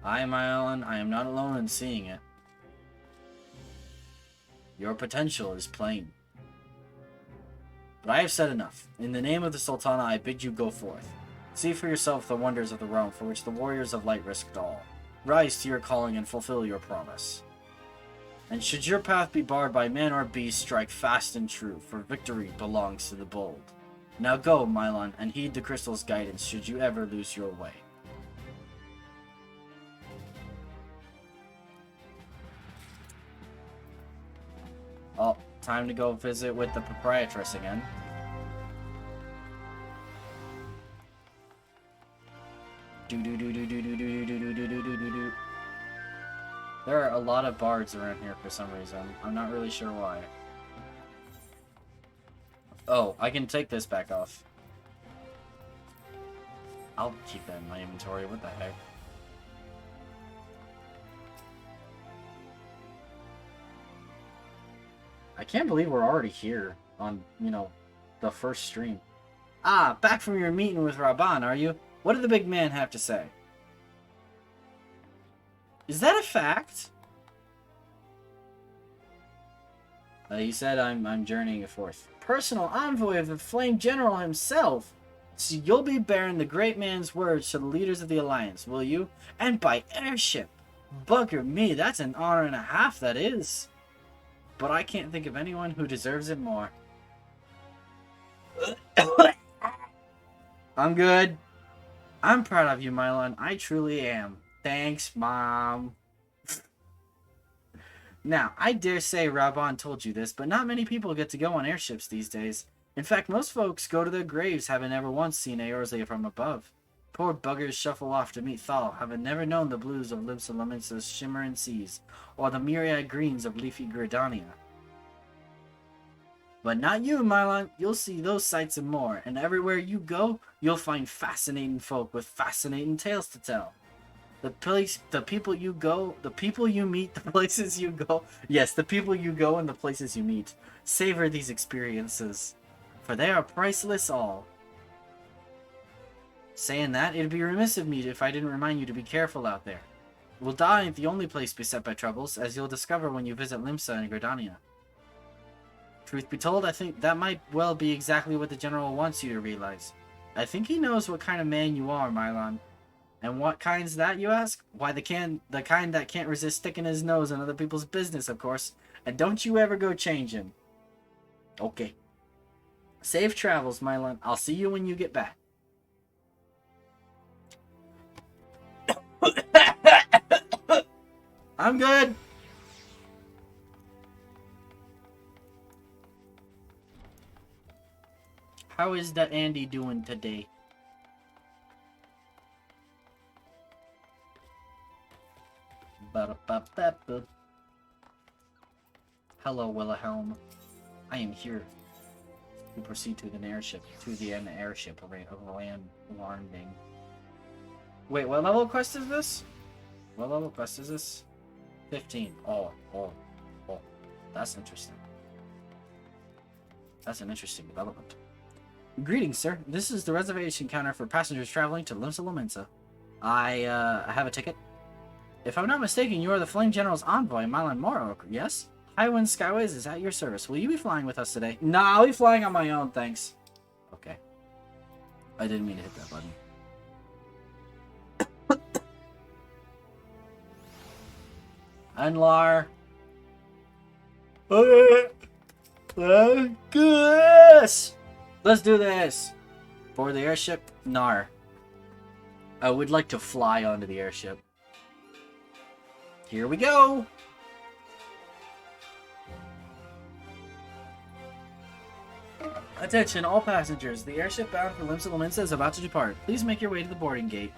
I, Mylon, I am not alone in seeing it. Your potential is plain. But I have said enough. In the name of the Sultana, I bid you go forth. See for yourself the wonders of the realm for which the warriors of light risked all. Rise to your calling and fulfill your promise. And should your path be barred by man or beast, strike fast and true, for victory belongs to the bold. Now go, Mylon, and heed the crystal's guidance should you ever lose your way. Oh, time to go visit with the proprietress again. There are a lot of bards around here for some reason. I'm not really sure why. Oh, I can take this back off. I'll keep that in my inventory. What the heck? I can't believe we're already here on, the first stream. Ah, back from your meeting with Rabban, are you? What did the big man have to say? Is that a fact? He said I'm journeying forth. Personal envoy of the Flame General himself. So you'll be bearing the great man's words to the leaders of the Alliance, will you? And by airship. Bugger me, that's an honor and a half, that is. But I can't think of anyone who deserves it more. I'm good. I'm proud of you, Mylon. I truly am. Thanks, Mom. Now, I dare say Raban told you this, but not many people get to go on airships these days. In fact, most folks go to their graves having never once seen Eorzea from above. Poor buggers shuffle off to meet Thal, having never known the blues of Limsa Lominsa's shimmering seas, or the myriad greens of leafy Gridania. But not you, Mylon. You'll see those sights and more, and everywhere you go, you'll find fascinating folk with fascinating tales to tell. The people you meet, the places you go. Yes, the people you go and the places you meet. Savor these experiences, for they are priceless all. Saying that, it'd be remiss of me if I didn't remind you to be careful out there. Ul'dah ain't the only place beset by troubles, as you'll discover when you visit Limsa and Gridania. Truth be told, I think that might well be exactly what the General wants you to realize. I think he knows what kind of man you are, Mylon. And what kind's that, you ask? Why, the kind that can't resist sticking his nose in other people's business, of course. And don't you ever go changing. Okay. Safe travels, Mylon. I'll see you when you get back. I'm good. How is that Andy doing today? Ba-da-ba-ba-ba. Hello, Wilhelm. I am here to proceed to the airship, of land landing. Wait, what level quest is this? What level quest is this? 15. Oh. That's interesting. That's an interesting development. Greetings, sir. This is the reservation counter for passengers traveling to Limsa Lominsa. I have a ticket. If I'm not mistaken, you are the Flame General's envoy, Mylon Morrow, yes? Highwind Skyways is at your service. Will you be flying with us today? Nah, I'll be flying on my own, thanks. Okay. I didn't mean to hit that button. Unlar. Okay. Let's do this! Let's do this! For the airship? Nar. I would like to fly onto the airship. Here we go! Attention, all passengers. The airship bound for Limsa Lominsa is about to depart. Please make your way to the boarding gate.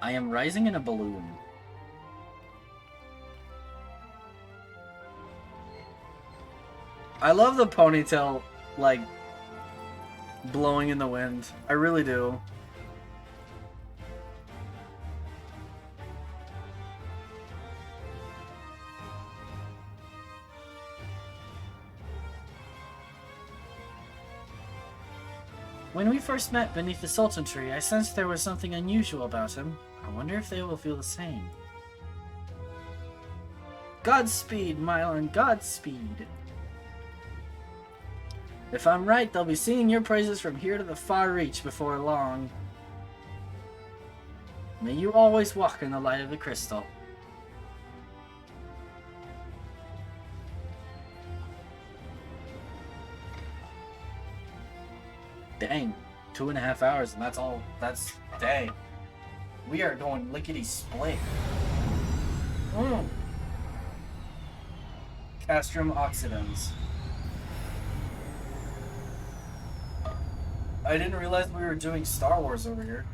I am rising in a balloon. I love the ponytail, like, blowing in the wind. I really do. When we first met beneath the Sultan tree, I sensed there was something unusual about him. I wonder if they will feel the same. Godspeed, Mylon, Godspeed. If I'm right, they'll be singing your praises from here to the far reach before long. May you always walk in the light of the crystal. Dang, 2.5 hours and that's all, dang. We are going lickety-split. Castrum Oxidans. I didn't realize we were doing Star Wars over here.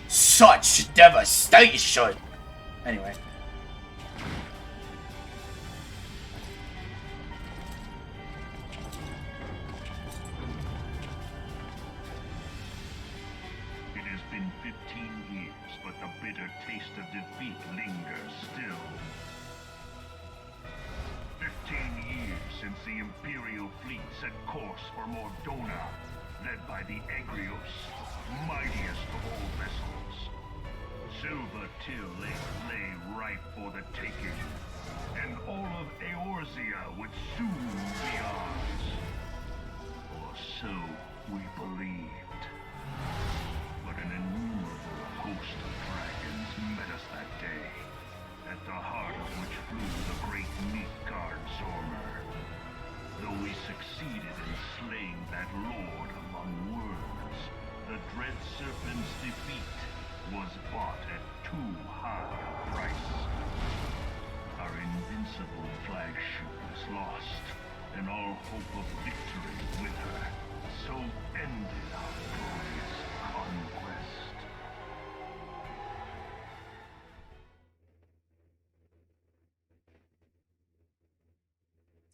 Such devastation! Anyway.
It has been 15 years, but the bitter taste of defeat lingers still. 15 years since the Imperial fleet set course for Mordona, led by the Egrios, mighty till it lay ripe for the taking, and all of Eorzea would soon be ours. Or so we believed. But an innumerable host of dragons met us that day, at the heart of which flew the great Midgard Zormer. Though we succeeded in slaying that lord among worms, the dread serpent's defeat was bought at too high a price. Our invincible flagship was lost, and all hope of victory with her. So ended our glorious conquest.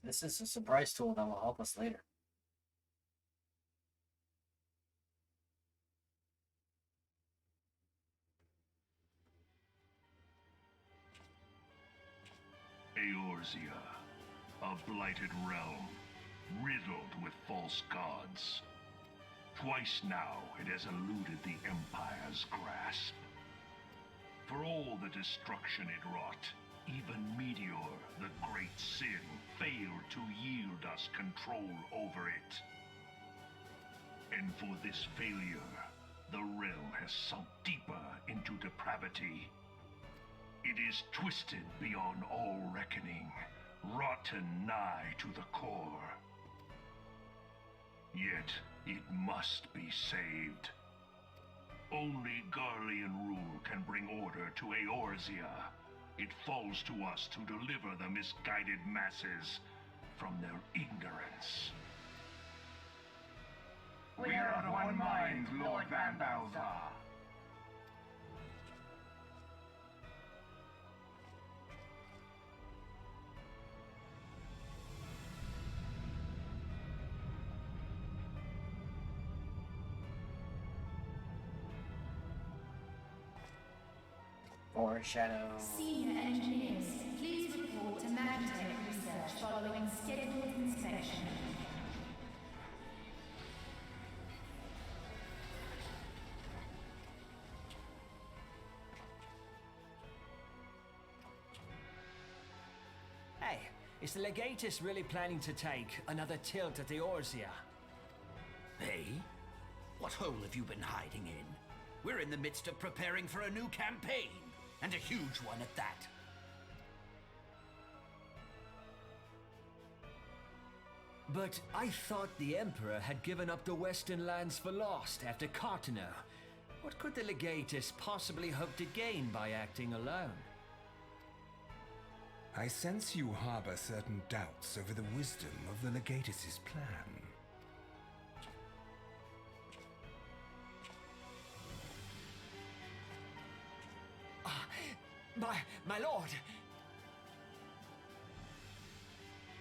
This is a surprise tool that will help us later.
Eorzea, a blighted realm, riddled with false gods. Twice now it has eluded the Empire's grasp. For all the destruction it wrought, even Meteor, the great sin, failed to yield us control over it. And for this failure, the realm has sunk deeper into depravity. It is twisted beyond all reckoning, rotten nigh to the core. Yet, it must be saved. Only Garlean rule can bring order to Eorzea. It falls to us to deliver the misguided masses from their ignorance.
We are of one mind, Lord Van Balthar.
Foreshadow.
Senior engineers, please report to Magitech research following scheduled inspection.
Hey, is the Legatus really planning to take another tilt at Eorzea?
Hey? What hole have you been hiding in? We're in the midst of preparing for a new campaign, and a huge one at that.
But I thought the Emperor had given up the Western lands for lost after Cartano. What could the Legatus possibly hope to gain by acting alone?
I sense you harbor certain doubts over the wisdom of the Legatus' plan.
My lord!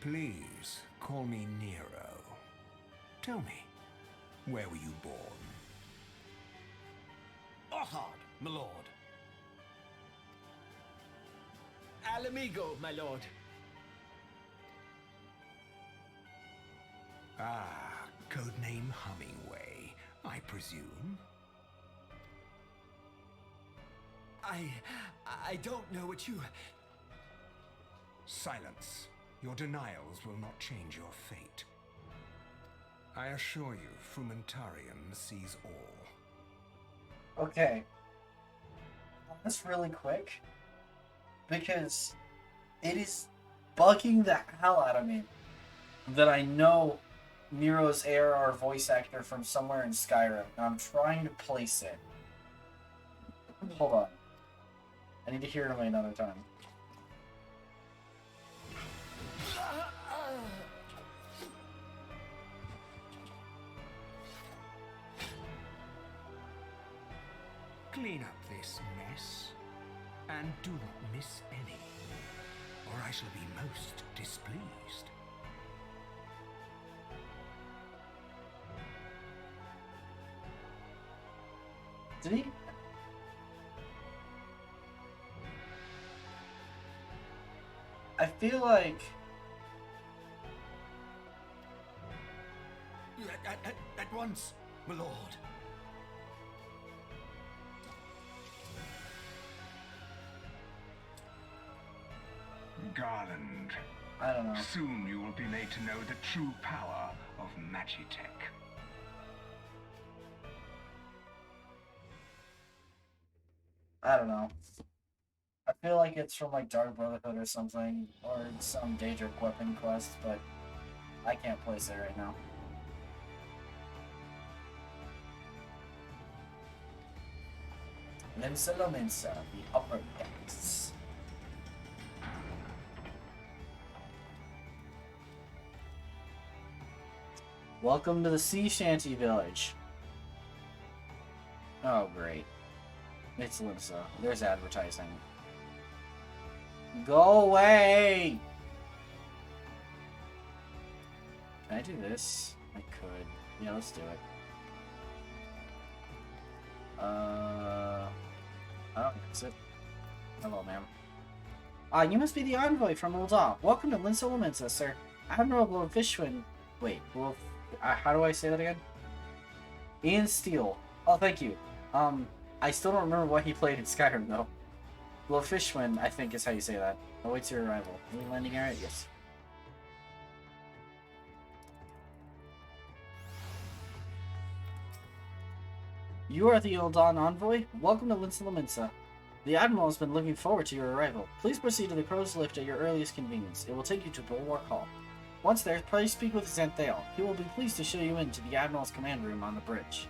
Please, call me Nero. Tell me, where were you born?
Othard, my lord.
Alamigo, my lord.
Ah, codename Hummingway, I presume.
I don't know what you...
Silence. Your denials will not change your fate. I assure you, Frumentarium sees all.
Okay. That's really quick. Because it is bugging the hell out of me that I know Nero's ARR voice actor from somewhere in Skyrim, and I'm trying to place it. Hold on. I need to hear him another time.
Clean up this mess, and do not miss any, or I shall be most displeased.
Did he? I feel like...
At once, my lord.
Garland.
I don't know.
Soon you will be made to know the true power of Magitech.
I don't know. I feel like it's from like Dark Brotherhood or something, or some Daedric weapon quest, but I can't place it right now. Mensa, the upper decks. Welcome to the Sea Shanty Village. Oh, great. It's Limsa. There's advertising. Go away! Can I do this? I could. Yeah, let's do it. Oh, that's it. Hello, ma'am. You must be the envoy from Ul'dah. Welcome to Limsa, sir. Admiral Blofishwin. Wait, how do I say that again? Ian Steele. Oh, thank you. I still don't remember what he played in Skyrim, though. Blofishwin, I think is how you say that. Awaits your arrival. Any landing area? Yes. You are the Ul'dah envoy? Welcome to Limsa. The Admiral has been looking forward to your arrival. Please proceed to the Crow's Lift at your earliest convenience. It will take you to Bulwark Hall. Once there, please speak with Xantheil. He will be pleased to show you into the Admiral's command room on the bridge.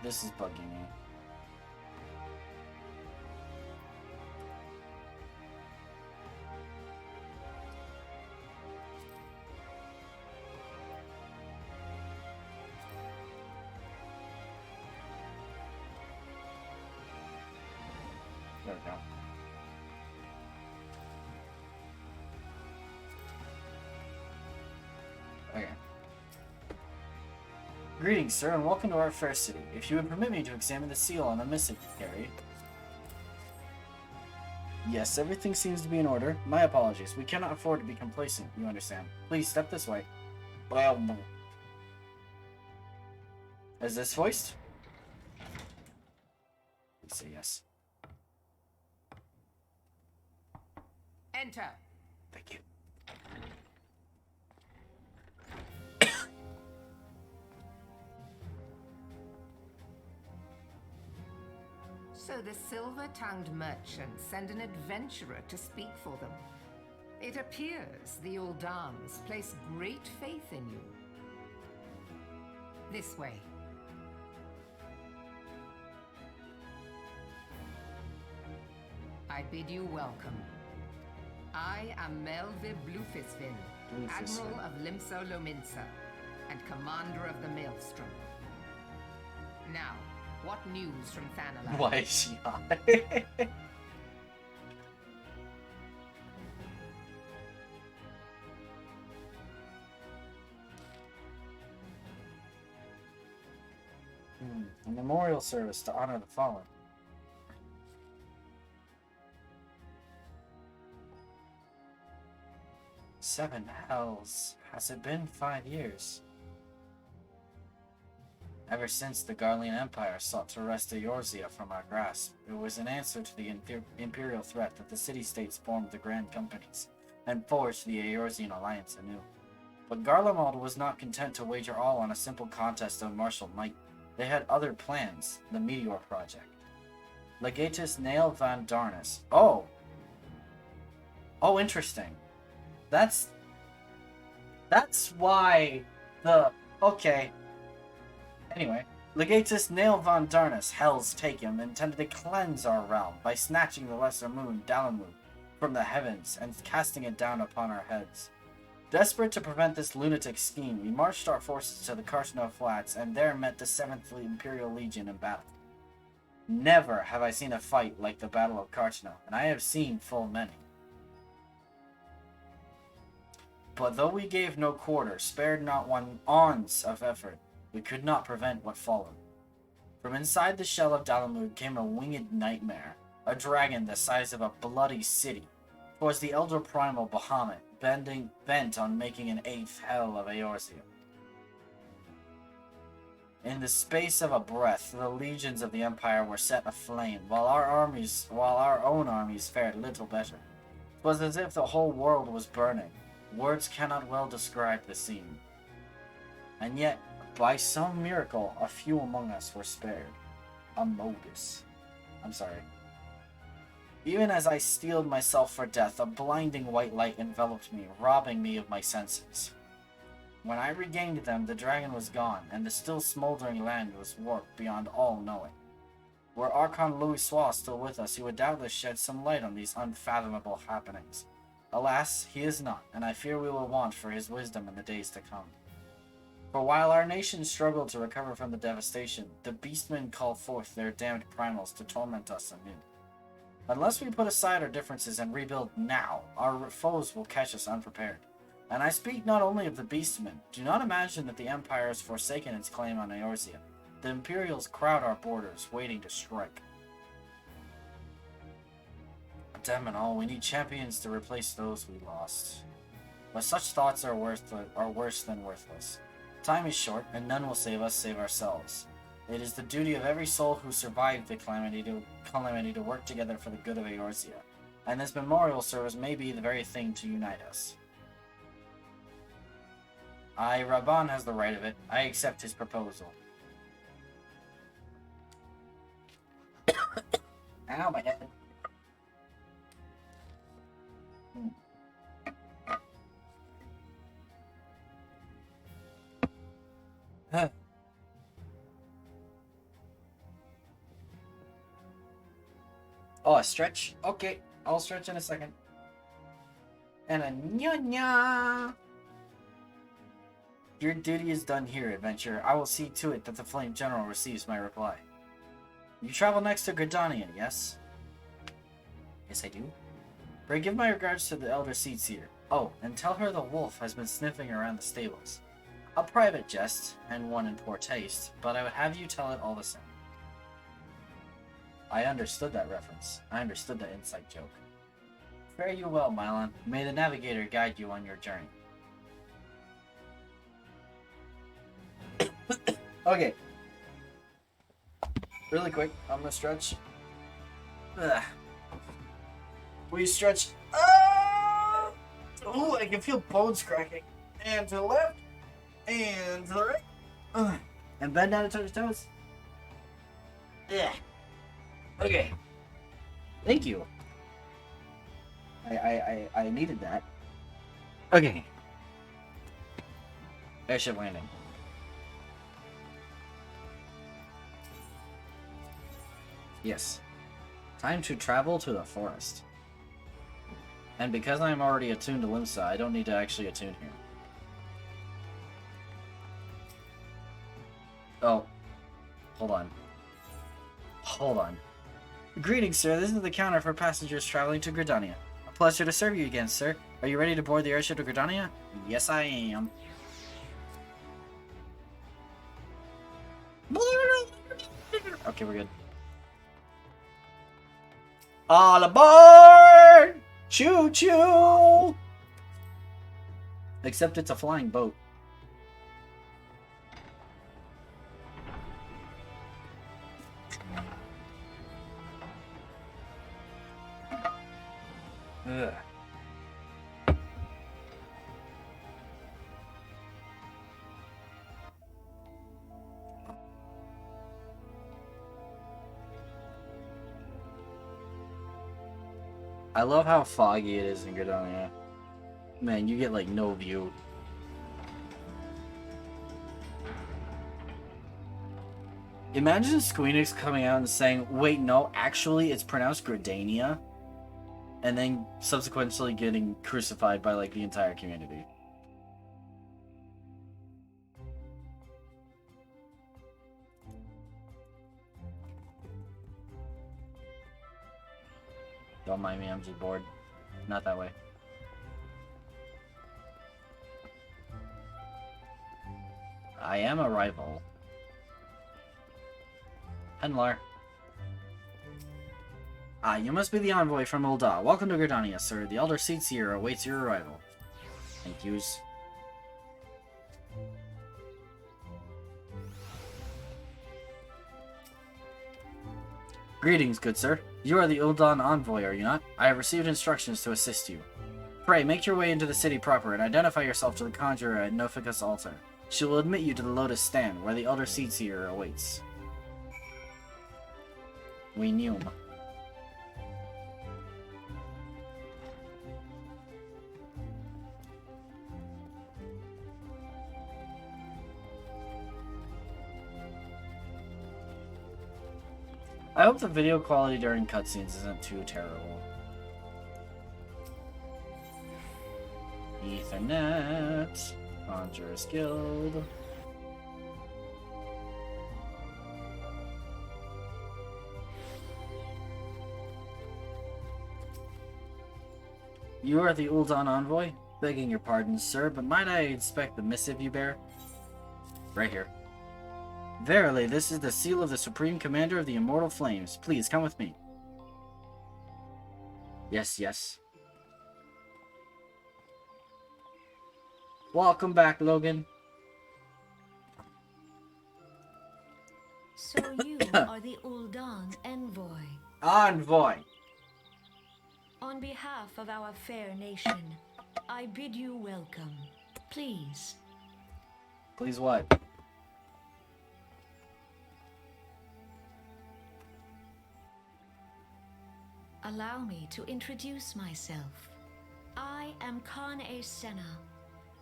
This is bugging me. There we go. Okay. Greetings, sir, and welcome to our fair city. If you would permit me to examine the seal on the missive you carry. Yes, everything seems to be in order. My apologies. We cannot afford to be complacent, you understand. Please step this way. Is this voiced? Please say yes.
Enter.
Thank you.
So the silver-tongued merchants send an adventurer to speak for them. It appears the Uldans place great faith in you. This way. I bid you welcome. I am Melvib Blufisvin, Admiral of Limsa Lominsa, and Commander of the Maelstrom. Now, what news from Thanalan?
Why is she hot? A memorial service to honor the fallen. Seven hells. Has it been 5 years? Ever since the Garlean Empire sought to wrest Eorzea from our grasp, it was in answer to the imperial threat that the city-states formed the Grand Companies and forged the Eorzean alliance anew. But Garlemald was not content to wager all on a simple contest of martial might. They had other plans, the Meteor Project. Legatus Nail van Darnus. Oh, interesting. That's why the... Okay. Anyway, Legatus Nail van Darnus, Hell's Taken, intended to cleanse our realm by snatching the lesser moon, Dalamud, from the heavens and casting it down upon our heads. Desperate to prevent this lunatic scheme, we marched our forces to the Carcino Flats and there met the 7th Imperial Legion in battle. Never have I seen a fight like the Battle of Carcino, and I have seen full many. But though we gave no quarter, spared not one ounce of effort, we could not prevent what followed. From inside the shell of Dalamud came a winged nightmare, a dragon the size of a bloody city. 'Twas the elder primal Bahamut, bent on making an 8th hell of Eorzea. In the space of a breath, the legions of the Empire were set aflame, while our own armies fared little better. It was as if the whole world was burning. Words cannot well describe the scene. And yet, by some miracle, a few among us were spared. A modus. I'm sorry. Even as I steeled myself for death, a blinding white light enveloped me, robbing me of my senses. When I regained them, the dragon was gone, and the still smoldering land was warped beyond all knowing. Were Archon Louis still with us, he would doubtless shed some light on these unfathomable happenings. Alas, he is not, and I fear we will want for his wisdom in the days to come. For while our nation struggled to recover from the devastation, the beastmen call forth their damned primals to torment us anew. Unless we put aside our differences and rebuild now, our foes will catch us unprepared. And I speak not only of the beastmen. Do not imagine that the Empire has forsaken its claim on Eorzea. The Imperials crowd our borders, waiting to strike. Damn it all, we need champions to replace those we lost. But such thoughts are worse than worthless. Time is short, and none will save us save ourselves. It is the duty of every soul who survived the calamity to work together for the good of Eorzea, and this memorial service may be the very thing to unite us. Rabban has the right of it. I accept his proposal. Ow, my head. Huh. Oh, a stretch? Okay, I'll stretch in a second. And a nya-nya! Your duty is done here, adventurer. I will see to it that the Flame General receives my reply. You travel next to Gridania, yes? Yes, I do. Pray give my regards to the Elder Seedseer. Oh, and tell her the wolf has been sniffing around the stables. A private jest, and one in poor taste, but I would have you tell it all the same. I understood that reference. I understood the inside joke. Fare you well, Mylon. May the navigator guide you on your journey. Okay. Really quick, I'm gonna stretch. Ugh. Will you stretch? Oh, I can feel bones cracking. And to the left. And to the right. Ugh. And bend down to touch your toes. Yeah. Okay. Thank you. I needed that. Okay. Airship landing. Yes. Time to travel to the forest. And because I'm already attuned to Limsa, I don't need to actually attune here. Oh. Hold on. Hold on. Greetings, sir. This is the counter for passengers traveling to Gridania. A pleasure to serve you again, sir. Are you ready to board the airship to Gridania? Yes, I am. Okay, we're good. All aboard! Choo choo! Except it's a flying boat. Ugh. I love how foggy it is in Gridania. Man, you get like no view. Imagine Squeenix coming out and saying, wait, no, actually it's pronounced Gridania. And then subsequently getting crucified by like the entire community. Don't mind me, I'm just bored. Not that way. I am a rival. Henlar. Ah, you must be the envoy from Ul'dah. Welcome to Gridania, sir. The Elder Seedseer awaits your arrival. Thank yous. Greetings, good sir. You are the Uldan envoy, are you not? I have received instructions to assist you. Pray, make your way into the city proper and identify yourself to the conjurer at Nofika's altar. She will admit you to the Lotus Stand, where the Elder Seedseer awaits. We knew him. I hope the video quality during cutscenes isn't too terrible. Ethernet. Conjurer's Guild. You are the Uldan envoy? Begging your pardon, sir, but might I inspect the missive you bear? Right here. Verily, this is the seal of the Supreme Commander of the Immortal Flames. Please, come with me. Yes, yes. Welcome back, Logan.
So you are the Uldan envoy.
Envoy.
On behalf of our fair nation, I bid you welcome. Please.
Please what?
Allow me to introduce myself. I am Khan-E Senna,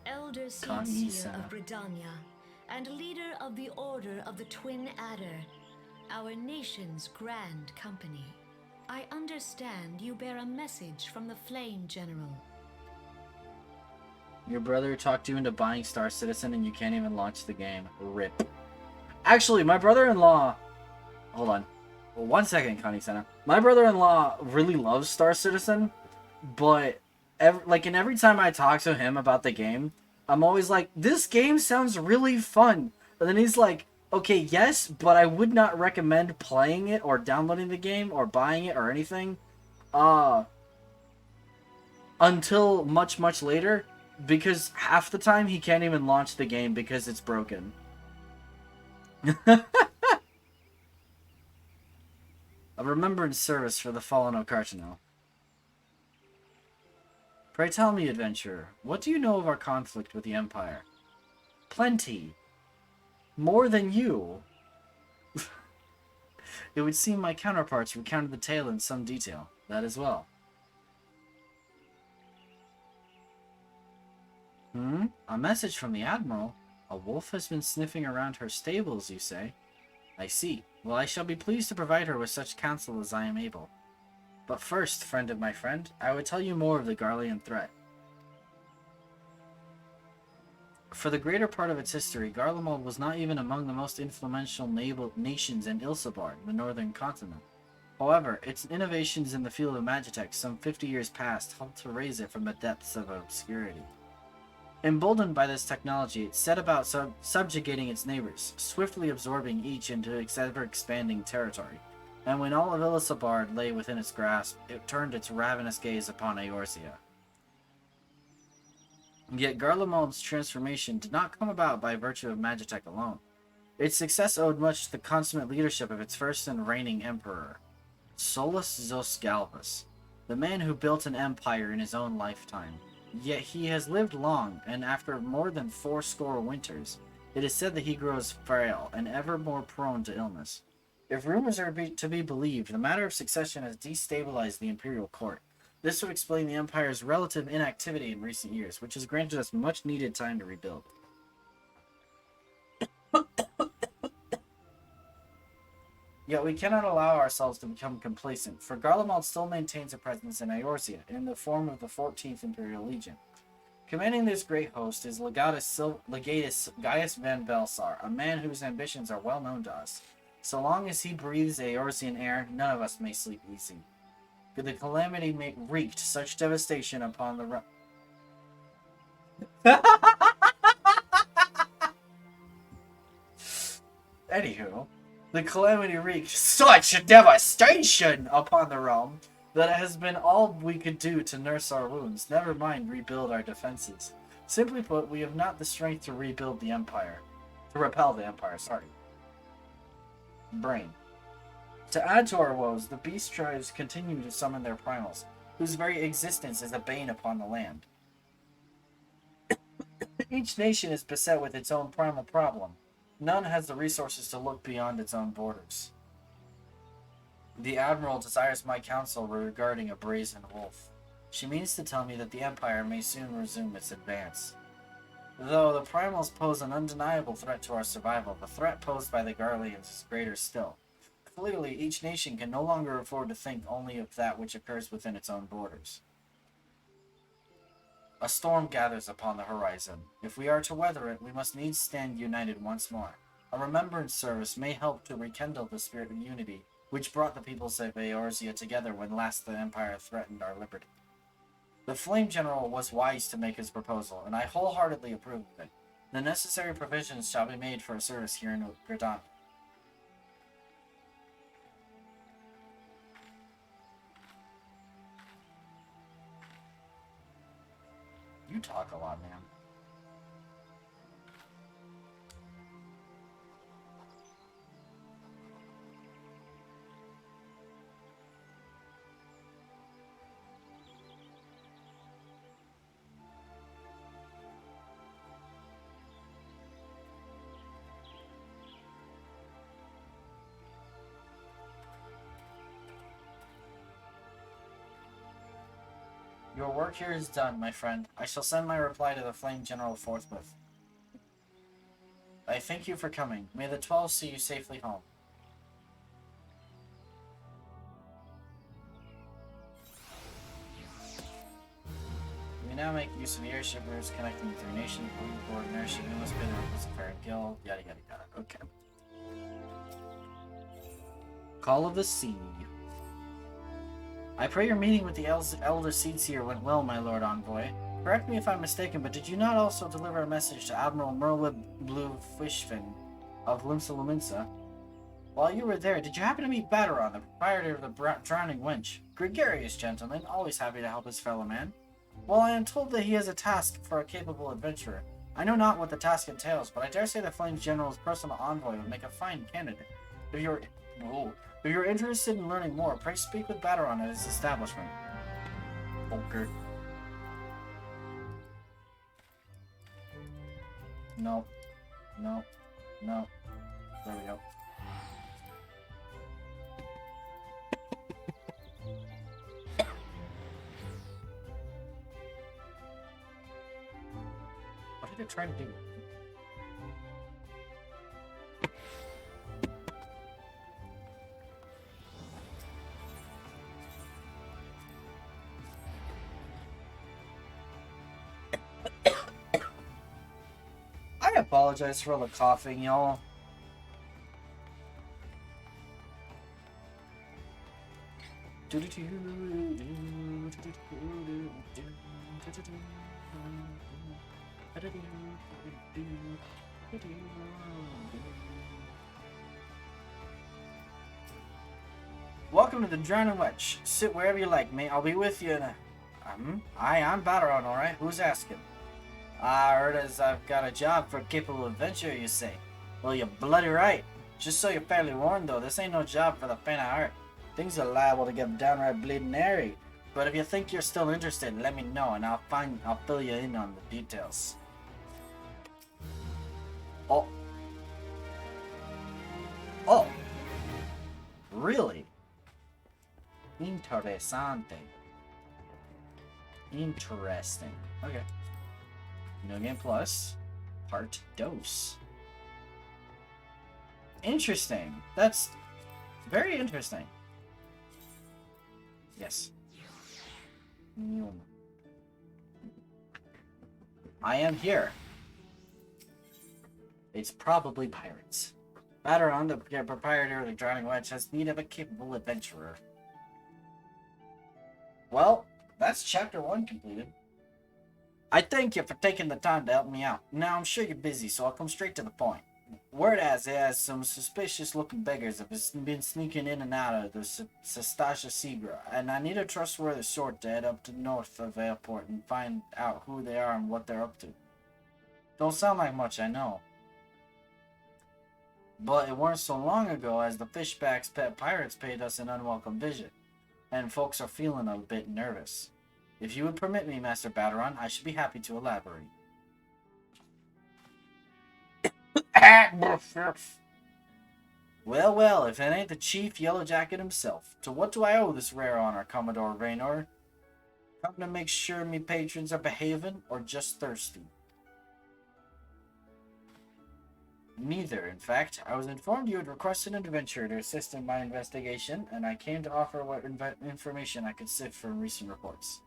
Elder Seedseer of Britannia, and leader of the Order of the Twin Adder, our nation's grand company. I understand you bear a message from the Flame General.
Your brother talked you into buying Star Citizen and you can't even launch the game. RIP. Actually, my brother-in-law... Hold on. Well, 1 second, Connie Center. My brother-in-law really loves Star Citizen, but every time I talk to him about the game, I'm always like, this game sounds really fun. And then he's like, okay, yes, but I would not recommend playing it or downloading the game or buying it or anything until much, much later, because half the time he can't even launch the game because it's broken. A remembrance service for the fallen Ocartino. Pray tell me, adventurer, what do you know of our conflict with the Empire? Plenty. More than you. It would seem my counterparts recounted the tale in some detail. That as well. A message from the Admiral? A wolf has been sniffing around her stables, you say? I see. Well, I shall be pleased to provide her with such counsel as I am able. But first, friend of my friend, I would tell you more of the Garlean threat. For the greater part of its history, Garlemald was not even among the most influential nations in Ilsabard, the northern continent. However, its innovations in the field of Magitech some 50 years past helped to raise it from the depths of obscurity. Emboldened by this technology, it set about subjugating its neighbors, swiftly absorbing each into its ever-expanding territory. And when all of Ilsabard lay within its grasp, it turned its ravenous gaze upon Eorzea. Yet Garlemald's transformation did not come about by virtue of Magitech alone. Its success owed much to the consummate leadership of its first and reigning emperor, Solus Zosgalvus, the man who built an empire in his own lifetime. Yet he has lived long, and after more than 80 winters, it is said that he grows frail and ever more prone to illness. If rumors are to be believed, the matter of succession has destabilized the imperial court. This would explain the Empire's relative inactivity in recent years, which has granted us much needed time to rebuild. Yet we cannot allow ourselves to become complacent, for Garlemald still maintains a presence in Eorzea, in the form of the 14th Imperial Legion. Commanding this great host is Legatus Gaius Van Belsar, a man whose ambitions are well known to us. So long as he breathes Eorzean air, none of us may sleep easy. Could the calamity wreaked such devastation upon the realm? Anywho, the calamity wreaked such devastation upon the realm that it has been all we could do to nurse our wounds, never mind rebuild our defenses. Simply put, we have not the strength to rebuild the Empire. To repel the Empire, sorry. Brain. To add to our woes, the beast tribes continue to summon their primals, whose very existence is a bane upon the land. Each nation is beset with its own primal problem. None has the resources to look beyond its own borders. The Admiral desires my counsel regarding a brazen wolf. She means to tell me that the Empire may soon resume its advance. Though the primals pose an undeniable threat to our survival, the threat posed by the Garleans is greater still. Clearly, each nation can no longer afford to think only of that which occurs within its own borders. A storm gathers upon the horizon. If we are to weather it, we must needs stand united once more. A remembrance service may help to rekindle the spirit of unity, which brought the peoples of Eorzea together when last the Empire threatened our liberty. The Flame General was wise to make his proposal, and I wholeheartedly approve of it. The necessary provisions shall be made for a service here in Gridon. You talk a lot, man. Your work here is done, my friend. I shall send my reply to the Flame General forthwith. I thank you for coming. May the 12 see you safely home. We now make use of the airship routes connecting with your nation, board and airship. You must pay the requisite fare and guild, yada yada yada. Okay. Call of the Sea. I pray your meeting with the Elder Seedseer went well, my Lord Envoy. Correct me if I'm mistaken, but did you not also deliver a message to Admiral Merlib Blue Fishfin of Limsa Luminsa? While you were there, did you happen to meet Baderon, the proprietor of the Drowning Wench? Gregarious gentleman, always happy to help his fellow man. Well, I am told that he has a task for a capable adventurer. I know not what the task entails, but I dare say the Flames General's personal envoy would make a fine candidate. If you're interested in learning more, pray speak with Baderon at his establishment. Okay. No. No. No. There we go. What did it try to do? I apologize for all the coughing, y'all. Welcome to the Drowning Witch. Sit wherever you like, mate. I'll be with you in a... I'm Baderon, alright? Who's asking? I heard as I've got a job for a capable adventurer, you say. Well, you're bloody right. Just so you're fairly warned, though, this ain't no job for the faint of heart. Things are liable to get downright bleeding airy. But if you think you're still interested, let me know, and I'll fill you in on the details. Oh. Oh. Really? Interesante. Interesting. Okay. No Game Plus. Part Dose. Interesting. That's very interesting. Yes. I am here. It's probably pirates. Baderon, the proprietor of the Drowning Wench, has need of a capable adventurer. Well, that's chapter 1 completed. I thank you for taking the time to help me out. Now, I'm sure you're busy, so I'll come straight to the point. Word has some suspicious-looking beggars have been sneaking in and out of the Sestasha Segra, and I need a trustworthy sort to head up to north of the airport and find out who they are and what they're up to. Don't sound like much, I know. But it weren't so long ago as the Fishback's pet pirates paid us an unwelcome visit, and folks are feeling a bit nervous. If you would permit me, Master Baderon, I should be happy to elaborate. Well, well, if it ain't the Chief Yellow Jacket himself. To what do I owe this rare honor, Commodore Raynor? Come to make sure me patrons are behaving, or just thirsty? Neither, in fact. I was informed you had requested an adventurer to assist in my investigation, and I came to offer what information I could sift from recent reports.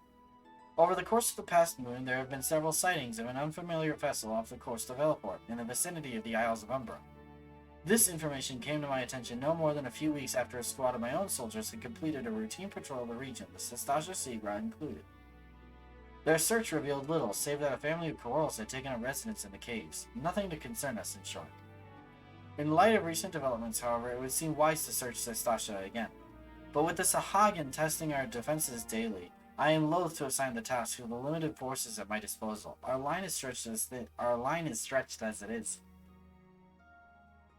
Over the course of the past moon, there have been several sightings of an unfamiliar vessel off the coast of Elport, in the vicinity of the Isles of Umbra. This information came to my attention no more than a few weeks after a squad of my own soldiers had completed a routine patrol of the region, the Sestasha Seagrot included. Their search revealed little, save that a family of Corals had taken up residence in the caves. Nothing to concern us, in short. In light of recent developments, however, it would seem wise to search Sestasha again. But with the Sahagin testing our defenses daily, I am loath to assign the task to the limited forces at my disposal. Our line is stretched as it is.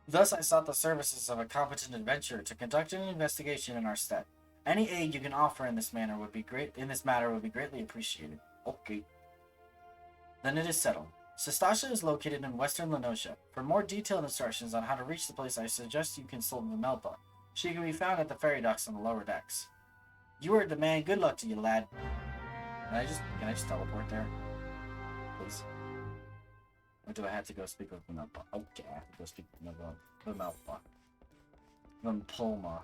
Thus, I sought the services of a competent adventurer to conduct an investigation in our stead. Any aid you can offer in this matter would be greatly appreciated. Okay. Then it is settled. Sestasha is located in western Lenosha. For more detailed instructions on how to reach the place, I suggest you consult Vimelpa. She can be found at the ferry docks on the lower decks. You heard the man. Good luck to you, lad. Can I just teleport there? Please. Or do I have to go speak with Vimelpa? Okay, I have to go speak with Vimelpa. Vimpulma.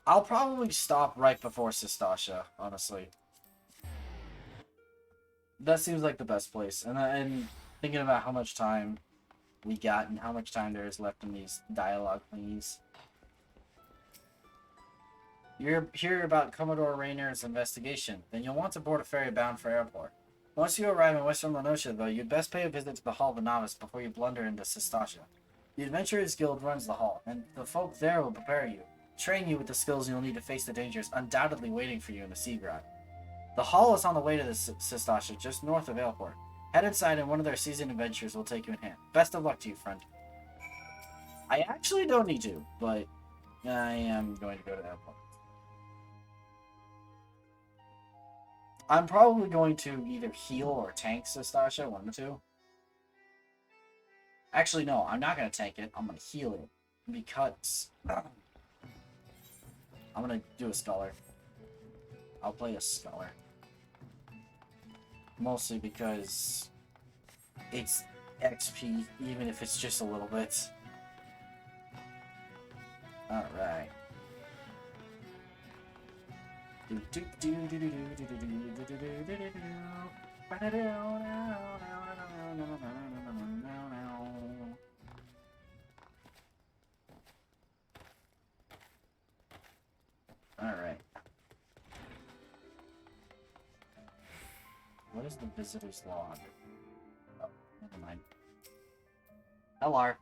I'll probably stop right before Sestasha, honestly. That seems like the best place. And thinking about how much time we got and how much time there is left in these dialogue thingies. You hear about Commodore Raynor's investigation, then you'll want to board a ferry bound for airport. Once you arrive in western Lenosha, though, you'd best pay a visit to the Hall of the Novice before you blunder into Sestasha. The Adventurers Guild runs the hall, and the folk there will prepare you, train you with the skills you'll need to face the dangers undoubtedly waiting for you in the Seagrot. The hall is on the way to the Sestasha, just north of Airport. Head inside and one of their seasoned adventurers will take you in hand. Best of luck to you, friend. I actually don't need to, but I am going to go to Airport. I'm probably going to either heal or tank Sestasha, one of the two. Actually, no, I'm not going to tank it. I'm going to heal it. Because I'm going to do a Scholar. I'll play a Scholar. Mostly because it's XP, even if it's just a little bit. Alright. Alright. What is the visitor's log? Oh, never mind. Hello.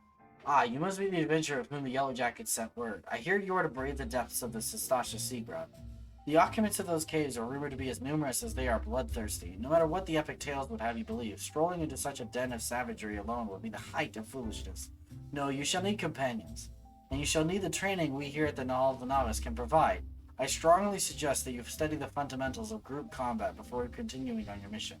Ah, you must be the adventurer of whom the Yellow Jacket sent word. I hear you are to brave the depths of the Sestasha Seagrot. The occupants of those caves are rumored to be as numerous as they are bloodthirsty. No matter what the epic tales would have you believe, strolling into such a den of savagery alone would be the height of foolishness. No, you shall need companions, and you shall need the training we here at the Hall of the Novice can provide. I strongly suggest that you study the fundamentals of group combat before continuing on your mission.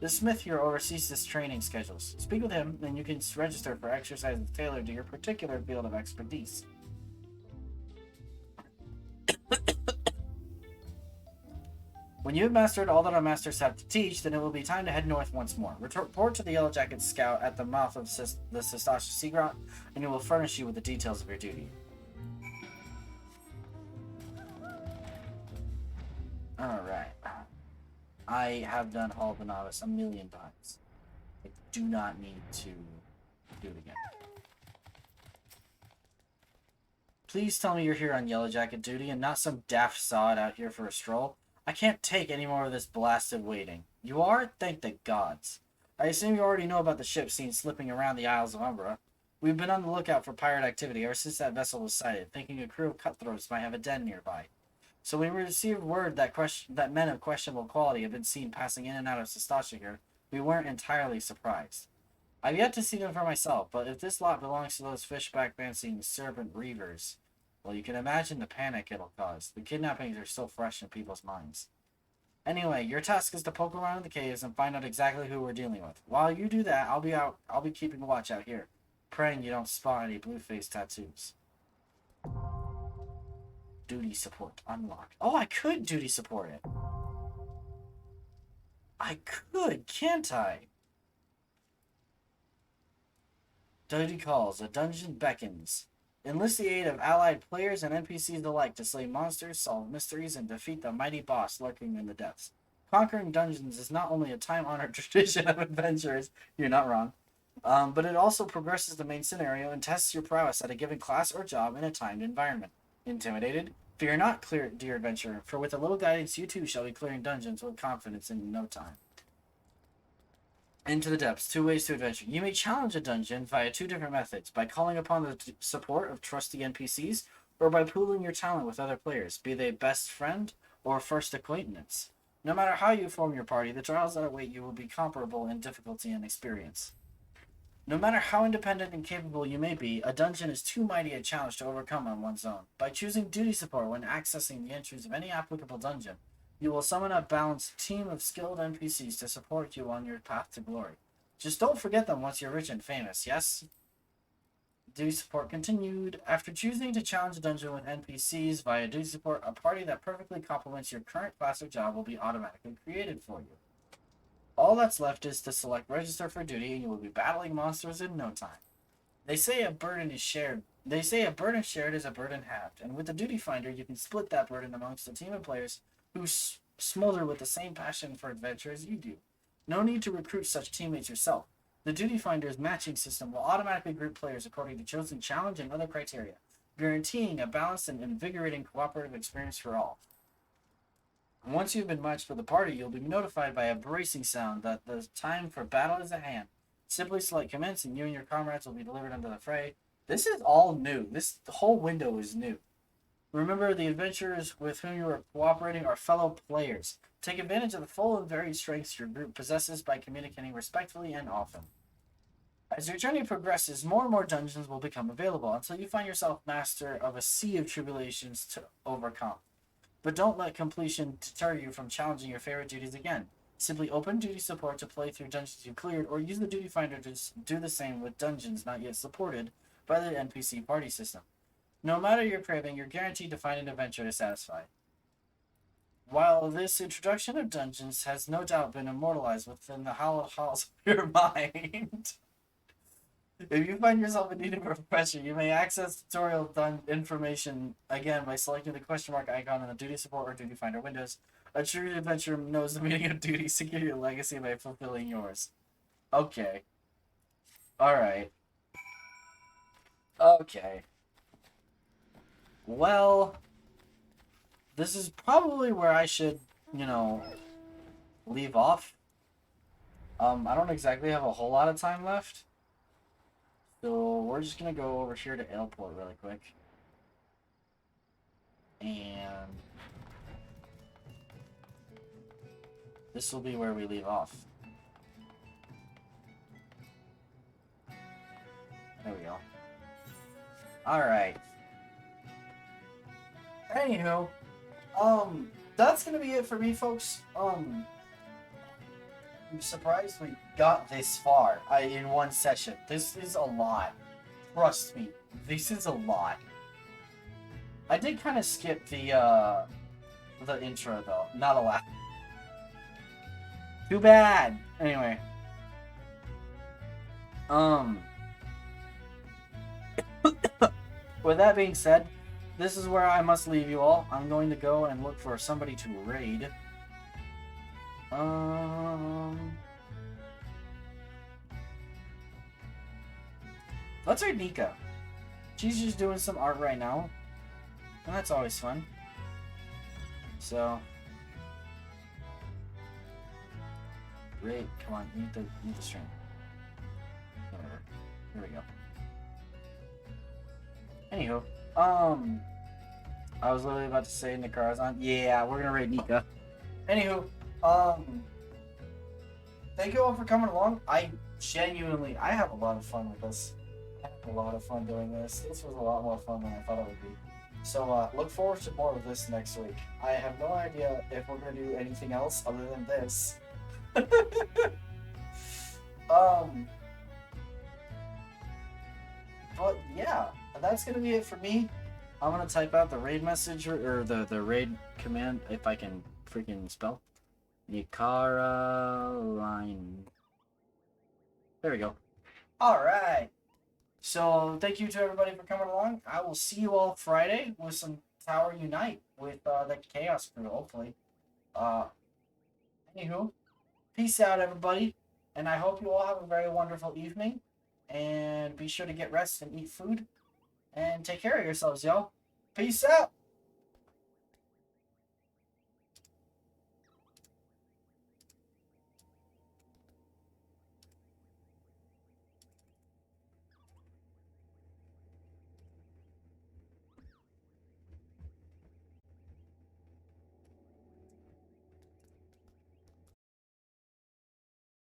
The smith here oversees this training schedules. Speak with him, and you can register for exercises tailored to your particular field of expertise. When you have mastered all that our masters have to teach, then it will be time to head north once more. Report to the Yellow Jacket Scout at the mouth of the Sestasha Seagrot, and he will furnish you with the details of your duty. Alright. I have done Hall of the Novice a million times. I do not need to do it again. Please tell me you're here on Yellow Jacket duty and not some daft sod out here for a stroll. I can't take any more of this blasted waiting. You are? Thank the gods. I assume you already know about the ship seen slipping around the Isles of Umbra. We've been on the lookout for pirate activity ever since that vessel was sighted, thinking a crew of cutthroats might have a den nearby. So when we received word that men of questionable quality have been seen passing in and out of Sestashigir, we weren't entirely surprised. I've yet to see them for myself, but if this lot belongs to those fishback-dancing serpent reavers, well, you can imagine the panic it'll cause. The kidnappings are still fresh in people's minds. Anyway, your task is to poke around in the caves and find out exactly who we're dealing with. While you do that, I'll be keeping watch out here, praying you don't spot any blue-face tattoos. Duty support unlocked. Oh, I could duty support it. I could, can't I? Duty calls. A dungeon beckons. Enlist the aid of allied players and NPCs alike to slay monsters, solve mysteries, and defeat the mighty boss lurking in the depths. Conquering dungeons is not only a time-honored tradition of adventurers, you're not wrong, but it also progresses the main scenario and tests your prowess at a given class or job in a timed environment. Intimidated? Fear not, dear adventurer, for with a little guidance you too shall be clearing dungeons with confidence in no time. Into the depths. 2 ways to adventure. You may challenge a dungeon via 2 different methods, by calling upon the support of trusty NPCs, or by pooling your talent with other players, be they best friend or first acquaintance. No matter how you form your party, the trials that await you will be comparable in difficulty and experience. No matter how independent and capable you may be, a dungeon is too mighty a challenge to overcome on one's own. By choosing duty support when accessing the entries of any applicable dungeon, you will summon a balanced team of skilled NPCs to support you on your path to glory. Just don't forget them once you're rich and famous, yes? Duty support continued. After choosing to challenge a dungeon with NPCs via duty support, a party that perfectly complements your current class or job will be automatically created for you. All that's left is to select register for duty and you will be battling monsters in no time. They say a burden shared is a burden halved, and with the duty finder you can split that burden amongst a team of players who smolder with the same passion for adventure as you do. No need to recruit such teammates yourself. The Duty Finder's matching system will automatically group players according to chosen challenge and other criteria, guaranteeing a balanced and invigorating cooperative experience for all. Once you've been matched for the party, you'll be notified by a bracing sound that the time for battle is at hand. Simply select commence and you and your comrades will be delivered into the fray. This is all new. The whole window is new. Remember, the adventurers with whom you are cooperating are fellow players. Take advantage of the full and varied strengths your group possesses by communicating respectfully and often. As your journey progresses, more and more dungeons will become available until you find yourself master of a sea of tribulations to overcome. But don't let completion deter you from challenging your favorite duties again. Simply open duty support to play through dungeons you cleared, or use the duty finder to do the same with dungeons not yet supported by the NPC party system. No matter your craving, you're guaranteed to find an adventure to satisfy. While this introduction of dungeons has no doubt been immortalized within the hallowed halls of your mind, if you find yourself in need of a refresher, you may access tutorial information again by selecting the question mark icon in the duty support or duty finder windows. A true adventurer knows the meaning of duty. Secure your legacy by fulfilling yours. Okay. Alright. Okay. Well, this is probably where I should, leave off. I don't exactly have a whole lot of time left. So we're just going to go over here to Airport really quick. And this will be where we leave off. There we go. Alright. Anywho, that's gonna be it for me, folks. I'm surprised we got this far in one session. This is a lot. Trust me, this is a lot. I did kind of skip the intro though. Not a lot. Too bad. Anyway, with that being said, this is where I must leave you all. I'm going to go and look for somebody to raid. Let's raid Nika. She's just doing some art right now, and that's always fun. So, raid. Come on, need the stream. Whatever. Here we go. Anywho, I was literally about to say Nikarazan. Yeah, we're gonna raid Nika. Anywho, thank you all for coming along. I have a lot of fun with this. I have a lot of fun doing this. This was a lot more fun than I thought it would be. So look forward to more of this next week. I have no idea if we're gonna do anything else other than this. But yeah, that's gonna be it for me. I'm gonna type out the raid message or the raid command if I can freaking spell. Nikara line. There we go. Alright. So thank you to everybody for coming along. I will see you all Friday with some Tower Unite with the Chaos crew, hopefully. Anywho, peace out everybody. And I hope you all have a very wonderful evening. And be sure to get rest and eat food. And take care of yourselves, y'all. Peace out.